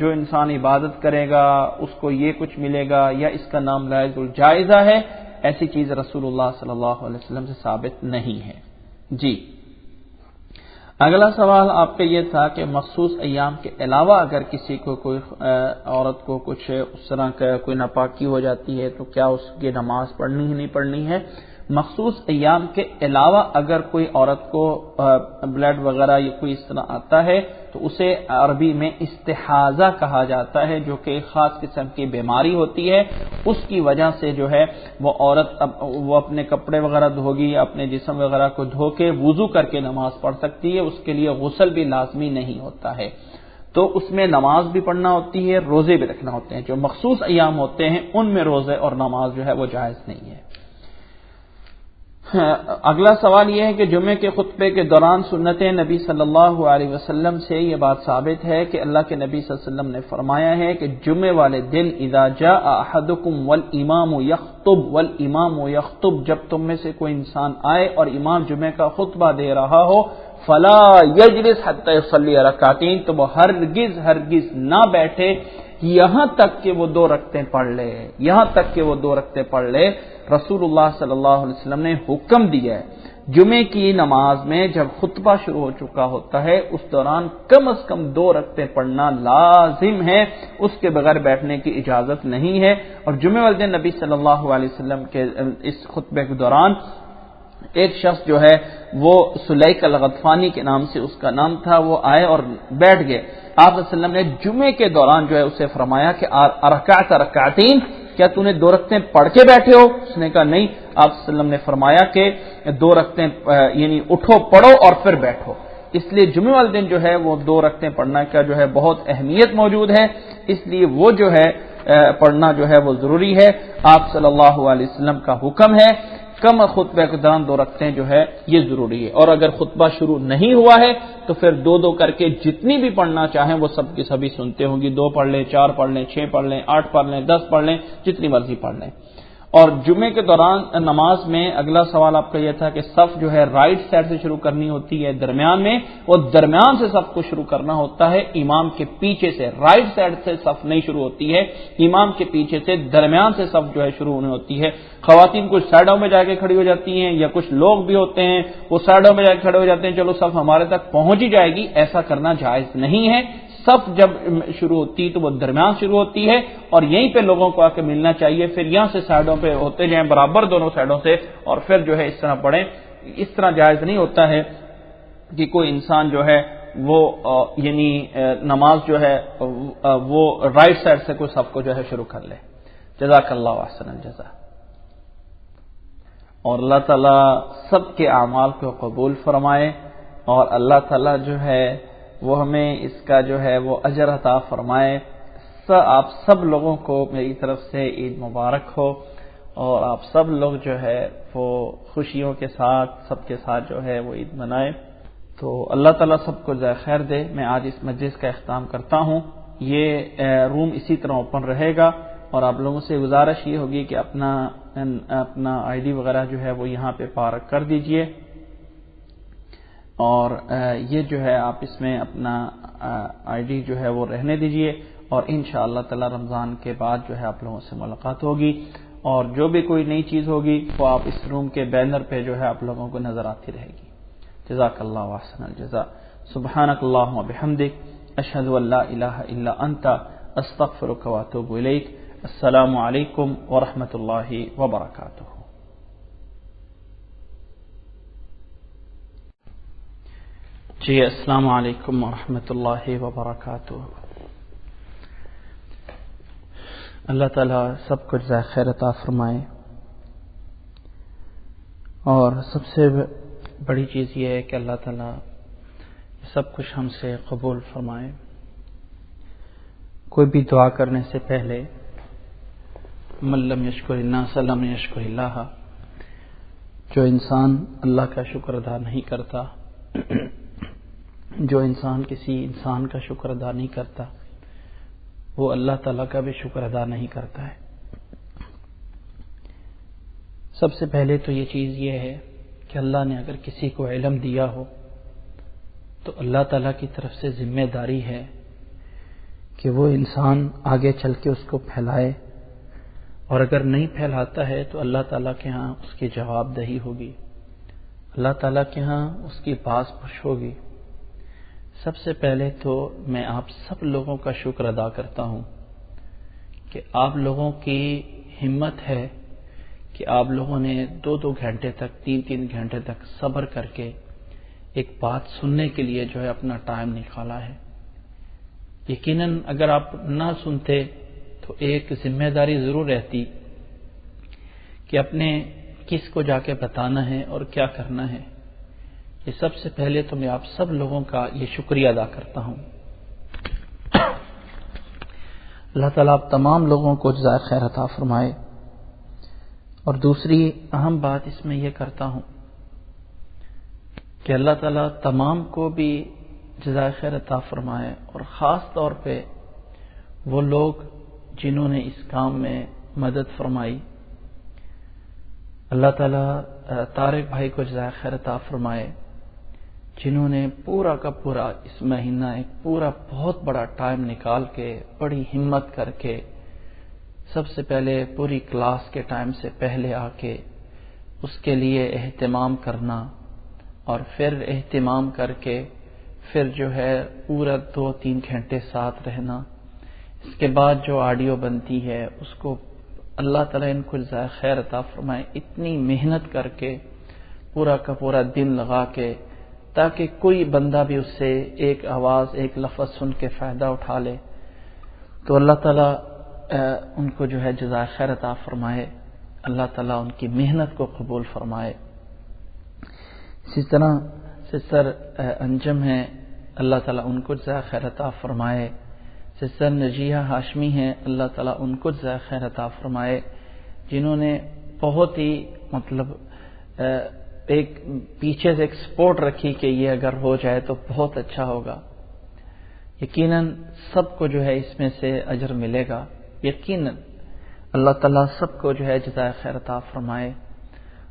جو انسان عبادت کرے گا اس کو یہ کچھ ملے گا یا اس کا نام لیلۃ الجائزہ ہے. ایسی چیز رسول اللہ صلی اللہ علیہ وسلم سے ثابت نہیں ہے. جی اگلا سوال آپ کا یہ تھا کہ مخصوص ایام کے علاوہ اگر کسی کو کوئی عورت کو کچھ اس طرح کا کوئی ناپاکی ہو جاتی ہے تو کیا اس کی نماز پڑھنی ہی نہیں پڑھنی ہے؟ مخصوص ایام کے علاوہ اگر کوئی عورت کو بلڈ وغیرہ یا کوئی اس طرح آتا ہے تو اسے عربی میں استحاضہ کہا جاتا ہے, جو کہ ایک خاص قسم کی بیماری ہوتی ہے. اس کی وجہ سے جو ہے وہ عورت وہ اپنے کپڑے وغیرہ دھوگی یا اپنے جسم وغیرہ کو دھو کے وضو کر کے نماز پڑھ سکتی ہے. اس کے لیے غسل بھی لازمی نہیں ہوتا ہے, تو اس میں نماز بھی پڑھنا ہوتی ہے, روزے بھی رکھنا ہوتے ہیں. جو مخصوص ایام ہوتے ہیں ان میں روزے اور نماز جو ہے وہ جائز نہیں ہے. اگلا سوال یہ ہے کہ جمعے کے خطبے کے دوران سنت نبی صلی اللہ علیہ وسلم سے یہ بات ثابت ہے کہ اللہ کے نبی صلی اللہ علیہ وسلم نے فرمایا ہے کہ جمعے والے دن اذا جاء احدکم والامام یخطب, جب تم میں سے کوئی انسان آئے اور امام جمعے کا خطبہ دے رہا ہو, فلا یجلس حتی یصلی رکعتین, تو وہ ہرگز نہ بیٹھے یہاں تک کہ وہ 2 رکعتیں پڑھ لے, یہاں تک کہ وہ 2 رکعتیں پڑھ لے. رسول اللہ صلی اللہ علیہ وسلم نے حکم دیا ہے جمعے کی نماز میں جب خطبہ شروع ہو چکا ہوتا ہے اس دوران کم از کم 2 رکعتیں پڑھنا لازم ہے, اس کے بغیر بیٹھنے کی اجازت نہیں ہے. اور جمعے والے دن نبی صلی اللہ علیہ وسلم کے اس خطبے کے دوران ایک شخص جو ہے وہ سلیک الغطفانی کے نام سے اس کا نام تھا, وہ آئے اور بیٹھ گئے. آپ صلی اللہ علیہ وسلم نے جمعے کے دوران جو ہے اسے فرمایا کہ ارکعت رکعتین, کیا تو نے 2 رکعتیں پڑھ کے بیٹھے ہو؟ اس نے کہا نہیں. آپ صلی اللہ علیہ وسلم نے فرمایا کہ 2 رکعتیں یعنی اٹھو پڑھو اور پھر بیٹھو. اس لیے جمعے والے دن جو ہے وہ 2 رکعتیں پڑھنا کا جو ہے بہت اہمیت موجود ہے, اس لیے وہ جو ہے پڑھنا جو ہے وہ ضروری ہے. آپ صلی اللہ علیہ وسلم کا حکم ہے کم خطبہ کے دوران 2 رکعتیں جو ہے یہ ضروری ہے. اور اگر خطبہ شروع نہیں ہوا ہے تو پھر 2 کر کے جتنی بھی پڑھنا چاہیں وہ سب کی سبھی سنتے ہوں گی. 2 پڑھ لیں, 4 پڑھ لیں, 6 پڑھ لیں, 8 پڑھ لیں, 10 پڑھ لیں, جتنی مرضی پڑھ لیں. اور جمعے کے دوران نماز میں اگلا سوال آپ کا یہ تھا کہ صف جو ہے رائٹ سائڈ سے شروع کرنی ہوتی ہے درمیان میں، وہ درمیان سے صف کو شروع کرنا ہوتا ہے، امام کے پیچھے سے، رائٹ سائڈ سے صف نہیں شروع ہوتی ہے، امام کے پیچھے سے درمیان سے صف جو ہے شروع ہونے ہوتی ہے۔ خواتین کچھ سائڈوں میں جا کے کھڑی ہو جاتی ہیں، یا کچھ لوگ بھی ہوتے ہیں وہ سائڈوں میں جا کے کھڑے ہو جاتے ہیں، چلو صف ہمارے تک پہنچ ہی جائے گی، ایسا کرنا جائز نہیں ہے۔ صف جب شروع ہوتی ہے تو وہ درمیان شروع ہوتی ہے، اور یہیں پہ لوگوں کو آ کے ملنا چاہیے، پھر یہاں سے سائڈوں پہ ہوتے جائیں برابر دونوں سائڈوں سے، اور پھر جو ہے اس طرح پڑھیں۔ اس طرح جائز نہیں ہوتا ہے کہ کوئی انسان جو ہے وہ یعنی نماز جو ہے وہ رائٹ سائڈ سے کوئی صف کو جو ہے شروع کر لے۔ جزاک اللہ احسن الجزا۔ اور اللہ تعالیٰ سب کے اعمال کو قبول فرمائے، اور اللہ تعالیٰ جو ہے وہ ہمیں اس کا جو ہے وہ اجر عطا فرمائے۔ آپ سب لوگوں کو میری طرف سے عید مبارک ہو، اور آپ سب لوگ جو ہے وہ خوشیوں کے ساتھ سب کے ساتھ جو ہے وہ عید منائے۔ تو اللہ تعالیٰ سب کو جزائے خیر دے۔ میں آج اس مجلس کا اختتام کرتا ہوں۔ یہ روم اسی طرح اوپن رہے گا، اور آپ لوگوں سے گزارش یہ ہوگی کہ اپنا آئی ڈی وغیرہ جو ہے وہ یہاں پہ پارک کر دیجئے، اور یہ جو ہے آپ اس میں اپنا آئی ڈی جو ہے وہ رہنے دیجئے، اور انشاءاللہ تعالی رمضان کے بعد جو ہے آپ لوگوں سے ملاقات ہوگی، اور جو بھی کوئی نئی چیز ہوگی وہ آپ اس روم کے بینر پہ جو ہے آپ لوگوں کو نظر آتی رہے گی۔ جزاک اللہ احسن الجزاء۔ سبحانک اللہم وبحمدک، اشہد ان لا الہ الا انت، استغفرک واتوب الیک۔ السلام علیکم ورحمۃ اللہ وبرکاتہ۔ جی السلام علیکم ورحمۃ اللہ وبرکاتہ۔ اللہ تعالیٰ سب کو جزائے خیر عطا فرمائے، اور سب سے بڑی چیز یہ ہے کہ اللہ تعالیٰ سب کچھ ہم سے قبول فرمائے۔ کوئی بھی دعا کرنے سے پہلے من لم یشکر الناس لم یشکر اللہ، جو انسان اللہ کا شکر ادا نہیں کرتا، جو انسان کسی انسان کا شکر ادا نہیں کرتا، وہ اللہ تعالیٰ کا بھی شکر ادا نہیں کرتا ہے۔ سب سے پہلے تو یہ چیز یہ ہے کہ اللہ نے اگر کسی کو علم دیا ہو تو اللہ تعالیٰ کی طرف سے ذمہ داری ہے کہ وہ انسان آگے چل کے اس کو پھیلائے، اور اگر نہیں پھیلاتا ہے تو اللہ تعالیٰ کے ہاں اس کی جواب دہی ہوگی، اللہ تعالیٰ کے ہاں اس کی باز پوچھ ہوگی۔ سب سے پہلے تو میں آپ سب لوگوں کا شکر ادا کرتا ہوں کہ آپ لوگوں کی ہمت ہے کہ آپ لوگوں نے 2 گھنٹے تک 3 گھنٹے تک صبر کر کے ایک بات سننے کے لیے جو ہے اپنا ٹائم نکالا ہے۔ یقیناً اگر آپ نہ سنتے تو ایک ذمہ داری ضرور رہتی کہ اپنے کس کو جا کے بتانا ہے اور کیا کرنا ہے۔ یہ سب سے پہلے تو میں آپ سب لوگوں کا یہ شکریہ ادا کرتا ہوں۔ اللہ تعالیٰ آپ تمام لوگوں کو جزائے خیر عطا فرمائے۔ اور دوسری اہم بات اس میں یہ کرتا ہوں کہ اللہ تعالیٰ تمام کو بھی جزائے خیر عطا فرمائے، اور خاص طور پہ وہ لوگ جنہوں نے اس کام میں مدد فرمائی۔ اللہ تعالیٰ طارق بھائی کو جزائے خیر عطا فرمائے، جنہوں نے پورا کا پورا اس مہینہ ایک پورا بہت بڑا ٹائم نکال کے بڑی ہمت کر کے سب سے پہلے پوری کلاس کے ٹائم سے پہلے آ کے اس کے لیے اہتمام کرنا، اور پھر اہتمام کر کے پھر جو ہے پورا 2-3 گھنٹے ساتھ رہنا، اس کے بعد جو آڈیو بنتی ہے اس کو اللہ تعالیٰ ان کو جزائے خیر عطا فرمائے، اتنی محنت کر کے پورا کا پورا دن لگا کے، تاکہ کوئی بندہ بھی اس سے ایک آواز ایک لفظ سن کے فائدہ اٹھا لے۔ تو اللہ تعالیٰ ان کو جو ہے جزائے خیر عطا فرمائے، اللہ تعالیٰ ان کی محنت کو قبول فرمائے۔ اسی طرح سسٹر انجم ہے، اللہ تعالیٰ ان کو جزائے خیر عطا فرمائے۔ سسٹر نجیہ ہاشمی ہیں، اللہ تعالیٰ ان کو جزائے خیر عطا فرمائے، جنہوں نے بہت ہی ایک پیچھے سے ایک سپورٹ رکھی کہ یہ اگر ہو جائے تو بہت اچھا ہوگا۔ یقیناً سب کو جو ہے اس میں سے اجر ملے گا، یقیناً اللہ تعالیٰ سب کو جو ہے جزائے خیر عطا فرمائے،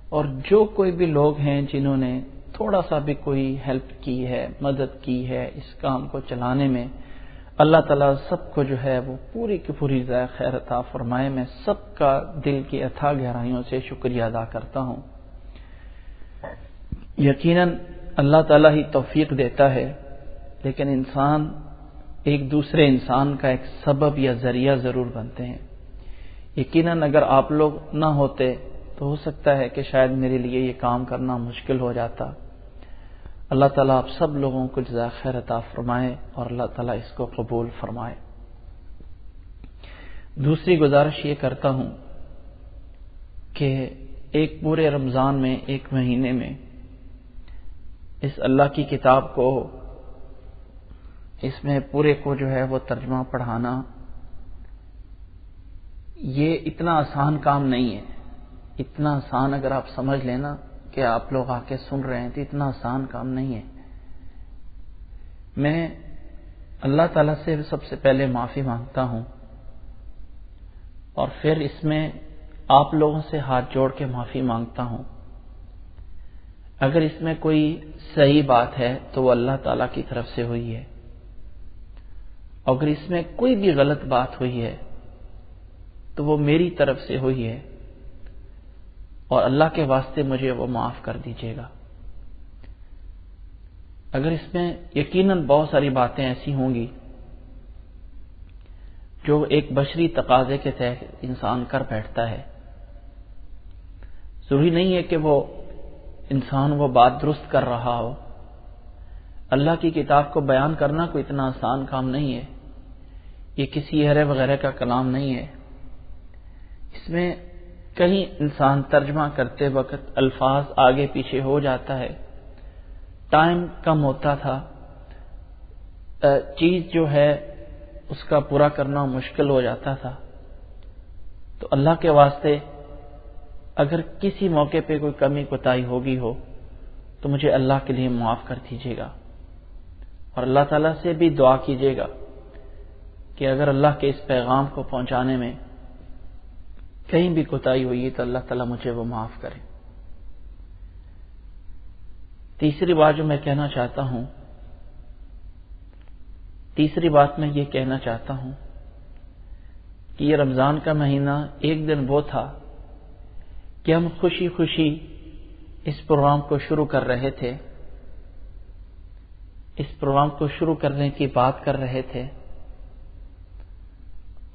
اور جو کوئی بھی لوگ ہیں جنہوں نے تھوڑا سا بھی کوئی ہیلپ کی ہے، مدد کی ہے اس کام کو چلانے میں، اللہ تعالیٰ سب کو جو ہے وہ پوری کی پوری جزائے خیر عطا فرمائے۔ میں سب کا دل کی اتھا گہرائیوں سے شکریہ ادا کرتا ہوں۔ یقیناً اللہ تعالیٰ ہی توفیق دیتا ہے، لیکن انسان ایک دوسرے انسان کا ایک سبب یا ذریعہ ضرور بنتے ہیں۔ یقیناً اگر آپ لوگ نہ ہوتے تو ہو سکتا ہے کہ شاید میرے لیے یہ کام کرنا مشکل ہو جاتا۔ اللہ تعالیٰ آپ سب لوگوں کو جزائے خیر عطا فرمائے اور اللہ تعالیٰ اس کو قبول فرمائے۔ دوسری گزارش یہ کرتا ہوں کہ ایک پورے رمضان میں، ایک مہینے میں اس اللہ کی کتاب کو، اس میں پورے کو جو ہے وہ ترجمہ پڑھانا، یہ اتنا آسان کام نہیں ہے۔ اتنا آسان اگر آپ سمجھ لینا کہ آپ لوگ آ کے سن رہے ہیں تو اتنا آسان کام نہیں ہے۔ میں اللہ تعالیٰ سے سب سے پہلے معافی مانگتا ہوں، اور پھر اس میں آپ لوگوں سے ہاتھ جوڑ کے معافی مانگتا ہوں۔ اگر اس میں کوئی صحیح بات ہے تو وہ اللہ تعالیٰ کی طرف سے ہوئی ہے، اگر اس میں کوئی بھی غلط بات ہوئی ہے تو وہ میری طرف سے ہوئی ہے، اور اللہ کے واسطے مجھے وہ معاف کر دیجیے گا۔ اگر اس میں یقیناً بہت ساری باتیں ایسی ہوں گی جو ایک بشری تقاضے کے تحت انسان کر بیٹھتا ہے، ضروری نہیں ہے کہ وہ انسان وہ بات درست کر رہا ہو۔ اللہ کی کتاب کو بیان کرنا کوئی اتنا آسان کام نہیں ہے، یہ کسی ہرے وغیرہ کا کلام نہیں ہے۔ اس میں کہیں انسان ترجمہ کرتے وقت الفاظ آگے پیچھے ہو جاتا ہے، ٹائم کم ہوتا تھا، چیز جو ہے اس کا پورا کرنا مشکل ہو جاتا تھا۔ تو اللہ کے واسطے اگر کسی موقع پہ کوئی کمی کوتاہی ہوگی ہو تو مجھے اللہ کے لیے معاف کر دیجیے گا، اور اللہ تعالیٰ سے بھی دعا کیجیے گا کہ اگر اللہ کے اس پیغام کو پہنچانے میں کہیں بھی کوتاہی ہوئی تو اللہ تعالیٰ مجھے وہ معاف کرے۔ تیسری بات جو میں کہنا چاہتا ہوں، میں یہ کہنا چاہتا ہوں کہ یہ رمضان کا مہینہ ایک دن وہ تھا کہ ہم خوشی خوشی اس پروگرام کو شروع کر رہے تھے، اس پروگرام کو شروع کرنے کی بات کر رہے تھے،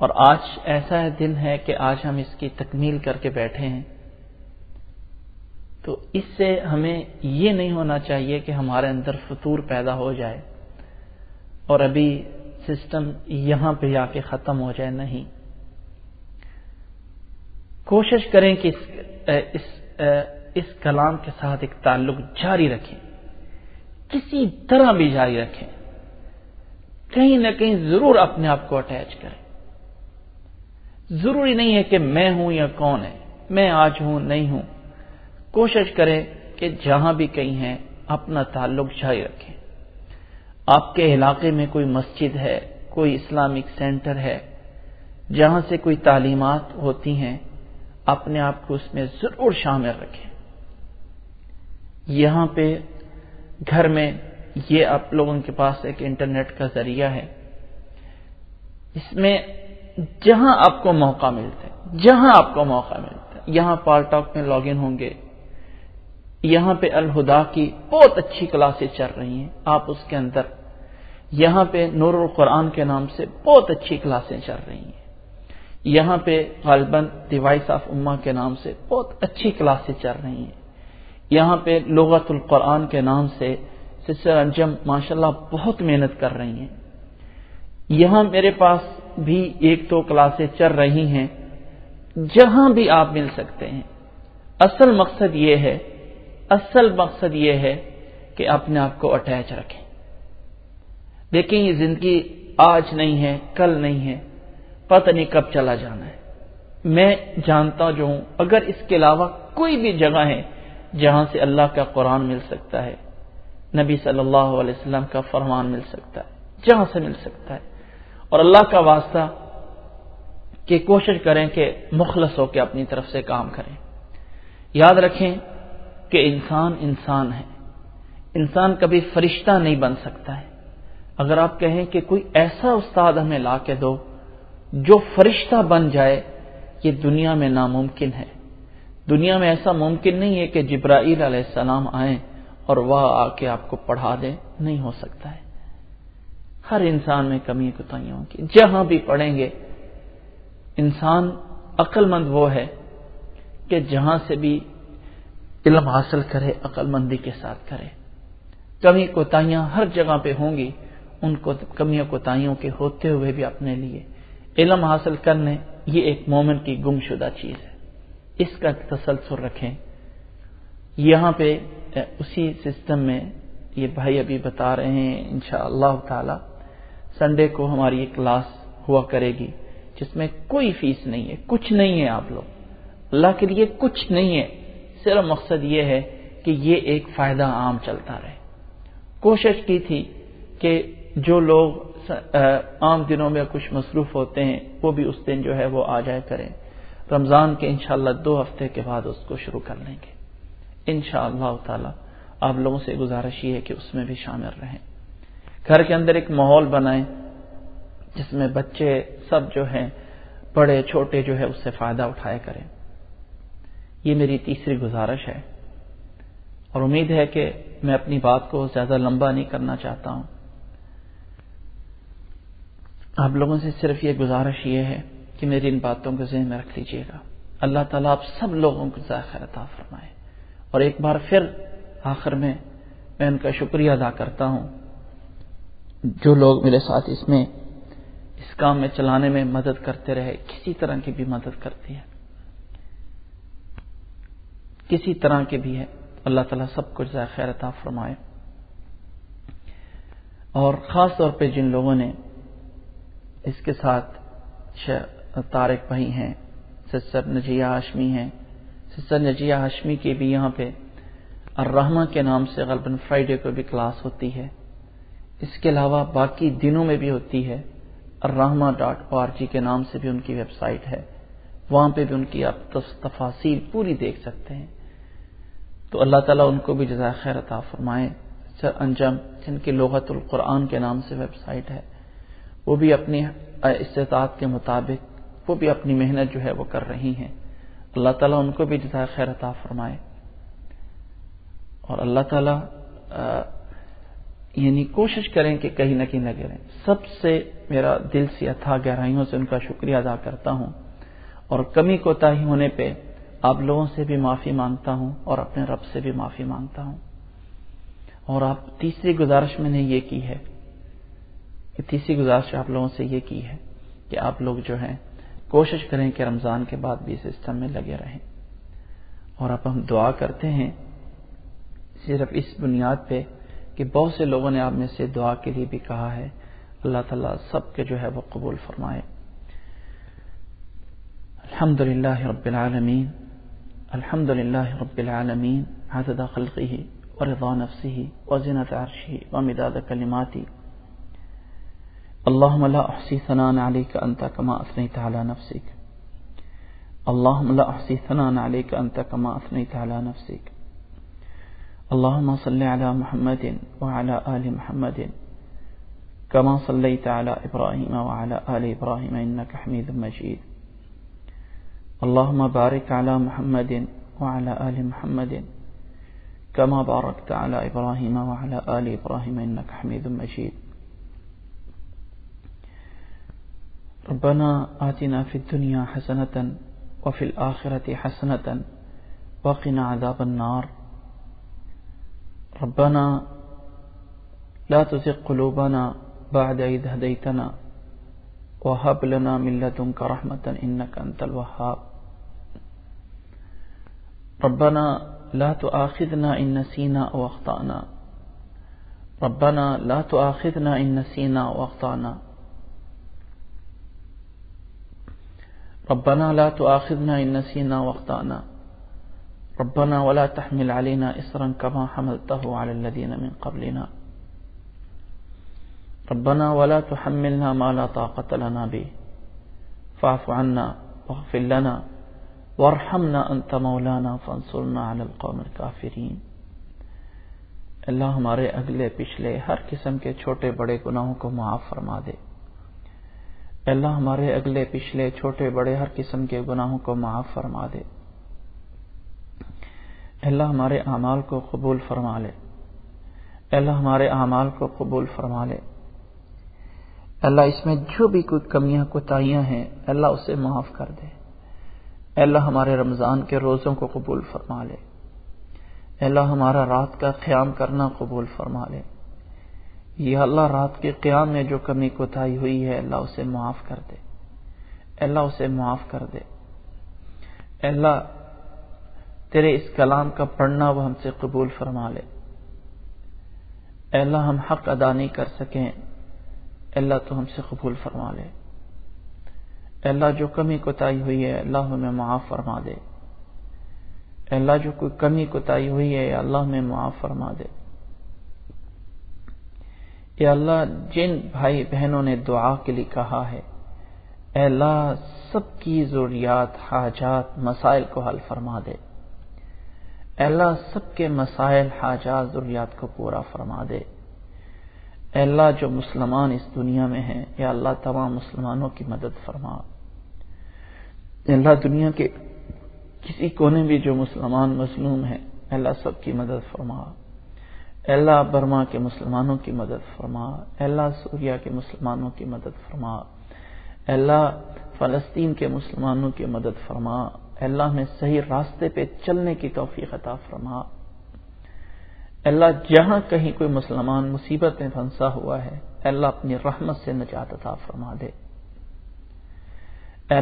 اور آج ایسا دن ہے کہ آج ہم اس کی تکمیل کر کے بیٹھے ہیں۔ تو اس سے ہمیں یہ نہیں ہونا چاہیے کہ ہمارے اندر فتور پیدا ہو جائے اور ابھی سسٹم یہاں پہ آ کے ختم ہو جائے، نہیں۔ کوشش کریں کہ اس کلام کے ساتھ ایک تعلق جاری رکھیں، کسی طرح بھی جاری رکھیں، کہیں نہ کہیں ضرور اپنے آپ کو اٹیچ کریں۔ ضروری نہیں ہے کہ میں ہوں یا کون ہے، میں آج ہوں نہیں ہوں، کوشش کریں کہ جہاں بھی کہیں ہیں اپنا تعلق جاری رکھیں۔ آپ کے علاقے میں کوئی مسجد ہے، کوئی اسلامک سینٹر ہے جہاں سے کوئی تعلیمات ہوتی ہیں، اپنے آپ کو اس میں ضرور شامل رکھیں۔ یہاں پہ گھر میں یہ آپ لوگوں کے پاس ایک انٹرنیٹ کا ذریعہ ہے، اس میں جہاں آپ کو موقع ملتا ہے، یہاں پال ٹاک میں لاگ ان ہوں گے، یہاں پہ الہدا کی بہت اچھی کلاسیں چل رہی ہیں، آپ اس کے اندر، یہاں پہ نور القرآن کے نام سے بہت اچھی کلاسیں چل رہی ہیں، یہاں پہ غالباً دی وائس آف امہ کے نام سے بہت اچھی کلاسیں چل رہی ہیں، یہاں پہ لغت القرآن کے نام سے سسٹر انجم ماشاءاللہ بہت محنت کر رہی ہیں، یہاں میرے پاس بھی ایک دو کلاسیں چل رہی ہیں، جہاں بھی آپ مل سکتے ہیں۔ اصل مقصد یہ ہے کہ اپنے آپ کو اٹیچ رکھیں۔ دیکھیں یہ زندگی آج نہیں ہے، کل نہیں ہے، پتہ نہیں کب چلا جانا ہے۔ میں جانتا جو ہوں اگر اس کے علاوہ کوئی بھی جگہ ہے جہاں سے اللہ کا قرآن مل سکتا ہے، نبی صلی اللہ علیہ وسلم کا فرمان مل سکتا ہے، جہاں سے مل سکتا ہے، اور اللہ کا واسطہ کہ کوشش کریں کہ مخلص ہو کے اپنی طرف سے کام کریں. یاد رکھیں کہ انسان ہے. انسان کبھی فرشتہ نہیں بن سکتا ہے. اگر آپ کہیں کہ کوئی ایسا استاد ہمیں لا کے دو جو فرشتہ بن جائے، یہ دنیا میں ناممکن ہے. دنیا میں ایسا ممکن نہیں ہے کہ جبرائیل علیہ السلام آئیں اور وہ آ کے آپ کو پڑھا دیں. نہیں ہو سکتا ہے. ہر انسان میں کمی کوتاہیوں کی جہاں بھی پڑھیں گے. انسان عقل مند وہ ہے کہ جہاں سے بھی علم حاصل کرے عقل مندی کے ساتھ کرے. کمی کوتاہیاں ہر جگہ پہ ہوں گی. ان کو کمیوں کوتاہیوں کے ہوتے ہوئے بھی اپنے لیے علم حاصل کرنے، یہ ایک مومن کی گمشدہ چیز ہے. اس کا تسلسل رکھیں. یہاں پہ اسی سسٹم میں یہ بھائی ابھی بتا رہے ہیں انشاءاللہ تعالی سنڈے کو ہماری ایک کلاس ہوا کرے گی جس میں کوئی فیس نہیں ہے، کچھ نہیں ہے. آپ لوگ اللہ کے لیے کچھ نہیں ہے. صرف مقصد یہ ہے کہ یہ ایک فائدہ عام چلتا رہے. کوشش کی تھی کہ جو لوگ عام دنوں میں کچھ مصروف ہوتے ہیں وہ بھی اس دن جو ہے وہ آ جائے کریں. رمضان کے انشاءاللہ 2 ہفتے کے بعد اس کو شروع کر لیں گے انشاءاللہ تعالی. آپ لوگوں سے گزارش یہ ہے کہ اس میں بھی شامل رہیں. گھر کے اندر ایک ماحول بنائیں جس میں بچے سب جو ہیں بڑے چھوٹے جو ہے اس سے فائدہ اٹھایا کریں. یہ میری تیسری گزارش ہے اور امید ہے کہ میں اپنی بات کو زیادہ لمبا نہیں کرنا چاہتا ہوں. آپ لوگوں سے صرف یہ گزارش یہ ہے کہ میری ان باتوں کو ذہن میں رکھ لیجئے گا. اللہ تعالیٰ آپ سب لوگوں کو خیر عطا فرمائے. اور ایک بار پھر آخر میں ان کا شکریہ ادا کرتا ہوں جو لوگ میرے ساتھ اس کام میں چلانے میں مدد کرتے رہے. کسی طرح کی بھی مدد کرتی ہے، کسی طرح کے بھی ہے. اللہ تعالیٰ سب کو جزائے خیر عطا فرمائے. اور خاص طور پہ جن لوگوں نے اس کے ساتھ طارق بھائی ہیں، سسٹر نجیہ ہاشمی ہیں. سسٹر نجیہ ہاشمی کی بھی یہاں پہ الرحمہ کے نام سے غالباً فرائیڈے کو بھی کلاس ہوتی ہے. اس کے علاوہ باقی دنوں میں بھی ہوتی ہے. الرحمہ.org کے نام سے بھی ان کی ویب سائٹ ہے. وہاں پہ بھی ان کی آپ تفاصیل پوری دیکھ سکتے ہیں. تو اللہ تعالیٰ ان کو بھی جزائے خیر عطا فرمائے. سر انجم جن کی لغت القرآن کے نام سے ویب سائٹ ہے، وہ بھی اپنی استطاعت کے مطابق وہ بھی اپنی محنت جو ہے وہ کر رہی ہیں. اللہ تعالیٰ ان کو بھی جزائے خیر عطا فرمائے. اور اللہ تعالیٰ یعنی کوشش کریں کہ کہیں نہ کہیں نہ گریں. سب سے میرا دل سے اتھا گہرائیوں سے ان کا شکریہ ادا کرتا ہوں اور کمی کوتاہی ہونے پہ آپ لوگوں سے بھی معافی مانگتا ہوں اور اپنے رب سے بھی معافی مانگتا ہوں. اور آپ تیسری گزارش میں نے یہ کی ہے کہ آپ لوگوں سے یہ کی ہے کہ آپ لوگ جو ہیں کوشش کریں کہ رمضان کے بعد بھی سسٹم میں لگے رہیں. اور اب ہم دعا کرتے ہیں صرف اس بنیاد پہ کہ بہت سے لوگوں نے آپ میں سے دعا کے لیے بھی کہا ہے. اللہ تعالیٰ سب کے جو ہے وہ قبول فرمائے. الحمدللہ رب العالمین، الحمدللہ رب العالمین عدد خلقہ ورضا نفسہ وزنة عرشہ ومداد کلماتہ. اللهم لا أحصي ثناء عليك أنت كما أثنيت على نفسك. اللهم لا أحصي ثناء عليك أنت كما أثنيت على نفسك. اللهم صل على محمد وعلى آل محمد كما صليت على إبراهيم وعلى آل إبراهيم إنك حميد مجيد. اللهم بارك على محمد وعلى آل محمد كما باركت على إبراهيم وعلى آل إبراهيم إنك حميد مجيد. ربنا آتنا في الدنيا حسنة وفي الآخرة حسنة وقنا عذاب النار. ربنا لا تزغ قلوبنا بعد إذ هديتنا وهب لنا من لدنك رحمة إنك أنت الوهاب. ربنا لا تؤاخذنا إن نسينا أو أخطأنا. ربنا لا تؤاخذنا إن نسينا أو أخطأنا. ربنا لا تؤاخذنا إن نسينا وأخطأنا. ربنا ولا تحمل علينا إصرا كما حملته على الذين من قبلنا. ربنا ولا تحملنا ما لا طاقة لنا به فاعف عنا واغفر لنا وارحمنا انت مولانا فانصرنا علی القوم الکافرین۔ اللہ ہمارے اگلے پچھلے ہر قسم کے چھوٹے بڑے گناہوں کو معاف فرما دے۔ اللہ ہمارے اگلے پچھلے چھوٹے بڑے ہر قسم کے گناہوں کو معاف فرما دے۔ اللہ ہمارے اعمال کو قبول فرما لے۔ اللہ ہمارے اعمال کو قبول فرما لے۔ اللہ اس میں جو بھی کوئی کمیاں کوتاہیاں ہیں اللہ اسے معاف کر دے۔ اللہ ہمارے رمضان کے روزوں کو قبول فرما لے۔ اللہ ہمارا رات کا قیام کرنا قبول فرما لے۔ یا اللہ رات کے قیام میں جو کمی کوتاہی ہوئی ہے اللہ اسے معاف کر دے۔ اللہ اسے معاف کر دے۔ اللہ تیرے اس کلام کا پڑھنا وہ ہم سے قبول فرما لے۔ اللہ ہم حق ادا نہیں کر سکیں اللہ تو ہم سے قبول فرما لے۔ اللہ جو کمی کوتاہی ہوئی ہے اللہ ہمیں معاف فرما دے۔ اللہ جو کوئی کمی کوتاہی ہوئی ہے اللہ ہمیں معاف فرما دے۔ یا اللہ جن بھائی بہنوں نے دعا کے لیے کہا ہے اے اللہ سب کی ضروریات حاجات مسائل کو حل فرما دے۔ اے اللہ سب کے مسائل حاجات ضروریات کو پورا فرما دے۔ اے اللہ جو مسلمان اس دنیا میں ہیں یا اللہ تمام مسلمانوں کی مدد فرما۔ اے اللہ دنیا کے کسی کونے بھی جو مسلمان مظلوم ہیں اے اللہ سب کی مدد فرما۔ اے اللہ برما کے مسلمانوں کی مدد فرما۔ اے اللہ سوریہ کے مسلمانوں کی مدد فرما۔ اے اللہ فلسطین کے مسلمانوں کی مدد فرما۔ اے اللہ میں صحیح راستے پہ چلنے کی توفیق عطا فرما۔ اے اللہ جہاں کہیں کوئی مسلمان مصیبت میں پھنسا ہوا ہے اے اللہ اپنی رحمت سے نجات عطا فرما دے۔ اے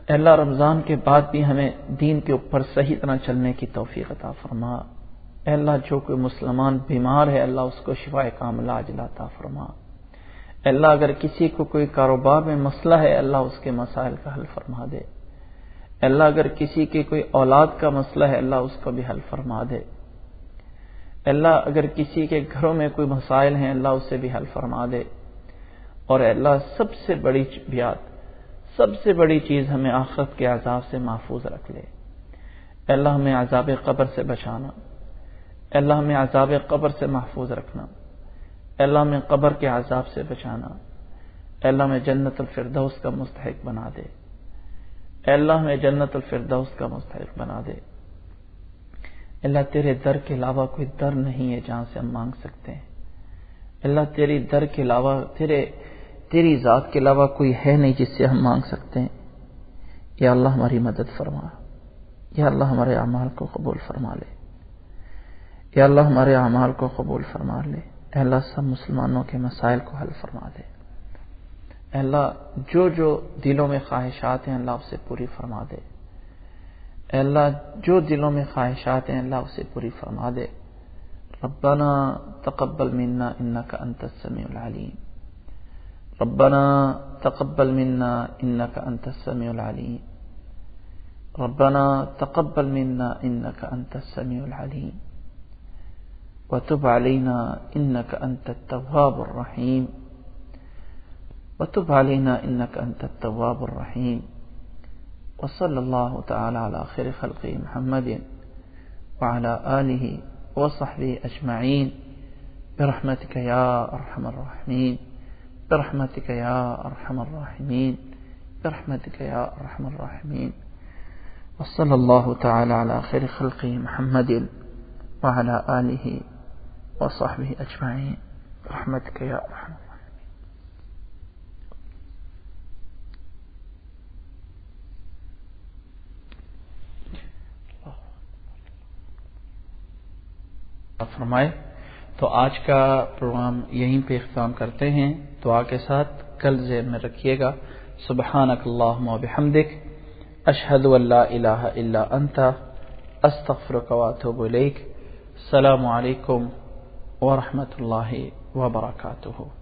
اللہ رمضان کے بعد بھی ہمیں دین کے اوپر صحیح طرح چلنے کی توفیق عطا فرما۔ اے اللہ جو کوئی مسلمان بیمار ہے اللہ اس کو شفائے کاملہ عاجلہ عطا فرما۔ اے اللہ اگر کسی کو کوئی کاروبار میں مسئلہ ہے اللہ اس کے مسائل کا حل فرما دے۔ اے اللہ اگر کسی کے کوئی اولاد کا مسئلہ ہے اللہ اس کو بھی حل فرما دے۔ اے اللہ اگر کسی کے گھروں میں کوئی مسائل ہیں اللہ اسے بھی حل فرما دے۔ اور اے اللہ سب سے بڑی چیز ہمیں آخرت کے عذاب سے محفوظ رکھ لے۔ اے اللہ ہمیں عذاب قبر سے بچانا۔ اے اللہ ہمیں عذاب قبر سے محفوظ رکھنا۔ اے اللہ ہمیں قبر کے عذاب سے بچانا۔ اے اللہ ہمیں جنت الفردوس کا مستحق بنا دے۔ اے اللہ ہمیں جنت الفردوس کا مستحق بنا دے۔ اے اللہ تیرے در کے علاوہ کوئی در نہیں ہے جہاں سے ہم مانگ سکتے ہیں۔ اے اللہ تیری در کے علاوہ تیری ذات کے علاوہ کوئی ہے نہیں جس سے ہم مانگ سکتے ہیں۔ یا اللہ ہماری مدد فرما۔ یا اللہ ہمارے اعمال کو قبول فرما لے۔ یا اللہ ہمارے اعمال کو قبول فرما لے۔ اے اللہ سب مسلمانوں کے مسائل کو حل فرما دے۔ اے اللہ جو دلوں میں خواہشات ہیں اللہ اسے پوری فرما دے۔ اے اللہ جو دلوں میں خواہشات ہیں اللہ اسے پوری فرما دے۔ ربنا تقبل منا انک انت السمیع العلیم۔ ربنا تقبل منا انک انت السمیع العلیم۔ ربنا تقبل منا انک انت السمیع العلیم وتب علينا إنك أنت التواب الرحيم وتب علينا إنك أنت التواب الرحيم وصلى الله تعالى على خير خلقه محمد وعلى آله وصحبه أجمعين برحمتك يا أرحم الراحمين برحمتك يا أرحم الراحمين برحمتك يا أرحم الراحمين وصلى الله تعالى على خير خلقه محمد وعلى آله وصحبه أجمعين برحمتك يا أرحم الراحمين۔ فرمائے تو آج کا پروگرام یہیں پہ اختتام کرتے ہیں دعا کے ساتھ۔ کل ذہن میں رکھیے گا سبحانک اللہم و بحمدک اشہد ان لا الہ الا انت استغفرک و اتوب الیک۔ السلام علیکم ورحمۃ اللہ وبرکاتہ۔